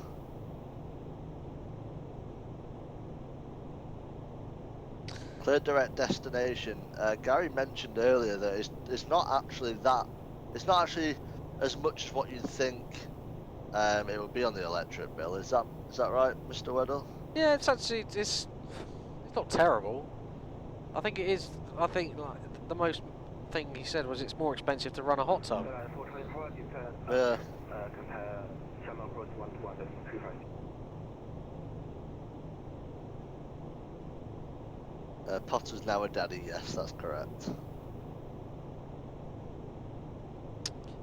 [SPEAKER 11] Clear direct destination. Gary mentioned earlier that it's not actually as much as what you'd think it would be on the electric bill. Is that right, Mr. Weddle?
[SPEAKER 1] Yeah, it's actually it's not terrible. I think it is. I think like the most thing he said was it's more expensive to run a hot tub.
[SPEAKER 11] Yeah. Potter's now a daddy. Yes, that's correct.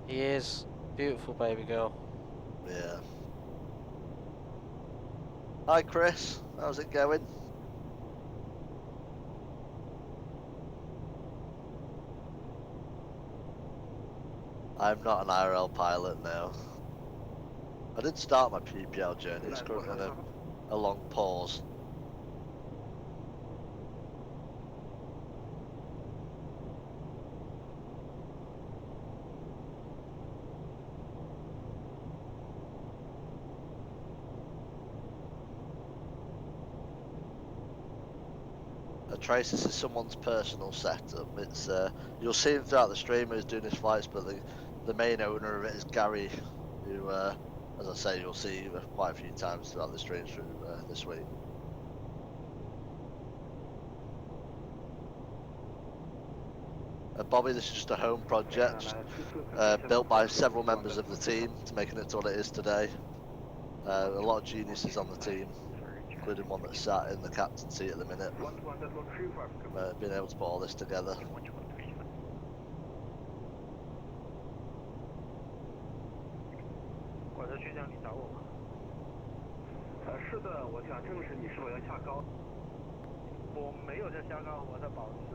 [SPEAKER 1] He is. Beautiful baby girl.
[SPEAKER 11] Yeah. Hi Chris, how's it going? I'm not an IRL pilot now. I did start my PPL journey, it's currently on a long pause. Trace, this is someone's personal setup. It's you'll see him throughout the stream who's doing his flights, but the main owner of it is Gary, who, as I say, you'll see quite a few times throughout the streams through this week. Bobby, this is just a home project, built by several members of the team to making it to what it is today. A lot of geniuses on the team, including one that's sat in the captain's seat at the minute, being able to put all this together.
[SPEAKER 3] 是的，我想证实你是否要下高。我没有在下高，我在保持。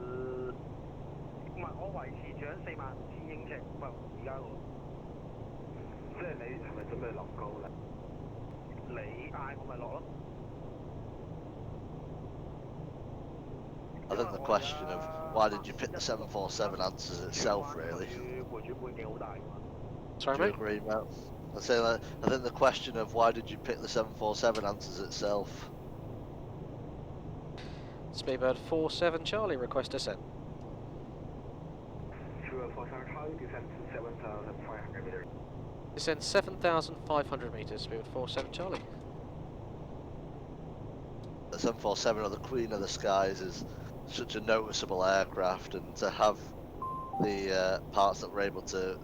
[SPEAKER 3] 唔係，我維持長44000英尺。喂，而家喎。即係你係咪準備落高咧？你嗌我咪落咯。
[SPEAKER 11] I think the question of why did you pick the 747 answers itself, really.
[SPEAKER 1] Sorry,
[SPEAKER 11] Do you
[SPEAKER 1] mate?
[SPEAKER 11] agree, Matt? I say that I think the question of why did you pick the 747 answers itself.
[SPEAKER 1] Speedbird 47 Charlie, request descent. Descend 7,500 metres, speedbird 47 Charlie.
[SPEAKER 11] The 747 or the Queen of the Skies is such a noticeable aircraft, and to have the parts that we're able to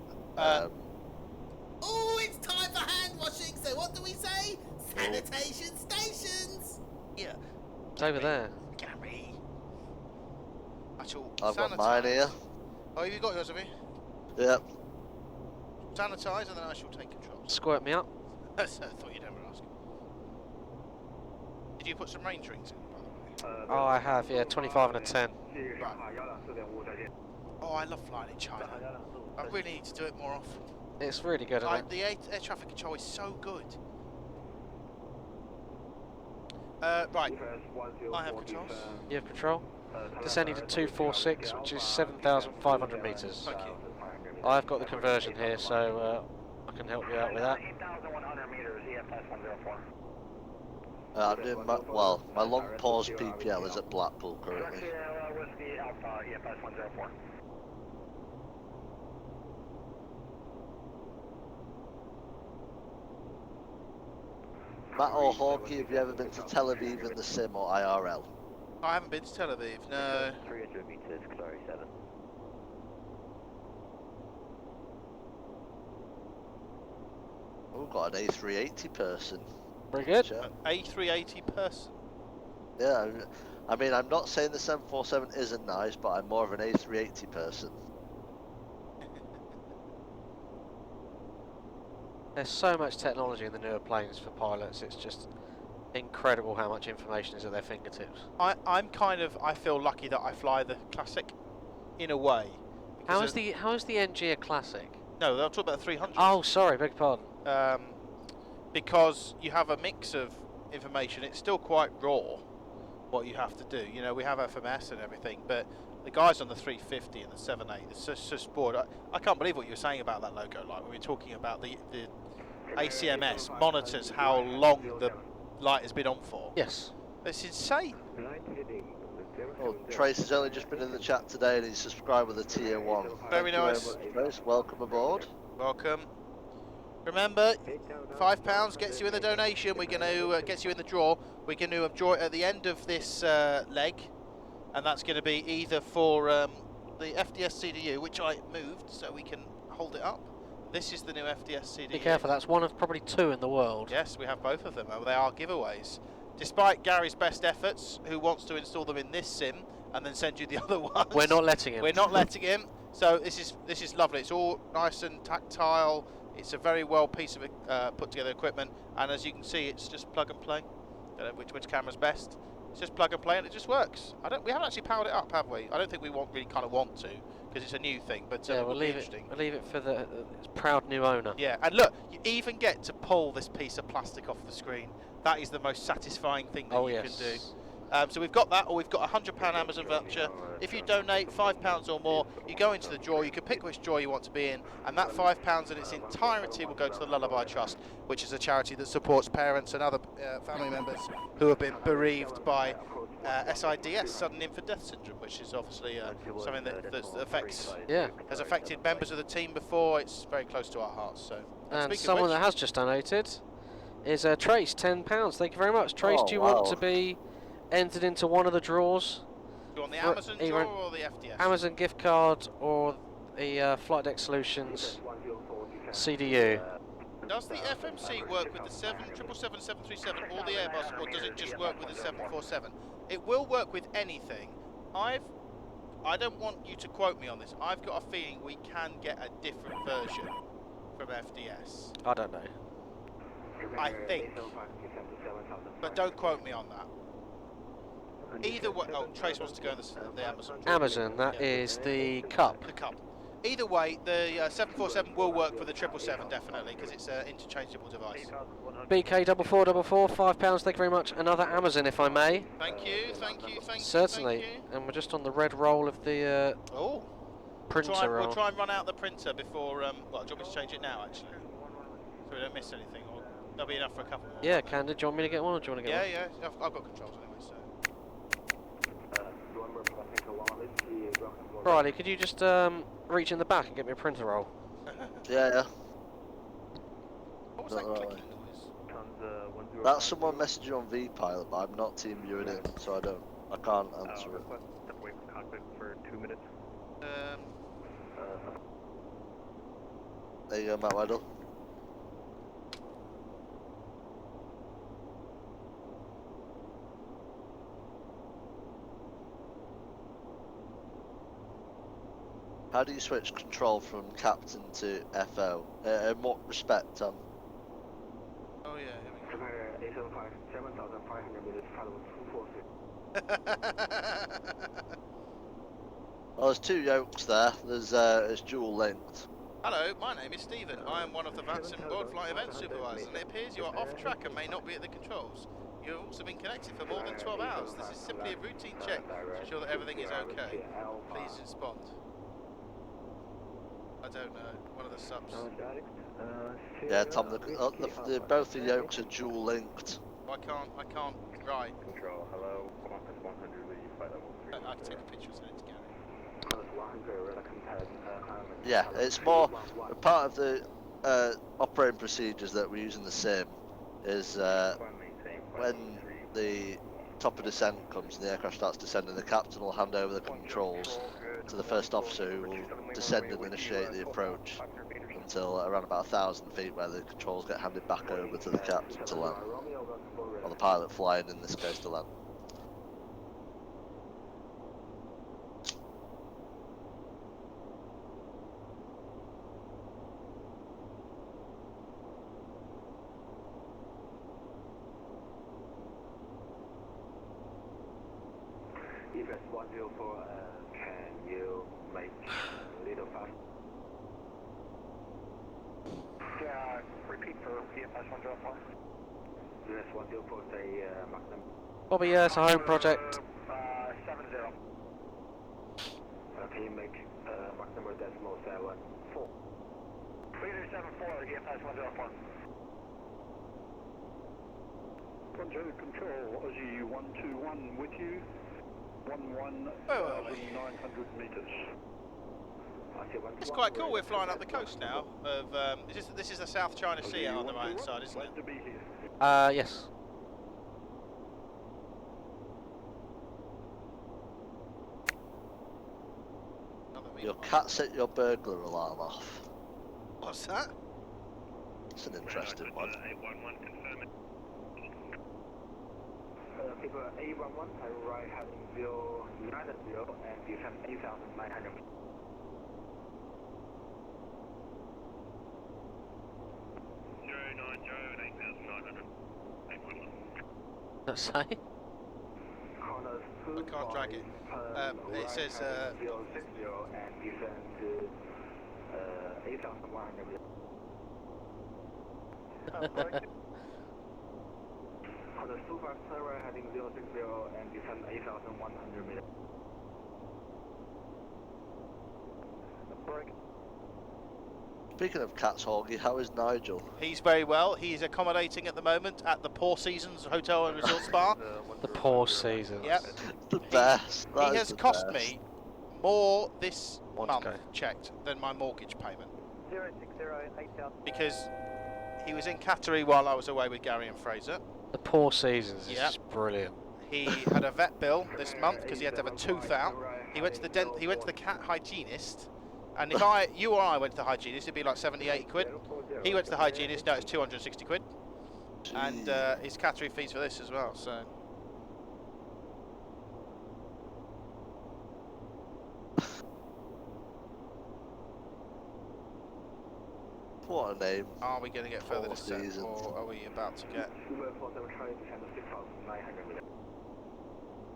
[SPEAKER 7] oh, it's time for hand washing, so what do we say? Sanitation stations!
[SPEAKER 2] Yeah.
[SPEAKER 1] It's over there.
[SPEAKER 2] Gary.
[SPEAKER 11] I've got mine here.
[SPEAKER 2] Oh, have you got yours, have you?
[SPEAKER 11] Yep.
[SPEAKER 2] Sanitise and then I shall take control.
[SPEAKER 1] Squirt me up.
[SPEAKER 2] I thought you'd never ask. Did you put some rain drinks in, by the way?
[SPEAKER 1] Oh, I have, yeah, 25 and a 10.
[SPEAKER 2] Right. Oh, I love flying in China. I really need to do it more often.
[SPEAKER 1] It's really good, isn't it?
[SPEAKER 2] The air traffic control is so good. Right. I have controls.
[SPEAKER 1] You have control. Descending to 246, which is 7,500 metres.
[SPEAKER 2] Thank you.
[SPEAKER 1] I've got the conversion here, so I can help you out with that.
[SPEAKER 3] 8,100 meters, EFS 104.
[SPEAKER 11] I'm doing my long pause PPL is at Blackpool currently.
[SPEAKER 3] Whiskey Alpha, EFS 104.
[SPEAKER 11] Matt or Horgy, have you ever been to Tel Aviv in the sim or IRL?
[SPEAKER 2] I haven't been to Tel Aviv, no.
[SPEAKER 3] 300 meters, Glory 7.
[SPEAKER 11] We've got an A380 person.
[SPEAKER 1] Very good.
[SPEAKER 2] A380 person.
[SPEAKER 11] Yeah, I mean, I'm not saying the 747 isn't nice, but I'm more of an A380 person.
[SPEAKER 1] There's so much technology in the newer planes for pilots, it's just incredible how much information is at their fingertips.
[SPEAKER 2] I feel lucky that I fly the Classic, in a way.
[SPEAKER 1] How is the NG a Classic?
[SPEAKER 2] No, they'll talk about the 300.
[SPEAKER 1] Oh, sorry, beg your pardon.
[SPEAKER 2] Because you have a mix of information. It's still quite raw, what you have to do. You know, we have FMS and everything, but the guys on the 350 and the 78, it's just bored. I can't believe what you were saying about that logo. Like, we were talking about the ACMS monitors how long the light has been on for.
[SPEAKER 1] Yes.
[SPEAKER 2] It's insane.
[SPEAKER 11] Well, Trace has only just been in the chat today and he's subscribed with a tier 1.
[SPEAKER 2] Very nice.
[SPEAKER 11] Very much, Trace. Welcome aboard.
[SPEAKER 2] Welcome. Remember, £5 gets you in the donation. We're going to gets you in the draw. We're going to draw it at the end of this leg, and that's going to be either for the FDS CDU, which I moved so we can hold it up. This is the new FDS CDU.
[SPEAKER 1] Be careful, that's one of probably 2 in the world.
[SPEAKER 2] Yes, we have both of them. They are giveaways. Despite Gary's best efforts, who wants to install them in this sim and then send you the other ones.
[SPEAKER 1] We're not letting him.
[SPEAKER 2] We're not letting him. So this is lovely. It's all nice and tactile. It's a very well piece of put together equipment, and as you can see, it's just plug and play. Don't know which camera's best. It's just plug and play, and it just works. We haven't actually powered it up, have we? I don't think we really kind of want to, because it's a new thing. But
[SPEAKER 1] yeah, we'll leave it for the proud new owner.
[SPEAKER 2] Yeah, and look, you even get to pull this piece of plastic off the screen. That is the most satisfying thing that you can do. So we've got that, or we've got a £100 Amazon voucher. If you donate £5 or more, you go into the draw. You can pick which draw you want to be in, and that £5 in its entirety will go to the Lullaby Trust, which is a charity that supports parents and other family members who have been bereaved by SIDS, sudden infant death syndrome, which is obviously something that affects has affected members of the team before. It's very close to our hearts. So,
[SPEAKER 1] and someone that has just donated is Trace, £10. Thank you very much, Trace. Do you want to be entered into one of the draws?
[SPEAKER 2] Do you want the Amazon draw or the FDS?
[SPEAKER 1] Amazon gift card or the Flight Deck Solutions CDU.
[SPEAKER 2] Does the FMC work with the 777, 737 or the Airbus, or does it just work with the 747? It will work with anything. I don't want you to quote me on this. I've got a feeling we can get a different version from FDS.
[SPEAKER 1] I don't know.
[SPEAKER 2] I think. But don't quote me on that. Either way, Trace wants to go in the Amazon.
[SPEAKER 1] Amazon, that is the Cup.
[SPEAKER 2] The Cup. Either way, the 747 will work for the 777 definitely, because it's an interchangeable device.
[SPEAKER 1] BK4444, £5. Thank you very much. Another Amazon, if I may.
[SPEAKER 2] Thank you, thank you, thank you.
[SPEAKER 1] Certainly.
[SPEAKER 2] Thank you.
[SPEAKER 1] And we're just on the red roll of the printer roll.
[SPEAKER 2] We'll try and run out the printer before. Well, do you want me to change it now, actually, so we don't miss anything? Or that'll be enough for a couple more.
[SPEAKER 1] Yeah, Candy. Do you want me to get one, or do you want to get one?
[SPEAKER 2] Yeah, I've got controls anyway. So.
[SPEAKER 1] Brierley, could you just reach in the back and get me a printer roll?
[SPEAKER 11] Yeah.
[SPEAKER 2] What was that clicking noise?
[SPEAKER 11] That's someone messaging on VPilot, but I'm not team viewing it, so I can't answer it.
[SPEAKER 8] Step away from cockpit for 2 minutes.
[SPEAKER 11] There you go, Matt Weddle. How do you switch control from captain to FO? In what respect, Tom?
[SPEAKER 2] Oh yeah, here we go.
[SPEAKER 8] 875, 7,500 meters, follow 246.
[SPEAKER 11] Well, there's 2 yokes there. There's dual linked.
[SPEAKER 2] Hello, my name is Stephen. I am one of the VATSIM Worldflight event supervisors, and it appears you are off track and may not be at the controls. You have also been connected for more than 12 hours. This is simply a routine check to ensure that everything is okay. Please respond. I don't know. One of the subs.
[SPEAKER 11] Yeah, Tom. Both the yokes are dual linked.
[SPEAKER 2] I can't write.
[SPEAKER 8] Control, hello, Compass 100, leave flight level 3.
[SPEAKER 2] I can take a picture and send it to Gary.
[SPEAKER 11] Yeah, it's more part of the operating procedures that we use in the sim is when the top of descent comes and the aircraft starts descending, the captain will hand over the controls to the first officer who will descend and initiate the approach. And until around about 1,000 feet, where the controls get handed back over to the captain to land, or the pilot flying in this case to land.
[SPEAKER 8] EFS 104, can you make a little fast?
[SPEAKER 3] Yeah, repeat for EFS 104.
[SPEAKER 8] EFS 104, say maximum.
[SPEAKER 1] Bobby, yeah, it's a home project.
[SPEAKER 3] 70.
[SPEAKER 8] Can you make maximum decimal 74?
[SPEAKER 3] 3274, EFS 104.
[SPEAKER 13] Control Control, Aussie 121 with you. 11,900 metres.
[SPEAKER 2] It's quite cool. We're flying up the coast now. Of this is the South China Sea out on the right side, isn't it?
[SPEAKER 1] Yes.
[SPEAKER 11] Your cat set your burglar alarm off.
[SPEAKER 2] What's that?
[SPEAKER 11] It's an interesting one.
[SPEAKER 9] 811, confirm it.
[SPEAKER 8] People A11, right having 090 and descend 8,900.
[SPEAKER 1] Let's say.
[SPEAKER 2] I can't drag it. It says.
[SPEAKER 8] 060 and descend 8,100. On the Suva server heading 060 and descend 8,100 meters.
[SPEAKER 3] Break.
[SPEAKER 11] Speaking of cats, Horgy, how is Nigel?
[SPEAKER 2] He's very well. He's accommodating at the moment at the Four Seasons Hotel and Resort Spa.
[SPEAKER 1] The Four Seasons.
[SPEAKER 2] Yep.
[SPEAKER 11] The best.
[SPEAKER 2] He has cost me more this month
[SPEAKER 1] go.
[SPEAKER 2] checked than my mortgage payment.
[SPEAKER 3] 060, 8,000.
[SPEAKER 2] Because he was in Qatari while I was away with Gary and Fraser.
[SPEAKER 1] The Four Seasons is
[SPEAKER 2] Yep.
[SPEAKER 1] just brilliant.
[SPEAKER 2] He had a vet bill this month because he had to have a tooth out. He went to the he went to the cat hygienist, and if you or I went to the hygienist, it'd be like 70, 80 quid. He went to the hygienist, no, it's 260 quid, and his Qatari fees for this as well. So.
[SPEAKER 11] What a name.
[SPEAKER 2] Are we going to get further
[SPEAKER 11] Four
[SPEAKER 2] descent,
[SPEAKER 11] Seasons.
[SPEAKER 2] or are we about to get?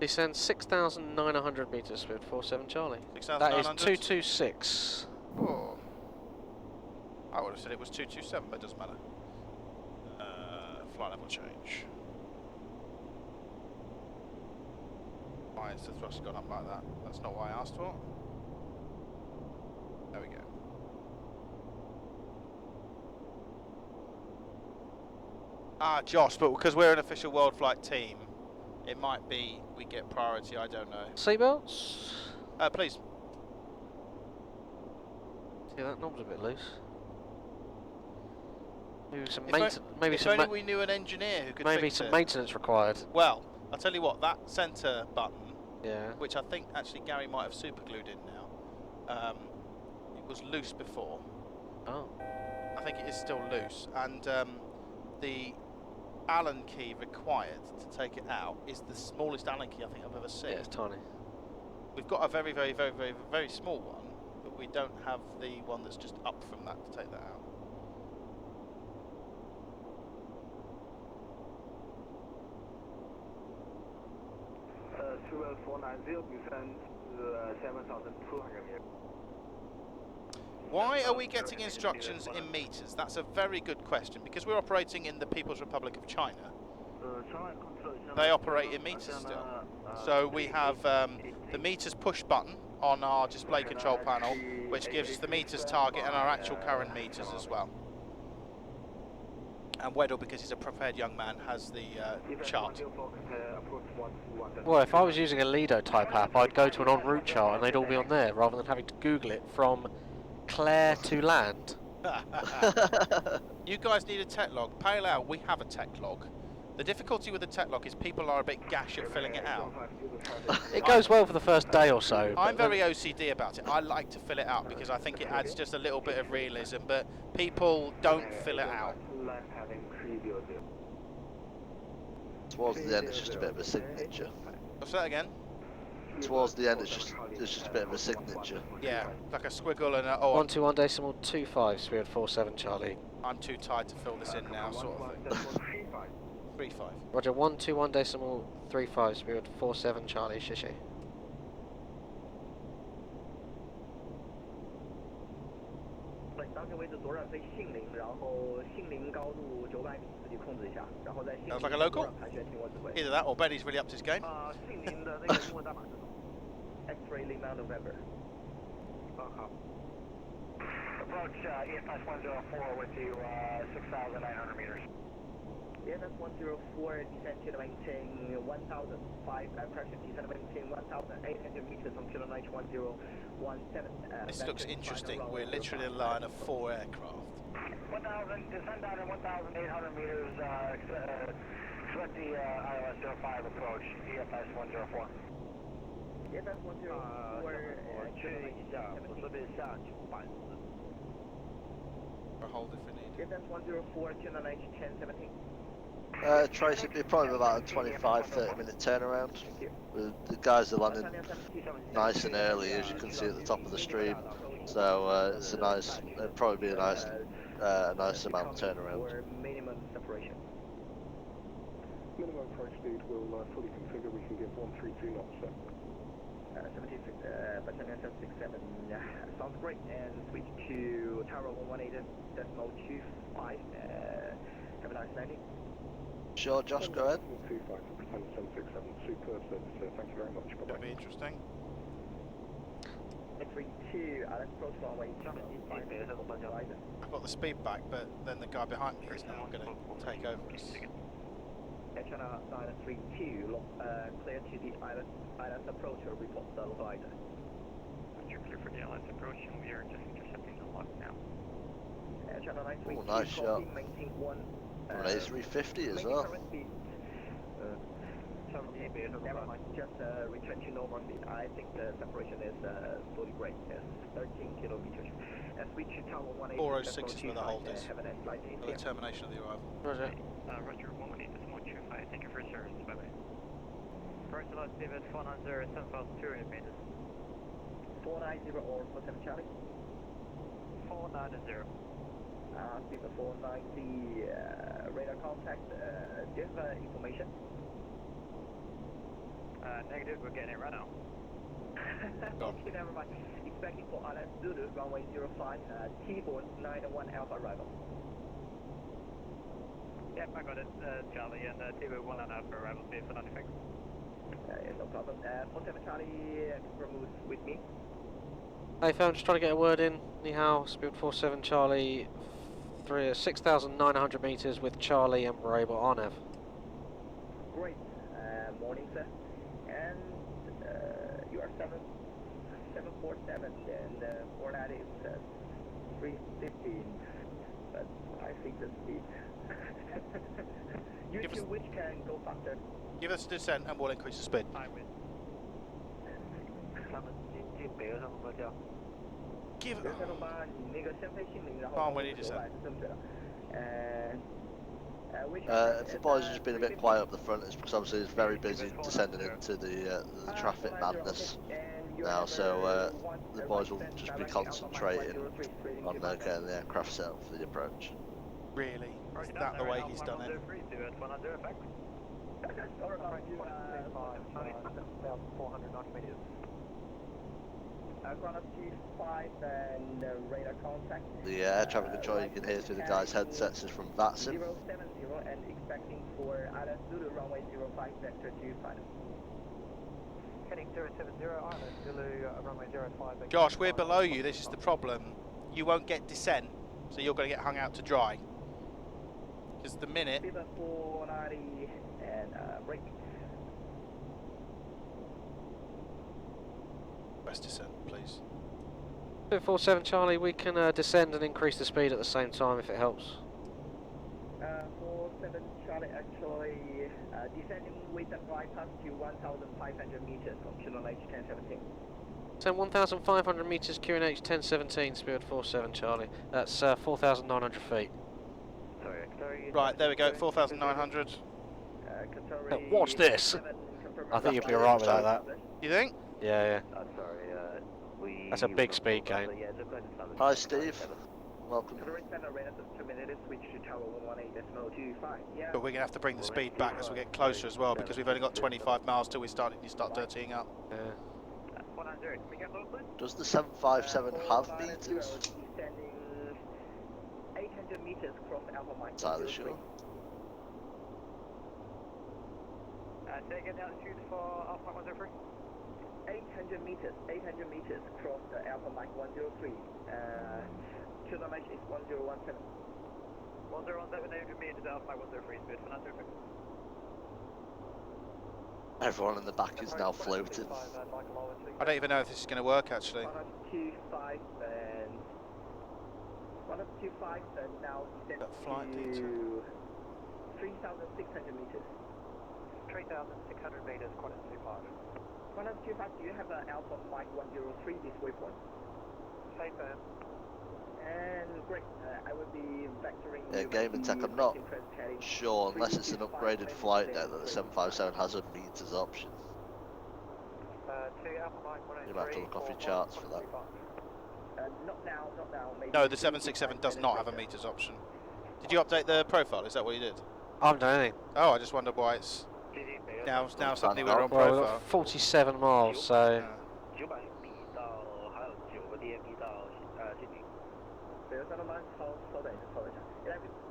[SPEAKER 1] Descend 6,900 metres with 47 Charlie. That is
[SPEAKER 2] 6,900?
[SPEAKER 1] 226.
[SPEAKER 2] Oh. I would have said it was 227, but it doesn't matter. Flight level change. Why has the thrust gone up like that? That's not what I asked for. There we go. Ah, Josh, but because we're an official Worldflight team, it might be we get priority, I don't know.
[SPEAKER 1] Seatbelts?
[SPEAKER 2] Please.
[SPEAKER 1] See, that knob's a bit loose. Maybe some
[SPEAKER 2] If
[SPEAKER 1] maintenance. Maybe
[SPEAKER 2] if
[SPEAKER 1] some.
[SPEAKER 2] only we knew an engineer who could
[SPEAKER 1] Maybe
[SPEAKER 2] fix
[SPEAKER 1] some
[SPEAKER 2] it.
[SPEAKER 1] maintenance required.
[SPEAKER 2] Well, I'll tell you what, that centre button,
[SPEAKER 1] Yeah.
[SPEAKER 2] which I think actually Gary might have superglued in now, it was loose before.
[SPEAKER 1] Oh.
[SPEAKER 2] I think it is still loose, and the Allen key required to take it out is the smallest Allen key I think I've ever seen.
[SPEAKER 1] Yeah, it's tiny.
[SPEAKER 2] We've got a very, very, very, very, very small one, but we don't have the one that's just up from that to take that out.
[SPEAKER 8] Uh, 490, descend 7,200 meters.
[SPEAKER 2] Why are we getting instructions in meters? That's a very good question, because we're operating in the People's Republic of China. They operate in meters still. So we have the meters push button on our display control panel, which gives us the meters target and our actual current meters as well. And Weddle, because he's a prepared young man, has the chart.
[SPEAKER 1] Well, if I was using a Lido type app, I'd go to an en route chart and they'd all be on there, rather than having to Google it from Clare to land.
[SPEAKER 2] You guys need a tech log. Pale Ale, we have a tech log. The difficulty with the tech lock is people are a bit gash at filling it out.
[SPEAKER 1] It goes well for the first day or so.
[SPEAKER 2] I'm very OCD about it. I like to fill it out because I think it adds just a little bit of realism, but people don't fill it out.
[SPEAKER 11] Towards the end, it's just a bit of a signature.
[SPEAKER 2] What's that again?
[SPEAKER 11] Towards the end, it's just a bit of a signature.
[SPEAKER 2] Yeah, like a squiggle and a...
[SPEAKER 1] 121.25, Spirit 47 Charlie.
[SPEAKER 2] I'm too tired to fill this in now, sort of thing. 3-5.
[SPEAKER 1] Roger, 121.35, Spirit 47 Charlie, Shishi.
[SPEAKER 2] Sounds like a local. Either that or Benny's really upped his game.
[SPEAKER 3] X-ray Lima November. Approach EFS 104 with you, 6,900 meters. EFS 104, descend to maintain 1,005, correction, descend maintain 1,800 meters on kilometer 1017.
[SPEAKER 2] This looks interesting. We're literally a line of 4 aircraft.
[SPEAKER 3] 1,000, descend down to 1,800 meters, select the ILS 05 approach, EFS 104. EFS 104,
[SPEAKER 2] Or hold if we need.
[SPEAKER 3] EFS 104, kilometer 1017.
[SPEAKER 11] Trace, it'd be probably about a 25-30 minute turnaround. The guys are landing nice and early, as you can see at the top of the stream. So it's a nice, it'd probably be a nice amount of turnaround.
[SPEAKER 3] Minimum separation.
[SPEAKER 13] Minimum approach speed will fully configure. We can give 132 knots set.
[SPEAKER 3] 76, battalion 767, sounds great, and switch to Tower 118.25, have a nice landing.
[SPEAKER 11] Sure, Josh, go ahead.
[SPEAKER 13] 25 for battalion 767, superb service, sir. Thank you very much.
[SPEAKER 2] That'll be interesting.
[SPEAKER 3] X32, let's approach runway 75.
[SPEAKER 2] I've got the speed back, but then the guy behind me is now going to take over us.
[SPEAKER 3] China 932, clear to the ILS approach or report the localizer.
[SPEAKER 9] You're clear for the ILS approach, and we are just intercepting the lock now.
[SPEAKER 3] China 932,
[SPEAKER 11] nice shot.
[SPEAKER 3] maintain 1.
[SPEAKER 11] A350 as well.
[SPEAKER 3] Never mind, just return to normal speed. I think the separation is fully great. It's 13 kilometers. Switch to Tower 118.
[SPEAKER 2] 406 is where the hold is.
[SPEAKER 3] Have a nice flight.
[SPEAKER 2] For the termination of the arrival.
[SPEAKER 1] Roger.
[SPEAKER 9] Roger, 118.25, thank you for your service, bye-bye. First last David, 490, 7,200 meters.
[SPEAKER 3] 490 or 47 Charlie?
[SPEAKER 9] 490.
[SPEAKER 3] Speed 490, radar contact, do you have information?
[SPEAKER 9] Negative, we're getting it right now.
[SPEAKER 3] Okay, never mind. Expecting for ILS Zulu, runway 05, T-board 91 Alpha arrival.
[SPEAKER 9] Yep, I got it, Charlie, and T-board 1 and Alpha arrival, be for 95.
[SPEAKER 3] Yeah, no problem. 47 Charlie, confirm with me.
[SPEAKER 1] Hey, I'm just trying to get a word in. Ni hao, Spirit 47 Charlie, 6,900 meters with Charlie and we're able on Ev.
[SPEAKER 3] Great. Morning, sir. And you are 747 and 490 is 350. But I think the speed. You two which can go faster.
[SPEAKER 2] Give us a descent and we'll increase the speed. Give it. Oh, we need descent.
[SPEAKER 11] If the boys have just been a bit quiet up the front, it's because obviously it's very busy descending into the traffic madness now, so the boys will just be concentrating on getting the aircraft set up for the approach.
[SPEAKER 2] Really? Is that the way he's done it?
[SPEAKER 3] 490 meters. Ground up G5 and radar contact.
[SPEAKER 11] The air traffic control you can hear through the guys' headsets is from VVNB.
[SPEAKER 3] 070 and expecting for ILS Zulu runway 05 vector 25. Heading 070 ILS Zulu runway 05.
[SPEAKER 2] Josh, we're below you. This is the problem. You won't get descent, so you're going to get hung out to dry. Because the minute.
[SPEAKER 3] 490 and brake.
[SPEAKER 2] Best descent, please.
[SPEAKER 1] 47 Charlie, we can descend and increase the speed at the same time if it helps.
[SPEAKER 3] 47 7 Charlie actually descending with a glide path to 1,500 meters, optional H1017.
[SPEAKER 1] Send 1,500 metres, QNH 1017, speed 47 Charlie. That's 4,900 feet.
[SPEAKER 9] Sorry,
[SPEAKER 2] Right, there we go, 4,900.
[SPEAKER 1] Watch this! I think you'll be alright without that.
[SPEAKER 2] You think?
[SPEAKER 1] Yeah,
[SPEAKER 8] We
[SPEAKER 1] that's a big speed gain.
[SPEAKER 11] Hi, Steve. Welcome.
[SPEAKER 2] But we're going to have to bring the speed back as we get closer as well, because we've only got 25 miles till you start dirtying up.
[SPEAKER 1] Yeah.
[SPEAKER 9] 100, we get local?
[SPEAKER 11] Does the 757 have meters?
[SPEAKER 3] 800 meters cross Alpha Mike.
[SPEAKER 11] Entirely sure.
[SPEAKER 9] Say again, altitude for Alpha 103?
[SPEAKER 3] 800 meters cross the Alpha Mike 103. Kilometer is 1017.
[SPEAKER 9] 1017, 800 meters, Alpha Mike 103, speed 103.
[SPEAKER 11] Everyone in the back is now floating.
[SPEAKER 2] I don't even know if this is going to work actually.
[SPEAKER 3] 125 and 125 and now descend
[SPEAKER 2] flight
[SPEAKER 3] to 3,600 meters.
[SPEAKER 9] 3,600 meters, quarter 25.
[SPEAKER 3] 125, do you have an Alpha Mike 103 this waypoint?
[SPEAKER 9] Safe firm.
[SPEAKER 3] And great, I will be vectoring.
[SPEAKER 11] Yeah, Game and Tech, I'm not sure unless it's an upgraded flight deck that the 757 has a meters option. You might have to look off your charts for that.
[SPEAKER 3] Not now. Maybe
[SPEAKER 2] No, the 767 does not have a meters option. Did you update the profile? Is that what you did?
[SPEAKER 1] I haven't done anything.
[SPEAKER 2] Oh, I just wonder why it's now suddenly we're on
[SPEAKER 1] Well, we've
[SPEAKER 2] profile.
[SPEAKER 1] got 47 miles, so...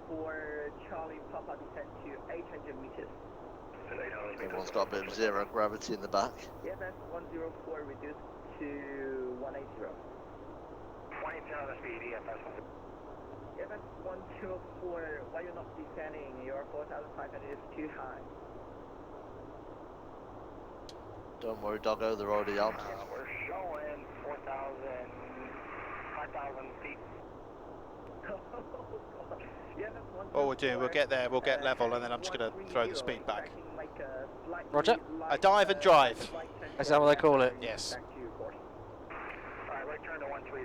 [SPEAKER 3] For Charlie Papa descend to 800 meters.
[SPEAKER 11] Everyone's got a bit of zero gravity in the back.
[SPEAKER 3] Yeah, that's 104 reduced to 180.
[SPEAKER 8] 180 the speed, EFS 1.
[SPEAKER 3] Yeah, that's 104. Why you're not descending? Your 4,500 is too high.
[SPEAKER 11] Don't worry, doggo, they're already on.
[SPEAKER 8] We're showing 4,000, 5,000 feet.
[SPEAKER 3] Yeah, that's
[SPEAKER 2] What we'll do, we'll get there, we'll get level, and then I'm just going to throw the speed back.
[SPEAKER 1] Roger.
[SPEAKER 2] A dive and drive.
[SPEAKER 1] Is that what they call it?
[SPEAKER 2] Yes.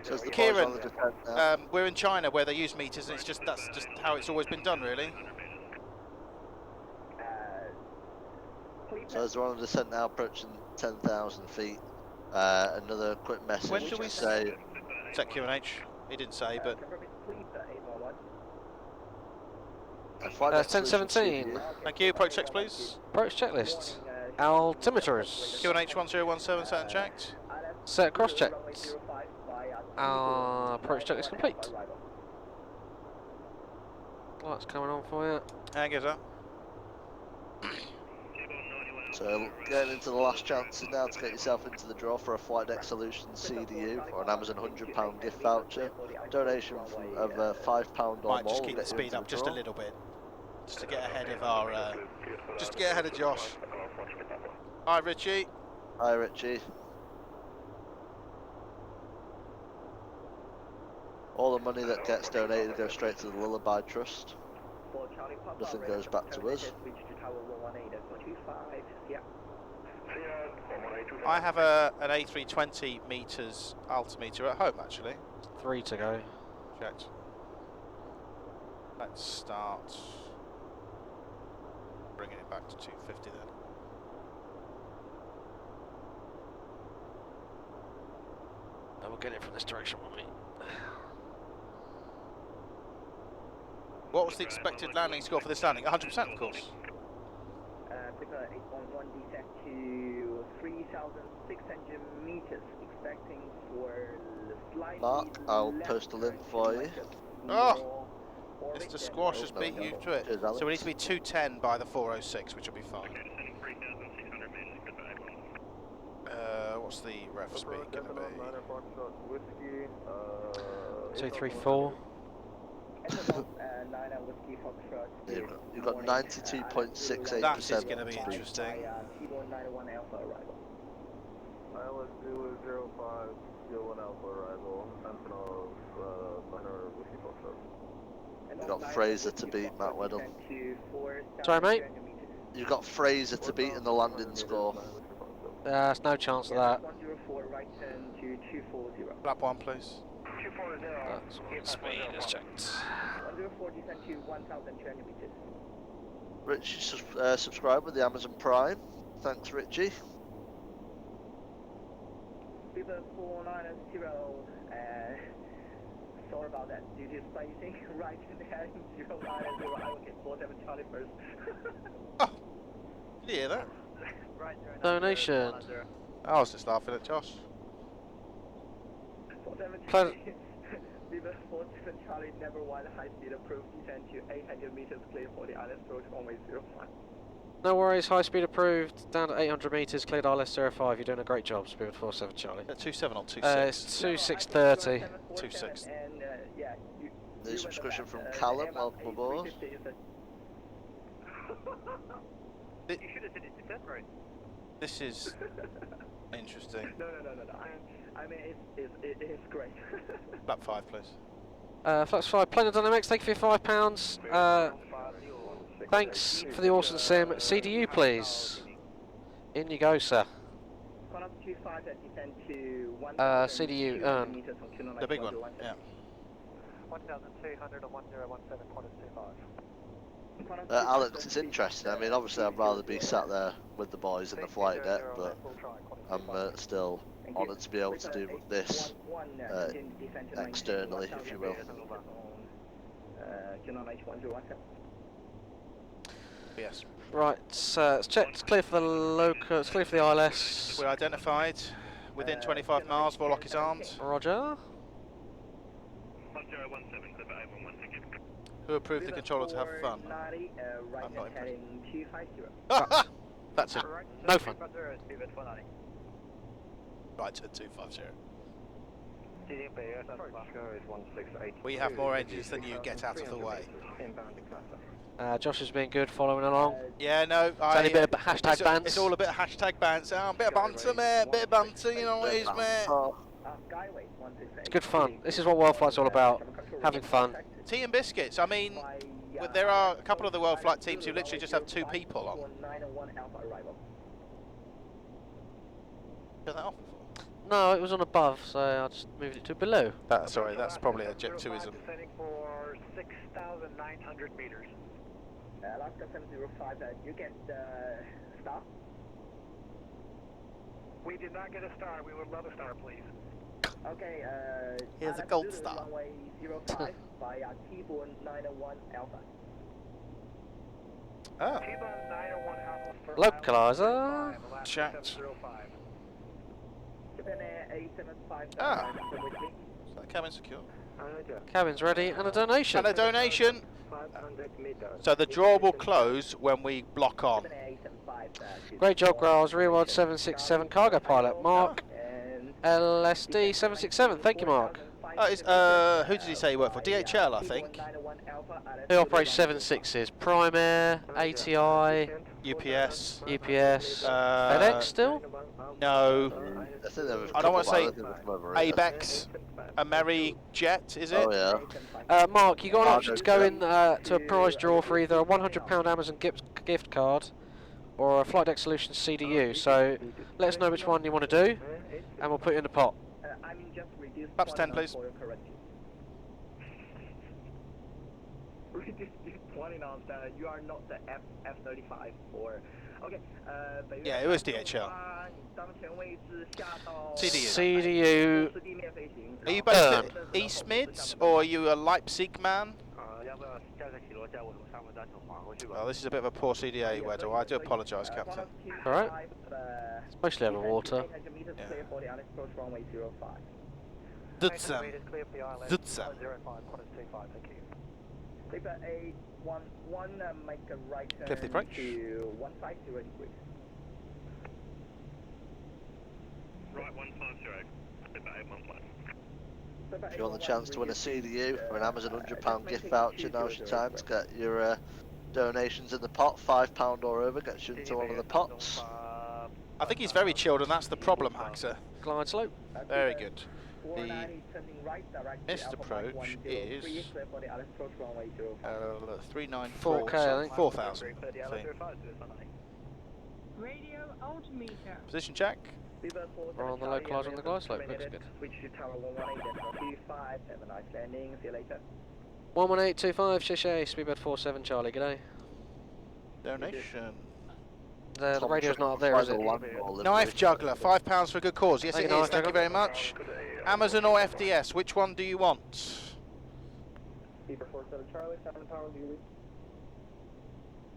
[SPEAKER 11] Says the boys
[SPEAKER 2] Kieran,
[SPEAKER 11] on the descent now.
[SPEAKER 2] we're in China where they use meters, and that's just how it's always been done, really.
[SPEAKER 11] So as we're on the descent now, approaching 10,000 feet. Another quick message.
[SPEAKER 2] When do we
[SPEAKER 11] say?
[SPEAKER 2] Set QNH. He didn't say, but.
[SPEAKER 1] 1017.
[SPEAKER 2] Thank you. Approach checks, please.
[SPEAKER 1] Approach checklist. Altimeters.
[SPEAKER 2] QNH 1017 set and checked.
[SPEAKER 1] Set cross checked. Approach checklist complete. What's coming on for you?
[SPEAKER 2] And goes up.
[SPEAKER 11] So getting into the last chances now to get yourself into the draw for a Flight Deck Solutions CDU or an Amazon £100 gift voucher. Donation of £5 or more.
[SPEAKER 2] Might just keep the speed up just a little bit, just to get ahead of our, just to get ahead of Josh. Hi, Richie.
[SPEAKER 11] Hi, Richie. All the money that gets donated goes straight to the Lullaby Trust. Nothing goes back to us.
[SPEAKER 2] I have an A320 meters altimeter at home, actually.
[SPEAKER 1] 3 to go.
[SPEAKER 2] Checked. Let's start bringing it back to 250 then.
[SPEAKER 1] And we'll get it from this direction, won't we?
[SPEAKER 2] What was the expected landing score for this landing? 100%, of course.
[SPEAKER 3] 811 descent to 3,600 meters, expecting for slightly.
[SPEAKER 11] Mark, I'll post a link for you.
[SPEAKER 2] Oh! Mr. Squash has
[SPEAKER 11] no,
[SPEAKER 2] beat
[SPEAKER 11] no.
[SPEAKER 2] you to it.
[SPEAKER 11] Cheers,
[SPEAKER 2] So we need to be 210 by the 406, which will be fine. What's the ref speed going to be?
[SPEAKER 1] 234.
[SPEAKER 11] You've got 92.68%.
[SPEAKER 2] That is going to be interesting.
[SPEAKER 13] ILS 005, 01 Alpha arrival, Sentinel of 900 Whiskey Foxtrot.
[SPEAKER 11] You've got Fraser to beat, Matt Weddle.
[SPEAKER 1] Sorry, mate.
[SPEAKER 11] You've got Fraser to beat in the landing score.
[SPEAKER 1] There's no chance of that.
[SPEAKER 3] 104 right turn to 240.
[SPEAKER 2] Lap 1, please.
[SPEAKER 3] 240.
[SPEAKER 1] That's what speed is checked.
[SPEAKER 3] 104 descent to 1,200 meters.
[SPEAKER 11] Richie subscribed with the Amazon Prime. Thanks, Richie.
[SPEAKER 3] Beaver 490, sorry about that. Due to spacing, right in the heading 090, I will get 47 Charlie first.
[SPEAKER 2] Oh, did you hear that?
[SPEAKER 3] Right,
[SPEAKER 1] Donation.
[SPEAKER 2] I was just laughing at Josh.
[SPEAKER 3] 47
[SPEAKER 1] Plan-
[SPEAKER 3] Charlie, Beaver 47 Charlie, never wide high speed approved descent to 800 meters clear for the island approach runway 05.
[SPEAKER 1] No worries, high speed approved. Down to 800 metres, cleared ILS 05. You're doing a great job, Spirit 47 Charlie.
[SPEAKER 2] 27 or 26?
[SPEAKER 1] It's 2630.
[SPEAKER 2] 26.
[SPEAKER 11] New subscription from Callum, welcome aboard.
[SPEAKER 3] You should have said it descent right.
[SPEAKER 2] This is interesting.
[SPEAKER 3] No. I mean, it's great.
[SPEAKER 2] Lap 5, please.
[SPEAKER 1] Flaps 5, Planar Dynamics, thank you for your £5. Thanks for the awesome sim. CDU, please. In you go, sir. CDU, earn.
[SPEAKER 2] The big one, yeah.
[SPEAKER 9] 1,200 and 1017, quarters 25.
[SPEAKER 11] Alex, it's interesting. I mean, obviously, I'd rather be sat there with the boys in the flight deck, but I'm still honoured to be able to do this externally, if you will.
[SPEAKER 2] Yes.
[SPEAKER 1] Right, it's checked. It's clear for the local. It's clear for the ILS.
[SPEAKER 2] We're identified within 25 miles. Warlock is armed.
[SPEAKER 1] Roger.
[SPEAKER 9] 1017, clear for 811,
[SPEAKER 2] Who approved the controller to have fun? I'm not
[SPEAKER 3] impressed.
[SPEAKER 2] That's it.
[SPEAKER 1] No fun.
[SPEAKER 2] Right to 250. We have more engines than you. Get out of the way.
[SPEAKER 1] Josh has been good following along.
[SPEAKER 2] Yeah, no.
[SPEAKER 1] It's only a bit of hashtag bans.
[SPEAKER 2] It's all a bit of hashtag bans. A bit of banter, mate. Bit of banter, you know what it is, mate.
[SPEAKER 1] It's good fun. This is what Worldflight's all about. Having fun.
[SPEAKER 2] Tea and biscuits. I mean, there are a couple of the Worldflight teams who literally just have 2 people on. Turn that off before?
[SPEAKER 1] No, it was on above, so I just moved it to below.
[SPEAKER 2] Sorry, that's probably a Jet 2ism.
[SPEAKER 9] Descending for 6,900 meters.
[SPEAKER 3] Alaska 705, you get star?
[SPEAKER 9] We did not get a star. We would love a star, please.
[SPEAKER 3] Okay,
[SPEAKER 2] here's a gold star.
[SPEAKER 3] Runway 05 by T-Bone 901 Alpha.
[SPEAKER 2] Oh.
[SPEAKER 9] T-Bone 901 Alpha for
[SPEAKER 1] Localizer.
[SPEAKER 2] Chat.
[SPEAKER 3] Japan Air A75.
[SPEAKER 2] Ah. Is that cabin secure?
[SPEAKER 1] Cabin's ready and a donation.
[SPEAKER 2] And a donation. So the draw will close when we block on.
[SPEAKER 1] Great job, Growls. Rear World 767 cargo pilot, Mark. LSD 767. Thank you, Mark.
[SPEAKER 2] Who did he say he worked for? DHL, I think.
[SPEAKER 1] Who operates 76s? Prime Air, ATI,
[SPEAKER 2] UPS.
[SPEAKER 1] FedEx still?
[SPEAKER 2] No. I don't want to say
[SPEAKER 11] Abex.
[SPEAKER 2] Abex. Amerijet, is it?
[SPEAKER 11] Oh, yeah.
[SPEAKER 1] Mark, you got an option to go in to a prize draw for either a £100 Amazon gift card or a Flight Deck Solutions CDU. So let us know which one you want to do, and we'll put it in the pot.
[SPEAKER 2] Perhaps 10, please.
[SPEAKER 3] Reduce 20 knots. You are not the F-35 or... Okay,
[SPEAKER 2] yeah, it was DHL.
[SPEAKER 1] CDU.
[SPEAKER 2] Are you based at East Mids, or are you a Leipzig man? Well, this is a bit of a poor CDA, Weddle. I do apologise, Captain.
[SPEAKER 1] Alright. It's mostly over water.
[SPEAKER 2] ZSAM. ZSAM. Cliff the approach.
[SPEAKER 9] Right, 150.
[SPEAKER 11] If you want the chance to win a CDU or an Amazon £100 gift voucher, now's your time to get your donations in the pot. £5 or over gets you into one of the pots.
[SPEAKER 2] I think he's very chilled, and that's the problem, Haxer.
[SPEAKER 1] Glide slope.
[SPEAKER 2] Very good. missed approach is 394,
[SPEAKER 1] 4K, I think.
[SPEAKER 2] 4,000 feet.
[SPEAKER 14] Radio altimeter.
[SPEAKER 2] Position check.
[SPEAKER 1] We're on the localizer on the glide slope, looks good.
[SPEAKER 3] Switch to tower 118.25, have a nice landing, see you later.
[SPEAKER 1] 11825, Shishay, speedbird 47 Charlie, g'day.
[SPEAKER 2] Donation.
[SPEAKER 1] The radio's not up there, is it?
[SPEAKER 2] Knife Juggler, £5 for a good cause. Yes,
[SPEAKER 1] Thank
[SPEAKER 2] it
[SPEAKER 1] you,
[SPEAKER 2] is.
[SPEAKER 1] Knife
[SPEAKER 2] Thank you
[SPEAKER 1] Juggler.
[SPEAKER 2] very much. Amazon or FDS, which one do you want?
[SPEAKER 3] Beaver 47 Charlie, 7 tower, do you leave?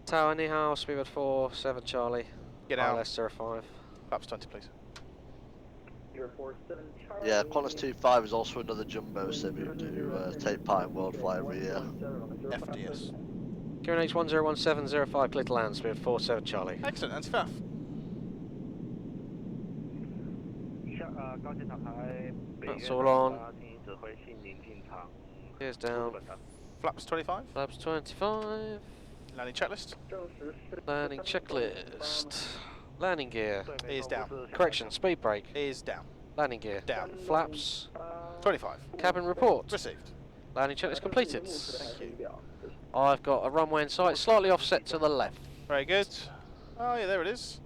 [SPEAKER 1] Tower, Nihao, speedbird 47 Charlie.
[SPEAKER 2] Get out.
[SPEAKER 1] Leicester 5.
[SPEAKER 2] Flaps 20, please.
[SPEAKER 3] Beaver 47 Charlie.
[SPEAKER 11] Yeah, Qantas 25 is also another jumbo sim who do take part in Worldflight every year.
[SPEAKER 2] FDS.
[SPEAKER 1] QNH 101705, clear to land, speedbird 47 Charlie.
[SPEAKER 2] Excellent, anti-faff.
[SPEAKER 1] That's all on. Here's down.
[SPEAKER 2] Flaps 25.
[SPEAKER 1] Flaps 25.
[SPEAKER 2] Landing checklist.
[SPEAKER 1] Landing checklist. Landing gear.
[SPEAKER 2] Is down.
[SPEAKER 1] Correction, speed brake.
[SPEAKER 2] Is down.
[SPEAKER 1] Landing gear.
[SPEAKER 2] Down.
[SPEAKER 1] Flaps.
[SPEAKER 2] 25.
[SPEAKER 1] Cabin report.
[SPEAKER 2] Received.
[SPEAKER 1] Landing checklist completed.
[SPEAKER 2] Thank you.
[SPEAKER 1] I've got a runway in sight, slightly offset to the left.
[SPEAKER 2] Very good. Oh yeah, there it is.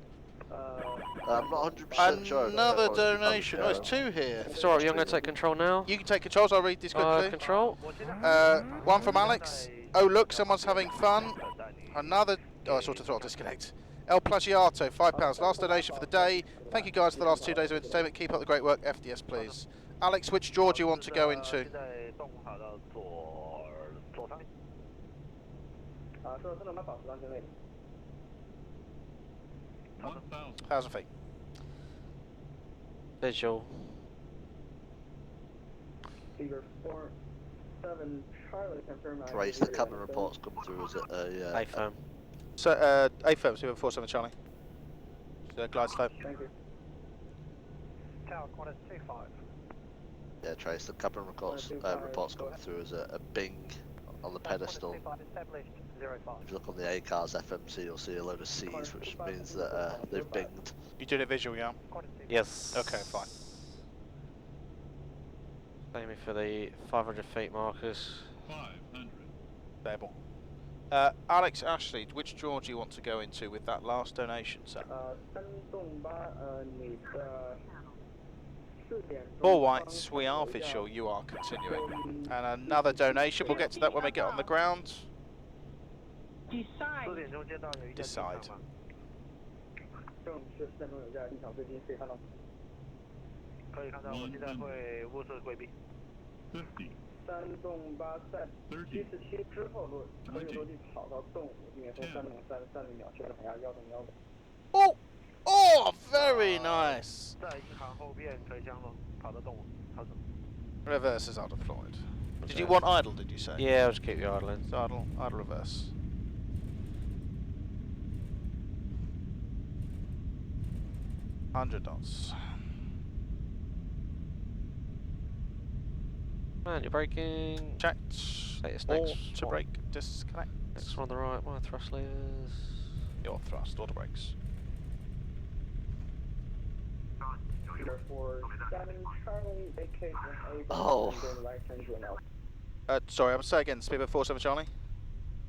[SPEAKER 11] I'm not 100% sure.
[SPEAKER 2] Another donation. Oh, it's two here.
[SPEAKER 1] If it's alright, I'm going to take control now.
[SPEAKER 2] You can take controls. I'll read this quickly.
[SPEAKER 1] Control.
[SPEAKER 2] One from Alex. Oh look, someone's having fun. Another. Oh, I sort of thought I'll disconnect. El Plagiato, £5. Last donation for the day. Thank you guys for the last 2 days of entertainment. Keep up the great work. FDS, please. Alex, which drawer do you want to go into? 1,000 feet.
[SPEAKER 1] Visual.
[SPEAKER 3] Beaver 47 Charlie, confirm.
[SPEAKER 11] Trace, the cabin reports come through as a
[SPEAKER 1] A-firm.
[SPEAKER 2] So, A-firm, 47 Charlie. So, glide slope.
[SPEAKER 3] Thank you.
[SPEAKER 9] Tower Qantas 25.
[SPEAKER 11] Yeah, Trace, the cabin reports come through as a bing on the pedestal.
[SPEAKER 9] Established 05.
[SPEAKER 11] If you look on the A-cars FMC, you'll see a load of C's, which means that they've binged.
[SPEAKER 2] You did a visual, yeah?
[SPEAKER 1] Yes.
[SPEAKER 2] Okay, fine.
[SPEAKER 1] Aiming for the 500 feet markers.
[SPEAKER 2] 500. Stable. Alex, Ashley, which drawer do you want to go into with that last donation, sir? 4 whites, we are visual, you are continuing. And another donation, we'll get to that when we get on the ground.
[SPEAKER 14] Decide.
[SPEAKER 2] Decide. Oh! Oh, very nice! Reverses are deployed. Did you want idle, did you say?
[SPEAKER 1] Yeah, I'll just keep you idling.
[SPEAKER 2] So idle reverse. $100.
[SPEAKER 1] Man, you're braking.
[SPEAKER 2] Checked.
[SPEAKER 1] Status
[SPEAKER 2] All
[SPEAKER 1] next.
[SPEAKER 2] to brake. Disconnect.
[SPEAKER 1] Next one on the right. My thrust levers.
[SPEAKER 2] Your thrust. Auto brakes.
[SPEAKER 11] Oh.
[SPEAKER 2] Sorry, I'm say again. Speedbird 47 Charlie.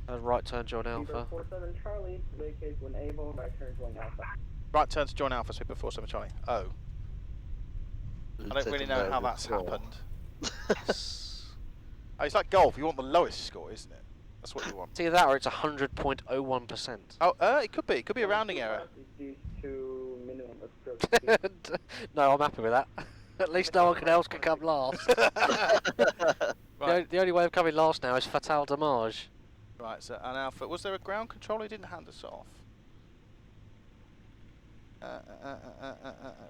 [SPEAKER 1] Right turn, John Alpha.
[SPEAKER 3] 47 Charlie, vacate when able, right turn join Alpha.
[SPEAKER 2] Right turn to join Alpha. Speedbird 47 Charlie. Oh. I don't really know how that's happened. Oh, it's like golf. You want the lowest score, isn't it? That's what you want.
[SPEAKER 1] It's either that or it's 100.01%.
[SPEAKER 2] Oh, it could be. It could be a rounding error.
[SPEAKER 1] No, I'm happy with that. At least no one else can come last.
[SPEAKER 2] Right.
[SPEAKER 1] The only way of coming last now is fatal damage.
[SPEAKER 2] Right, so an Alpha. Was there a ground controller? He didn't hand us off.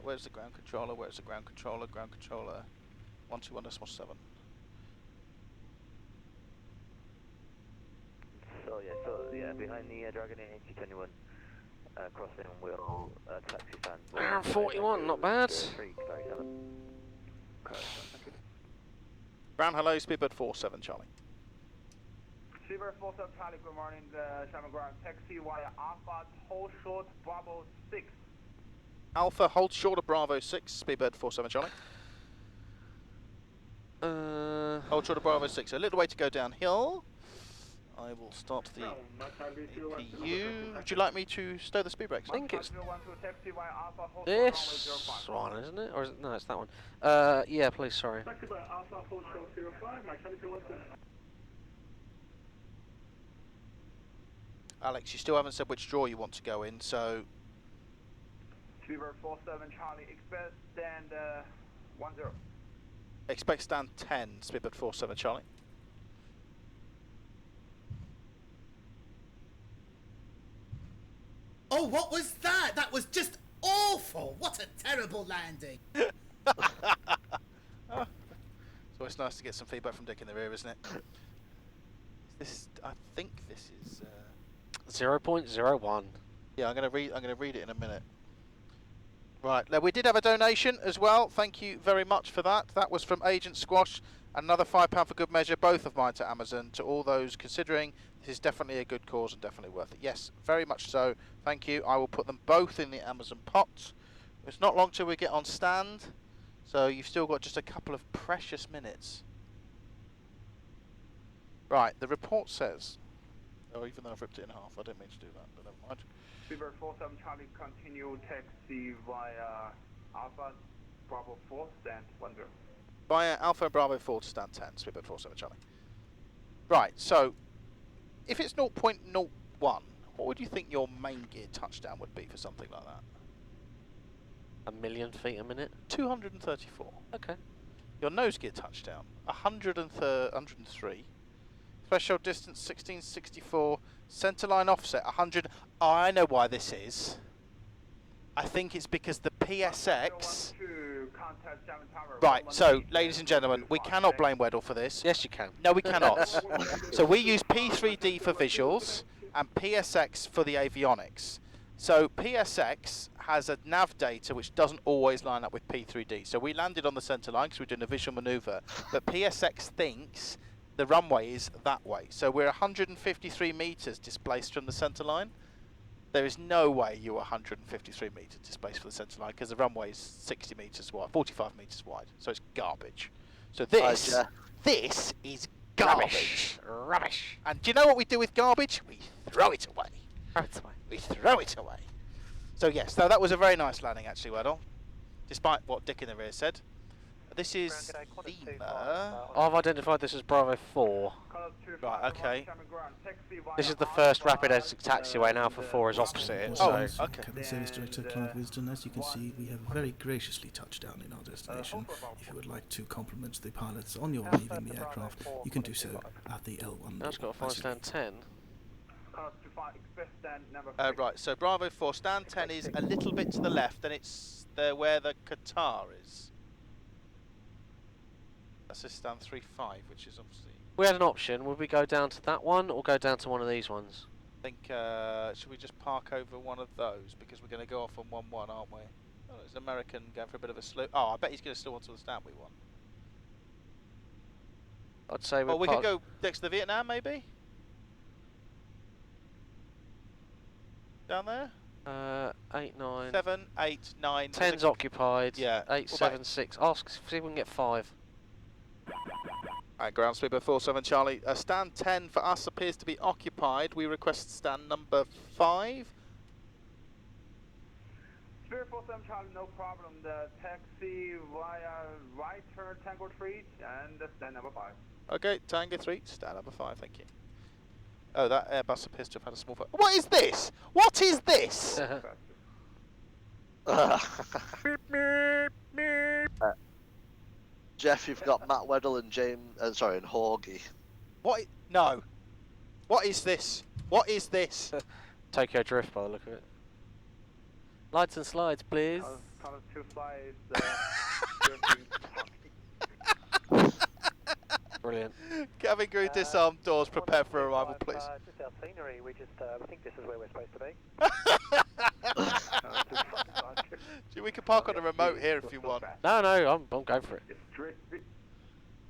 [SPEAKER 2] Where's the ground controller? Where's the ground controller? Ground controller. 121.7.
[SPEAKER 8] So yeah, behind the Dragon HG21 crossing will taxi fans.
[SPEAKER 1] 41, not bad.
[SPEAKER 2] Brown, hello, Speedbird 47 Charlie.
[SPEAKER 15] Speedbird 47 Charlie, good morning. Xiamen ground taxi via Alpha, hold short, Bravo 6.
[SPEAKER 2] Alpha, hold short of Bravo 6, Speedbird 47 Charlie. Hold short of Bravo 6. So a little way to go downhill. I will start the APU. Would you like me to stow the speed brakes?
[SPEAKER 1] I think it's this one, isn't it? Or is it? No, it's that one. Yeah, please, sorry.
[SPEAKER 2] Alex, you still haven't said which drawer you want to go in, so...
[SPEAKER 15] Fever 47 Charlie, expect stand 10.
[SPEAKER 2] Expect stand 10, Speedbird 47 Charlie.
[SPEAKER 7] Oh, what was that? That was just awful. What a terrible landing.
[SPEAKER 2] Oh, it's always nice to get some feedback from Dick in the rear, isn't it? This, I think this is
[SPEAKER 1] 0.01.
[SPEAKER 2] Yeah, I'm gonna read it in a minute. Right, now we did have a donation as well. Thank you very much for that. That was from Agent Squash. Another £5 for good measure, both of mine to Amazon. To all those considering, this is definitely a good cause and definitely worth it. Yes, very much so. Thank you. I will put them both in the Amazon pot. It's not long till we get on stand, so you've still got just a couple of precious minutes. Right, the report says... Oh, even though I've ripped it in half, I didn't mean to do that, but never mind.
[SPEAKER 15] Fever 47 Charlie, continue taxi via Alpha Bravo 4, stand 10.
[SPEAKER 2] Via Alpha and Bravo 4 to stand 10, Speedbird 47 Charlie. Right, so if it's 0.01, what would you think your main gear touchdown would be for something like that?
[SPEAKER 1] 1,000,000 feet a minute?
[SPEAKER 2] 234.
[SPEAKER 1] Okay.
[SPEAKER 2] Your nose gear touchdown, 103. Threshold distance 1664. Centerline offset 100. Oh, I know why this is. I think it's because the PSX. Right, so ladies and gentlemen, we cannot blame Weddle for this.
[SPEAKER 1] Yes, you can.
[SPEAKER 2] No, we cannot. So we use P3D for visuals and PSX for the avionics. So PSX has a nav data which doesn't always line up with P3D. So we landed on the center line because we're doing a visual maneuver, but PSX thinks the runway is that way. So we're 153 meters displaced from the center line. There is no way you're 153 meters displaced from the center line because the runway is 60 meters wide, 45 meters wide. So it's garbage. So this is garbage.
[SPEAKER 1] Rubbish.
[SPEAKER 2] And do you know what we do with garbage? We throw it away.
[SPEAKER 1] Throw it away.
[SPEAKER 2] We throw it away. So yes, so that was a very nice landing actually, Weddle. Despite what Dick in the rear said. This is Lima.
[SPEAKER 1] I've identified this as Bravo 4.
[SPEAKER 2] Right, okay.
[SPEAKER 1] This is the first rapid exit taxiway, and Alpha 4 is opposite it. So.
[SPEAKER 2] Okay.
[SPEAKER 10] Cabin Service Director Clive Wisdom. As you can see, we have very graciously touched down in our destination. If you would like to compliment the pilots on your leaving the aircraft, you can do so at the L1.
[SPEAKER 1] That's got a 5 stand 10.
[SPEAKER 2] Right, so Bravo 4, stand 10 is a little bit to the left, and it's there where the Qatar is. That's a stand 3-5, which is obviously...
[SPEAKER 1] We had an option. Would we go down to that one or go down to one of these ones?
[SPEAKER 2] I think, should we just park over one of those? Because we're going to go off on 1-1, aren't we? Oh, there's an American going for a bit of a slow... Oh, I bet he's going to still want to the stand we want.
[SPEAKER 1] I'd say
[SPEAKER 2] we could go next to the Vietnam, maybe? Down there?
[SPEAKER 1] 8, 9...
[SPEAKER 2] 7, 8, 9...
[SPEAKER 1] 10's occupied.
[SPEAKER 2] Yeah.
[SPEAKER 1] 8, 7, 6. Ask, see if we can get 5.
[SPEAKER 2] Alright, ground Speedbird 47 Charlie. Stand 10 for us appears to be occupied. We request stand number 5.
[SPEAKER 15] Spirit 47 Charlie, no problem. The taxi via right turn Tango 3 and stand number 5.
[SPEAKER 2] Okay, Tango 3, stand number 5, thank you. Oh, that Airbus appears to have had a small... What is this? What is this?
[SPEAKER 11] Jeff, you've got Matt Weddle and and Horgy.
[SPEAKER 2] What? No. What is this? What is this?
[SPEAKER 1] Tokyo Drift by the look of it. Lights and slides, please.
[SPEAKER 15] Color 2 flies.
[SPEAKER 1] Brilliant.
[SPEAKER 2] Cabin crew disarm doors, prepare for arrival, please.
[SPEAKER 3] Just our scenery, we think this is where we're supposed to be.
[SPEAKER 2] We can park on a remote here if you want.
[SPEAKER 1] No, I'm going for it.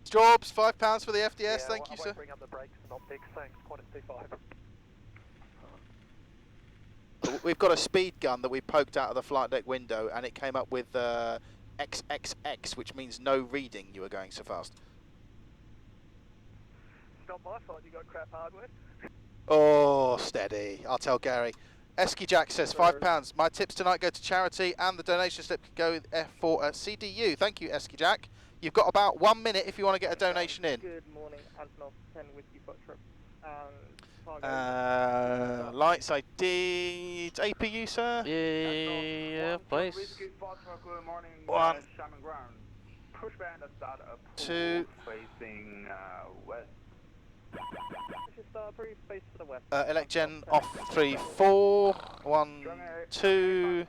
[SPEAKER 2] Jobs, £5 for the FDS, thank you, sir.
[SPEAKER 3] Bring up the brakes and optics, thanks. Qantas 25.
[SPEAKER 2] We've got a speed gun that we poked out of the flight deck window, and it came up with XXX, which means no reading. You were going so fast.
[SPEAKER 3] not my fault you got crap hardware.
[SPEAKER 2] Oh, steady. I'll tell Gary. Esky Jack says £5. My tips tonight go to charity, and the donation slip could go for CDU. Thank you, Esky Jack. You've got about 1 minute if you want to get a donation in.
[SPEAKER 9] Good morning, Antonov 10 Whiskey Foxtrot.
[SPEAKER 2] Lights I did. APU, sir?
[SPEAKER 1] Yeah, please.
[SPEAKER 15] Whiskey Foxtrot, good morning.
[SPEAKER 2] 1,
[SPEAKER 15] Xiamen ground. Push band at start a
[SPEAKER 2] 2.
[SPEAKER 15] Facing west.
[SPEAKER 9] Face to the west.
[SPEAKER 2] Elect gen off 3, 4. 1, 2.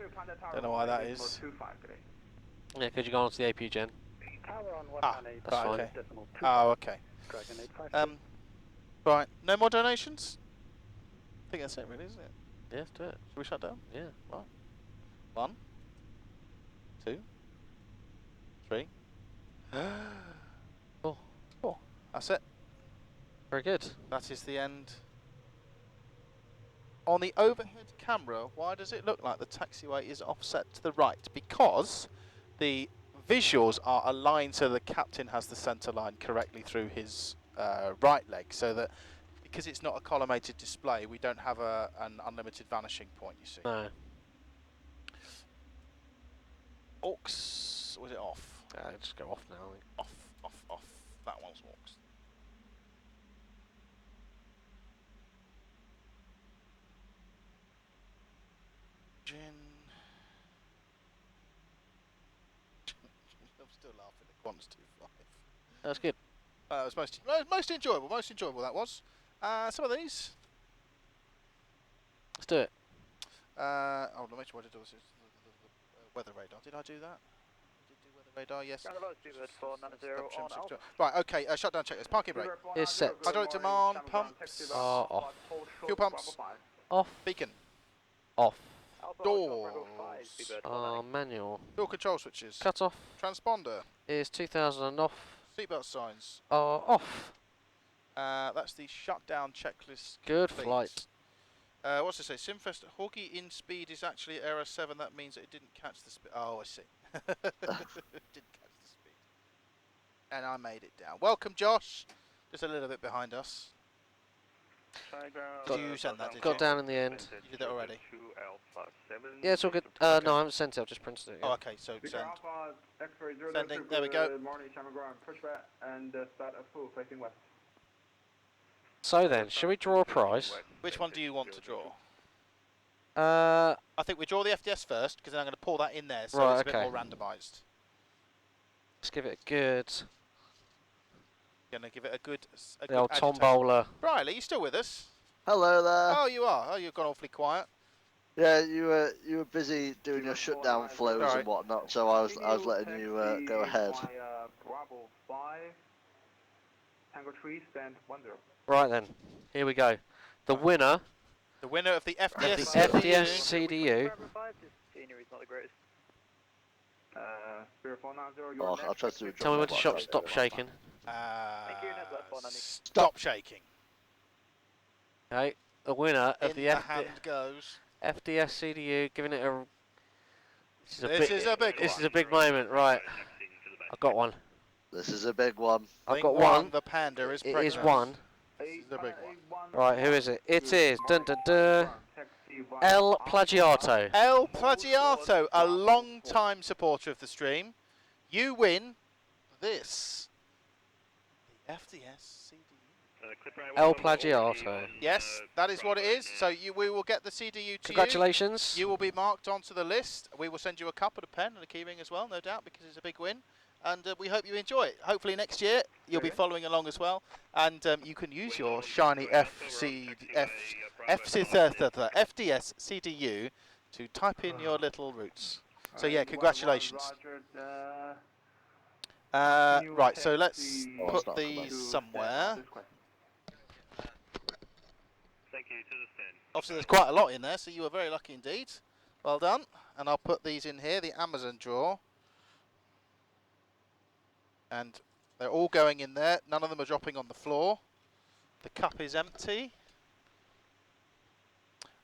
[SPEAKER 2] Don't know why that is.
[SPEAKER 1] Yeah, could you go on to the APU gen?
[SPEAKER 2] Ah,
[SPEAKER 1] That's fine.
[SPEAKER 2] okay. Oh, okay. Right, no more donations? I think that's it, really, isn't it?
[SPEAKER 1] Yeah, let's do it.
[SPEAKER 2] Should we shut down?
[SPEAKER 1] Yeah.
[SPEAKER 2] Right. 1, 2, 3.
[SPEAKER 1] 4.
[SPEAKER 2] That's it.
[SPEAKER 1] Very good.
[SPEAKER 2] That is the end. On the overhead camera, why does it look like the taxiway is offset to the right? Because the visuals are aligned so the captain has the centre line correctly through his right leg, so that because it's not a collimated display, we don't have an unlimited vanishing point, you see.
[SPEAKER 1] No.
[SPEAKER 2] Aux, was it off?
[SPEAKER 1] Just go off now. I think.
[SPEAKER 2] Off. That one's aux. I'm still laughing at Quant's 2.5.
[SPEAKER 1] That's good.
[SPEAKER 2] It was most enjoyable. Most enjoyable that was. Some of these.
[SPEAKER 1] Let's do it.
[SPEAKER 2] Hold on, make sure I did all this. The weather radar. Did I do that? I did do weather radar. Yes. Right. Okay. Shutdown checklist. Parking brake.
[SPEAKER 1] Is set.
[SPEAKER 2] Hydraulic demand. Pumps.
[SPEAKER 1] Off.
[SPEAKER 2] Fuel pumps.
[SPEAKER 1] Off.
[SPEAKER 2] Beacon.
[SPEAKER 1] Off.
[SPEAKER 2] Doors.
[SPEAKER 1] Manual.
[SPEAKER 2] Fuel control switches.
[SPEAKER 1] Cut off.
[SPEAKER 2] Transponder.
[SPEAKER 1] Is 2000 and off.
[SPEAKER 2] Seatbelt signs.
[SPEAKER 1] Off.
[SPEAKER 2] That's the shutdown checklist.
[SPEAKER 1] Good
[SPEAKER 2] complete.
[SPEAKER 1] flight.
[SPEAKER 2] What's it say? Simfest Horgy in speed is actually error 7. That means it didn't catch the speed. Oh, I see. Didn't catch the speed. And I made it down. Welcome, Josh. Just a little bit behind us. Did you send that? Did
[SPEAKER 1] Got
[SPEAKER 2] you?
[SPEAKER 1] down in the end.
[SPEAKER 2] You did that already.
[SPEAKER 1] Yeah, it's all good. No, I haven't sent it. I've just printed it. Yeah.
[SPEAKER 2] Oh, okay. So send. Sending. There we go.
[SPEAKER 15] Morning, Xiamen ground. Push back and start a full facing west.
[SPEAKER 1] So then, shall we draw a prize?
[SPEAKER 2] Which one do you want to draw?
[SPEAKER 1] I
[SPEAKER 2] think we draw the FDS first, because then I'm going to pour that in there, so
[SPEAKER 1] right,
[SPEAKER 2] it's a bit
[SPEAKER 1] okay.
[SPEAKER 2] more randomised.
[SPEAKER 1] Let's give it a good.
[SPEAKER 2] Going to give it a good.
[SPEAKER 1] The old tombola.
[SPEAKER 2] Brierley, you still with us?
[SPEAKER 11] Hello there.
[SPEAKER 2] Oh, you are. Oh, you've gone awfully quiet.
[SPEAKER 11] Yeah, you were busy doing your shutdown flows and whatnot, so I was letting you go ahead.
[SPEAKER 15] Bravo 5, Tango 3, stand 10.
[SPEAKER 1] Right then, here we go. The winner.
[SPEAKER 2] The winner of the FDS.
[SPEAKER 1] Of the FDS CDU.
[SPEAKER 11] Oh, I'll try to do a
[SPEAKER 1] Tell me when to stop shaking.
[SPEAKER 2] Stop shaking.
[SPEAKER 1] Okay, the winner of
[SPEAKER 2] the hand goes.
[SPEAKER 1] FDS CDU, giving it a.
[SPEAKER 2] This is a big
[SPEAKER 1] moment, right? I've got one.
[SPEAKER 11] This is a big one.
[SPEAKER 1] I've got one.
[SPEAKER 2] The panda is
[SPEAKER 1] It
[SPEAKER 2] pregnant.
[SPEAKER 1] is one.
[SPEAKER 2] This is the big one.
[SPEAKER 1] Right, who is it? It is dun dun dun. El Plagiato.
[SPEAKER 2] El Plagiato, a long-time supporter of the stream. You win this. The FDS CDU.
[SPEAKER 1] El Plagiato.
[SPEAKER 2] Yes, that is what it is. So we will get the CDU to
[SPEAKER 1] Congratulations.
[SPEAKER 2] you. You will be marked onto the list. We will send you a cup and a pen and a keyring as well, no doubt, because it's a big win. And we hope you enjoy it. Hopefully next year you'll be following along as well. And you can use your shiny FDS CDU to type in your little routes. So yeah, congratulations. Right, so let's put these somewhere. Obviously there's quite a lot in there, so you were very lucky indeed. Well done. And I'll put these in here, the Amazon drawer. And they're all going in there. None of them are dropping on the floor. The cup is empty.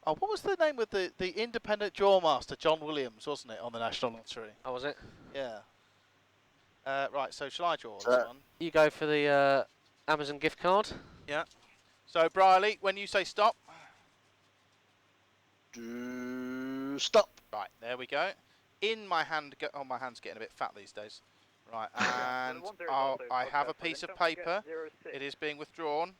[SPEAKER 2] Oh, what was the name of the independent draw master, John Williams, wasn't it, on the National Lottery?
[SPEAKER 1] Oh, was it?
[SPEAKER 2] Yeah. Right, so shall I draw this one?
[SPEAKER 1] You go for the Amazon gift card.
[SPEAKER 2] Yeah. So Brierley, when you say stop.
[SPEAKER 11] Stop.
[SPEAKER 2] Right, there we go. In my hand, oh, my hand's getting a bit fat these days. Right, and I have a piece of paper. It is being withdrawn.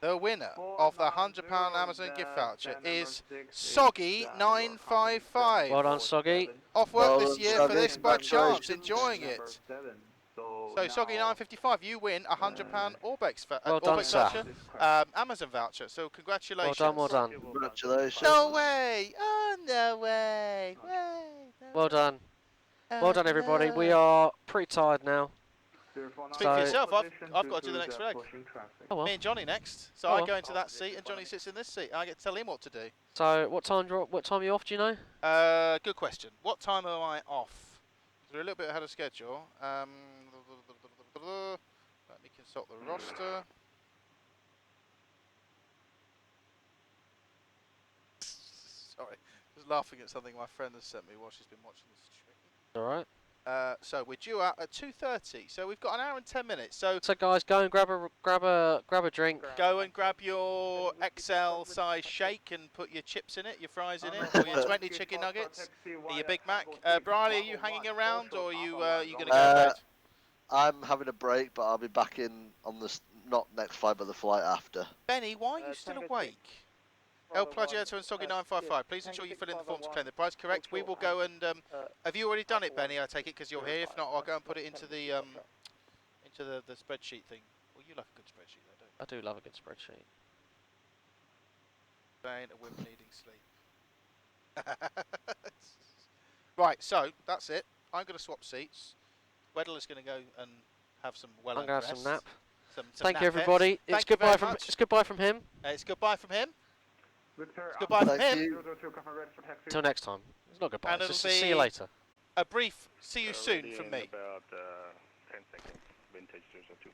[SPEAKER 2] The winner of the £100 Amazon gift voucher is Soggy955.
[SPEAKER 1] Well done, Soggy.
[SPEAKER 2] Off work
[SPEAKER 11] Well
[SPEAKER 2] this
[SPEAKER 11] done,
[SPEAKER 2] year
[SPEAKER 11] Soggy.
[SPEAKER 2] for this by chance,
[SPEAKER 11] Congratulations.
[SPEAKER 2] enjoying it. So Soggy955, you win a £100 Orbex,
[SPEAKER 1] Well done,
[SPEAKER 2] Orbex
[SPEAKER 1] sir.
[SPEAKER 2] voucher, Amazon voucher. So
[SPEAKER 1] Well
[SPEAKER 2] congratulations.
[SPEAKER 1] done, well done.
[SPEAKER 11] Congratulations.
[SPEAKER 2] No way! Oh, no way!
[SPEAKER 1] Well done. Well done, everybody. We are pretty tired now.
[SPEAKER 2] Speak for yourself. I've got to do the next leg.
[SPEAKER 1] Oh, well.
[SPEAKER 2] Me and Johnny next. So
[SPEAKER 1] Oh,
[SPEAKER 2] I
[SPEAKER 1] well.
[SPEAKER 2] go into that seat and Johnny sits in this seat. I get to tell him what to do.
[SPEAKER 1] So, what time are you off, do you know?
[SPEAKER 2] Good question. What time am I off? We're a little bit ahead of schedule. Let me consult the roster. Sorry, just laughing at something my friend has sent me while she's been watching the stream.
[SPEAKER 1] Alright.
[SPEAKER 2] So we're due out at 2:30. So we've got an hour and 10 minutes. So
[SPEAKER 1] guys, go and grab a drink.
[SPEAKER 2] go and grab your XL size shake and put your chips in it, your fries in it, or your 20 chicken nuggets, or your Big Mac. Brierley, are you hanging around, or are you going to go to bed?
[SPEAKER 11] I'm having a break, but I'll be back in on the not next flight, but the flight after.
[SPEAKER 2] Benny, why are you still awake? El Plagiato and Soggy955, please ensure you fill in the form to claim the prize. Correct. We will go and have you already done it, Benny? I take it because you're here. If not, I'll go and put it into the spreadsheet thing. Well, you like a good spreadsheet, though, don't you?
[SPEAKER 1] I do love a good spreadsheet.
[SPEAKER 2] Spain, a women needing sleep. Right, so that's it. I'm going to swap seats. Weddle is going to go and have some
[SPEAKER 1] I'm going to have some nap.
[SPEAKER 2] Some
[SPEAKER 1] Thank you,
[SPEAKER 2] nap
[SPEAKER 1] everybody.
[SPEAKER 2] It's
[SPEAKER 1] It's goodbye from him.
[SPEAKER 2] It's goodbye from him.
[SPEAKER 15] Victor,
[SPEAKER 2] It's goodbye from
[SPEAKER 11] Thank
[SPEAKER 2] him.
[SPEAKER 11] you.
[SPEAKER 1] Till next time. It's not goodbye.
[SPEAKER 2] And
[SPEAKER 1] It's just
[SPEAKER 2] it'll
[SPEAKER 1] see you
[SPEAKER 2] be
[SPEAKER 1] later.
[SPEAKER 2] A brief see you soon from me.
[SPEAKER 13] About 10 seconds. Vintage 002.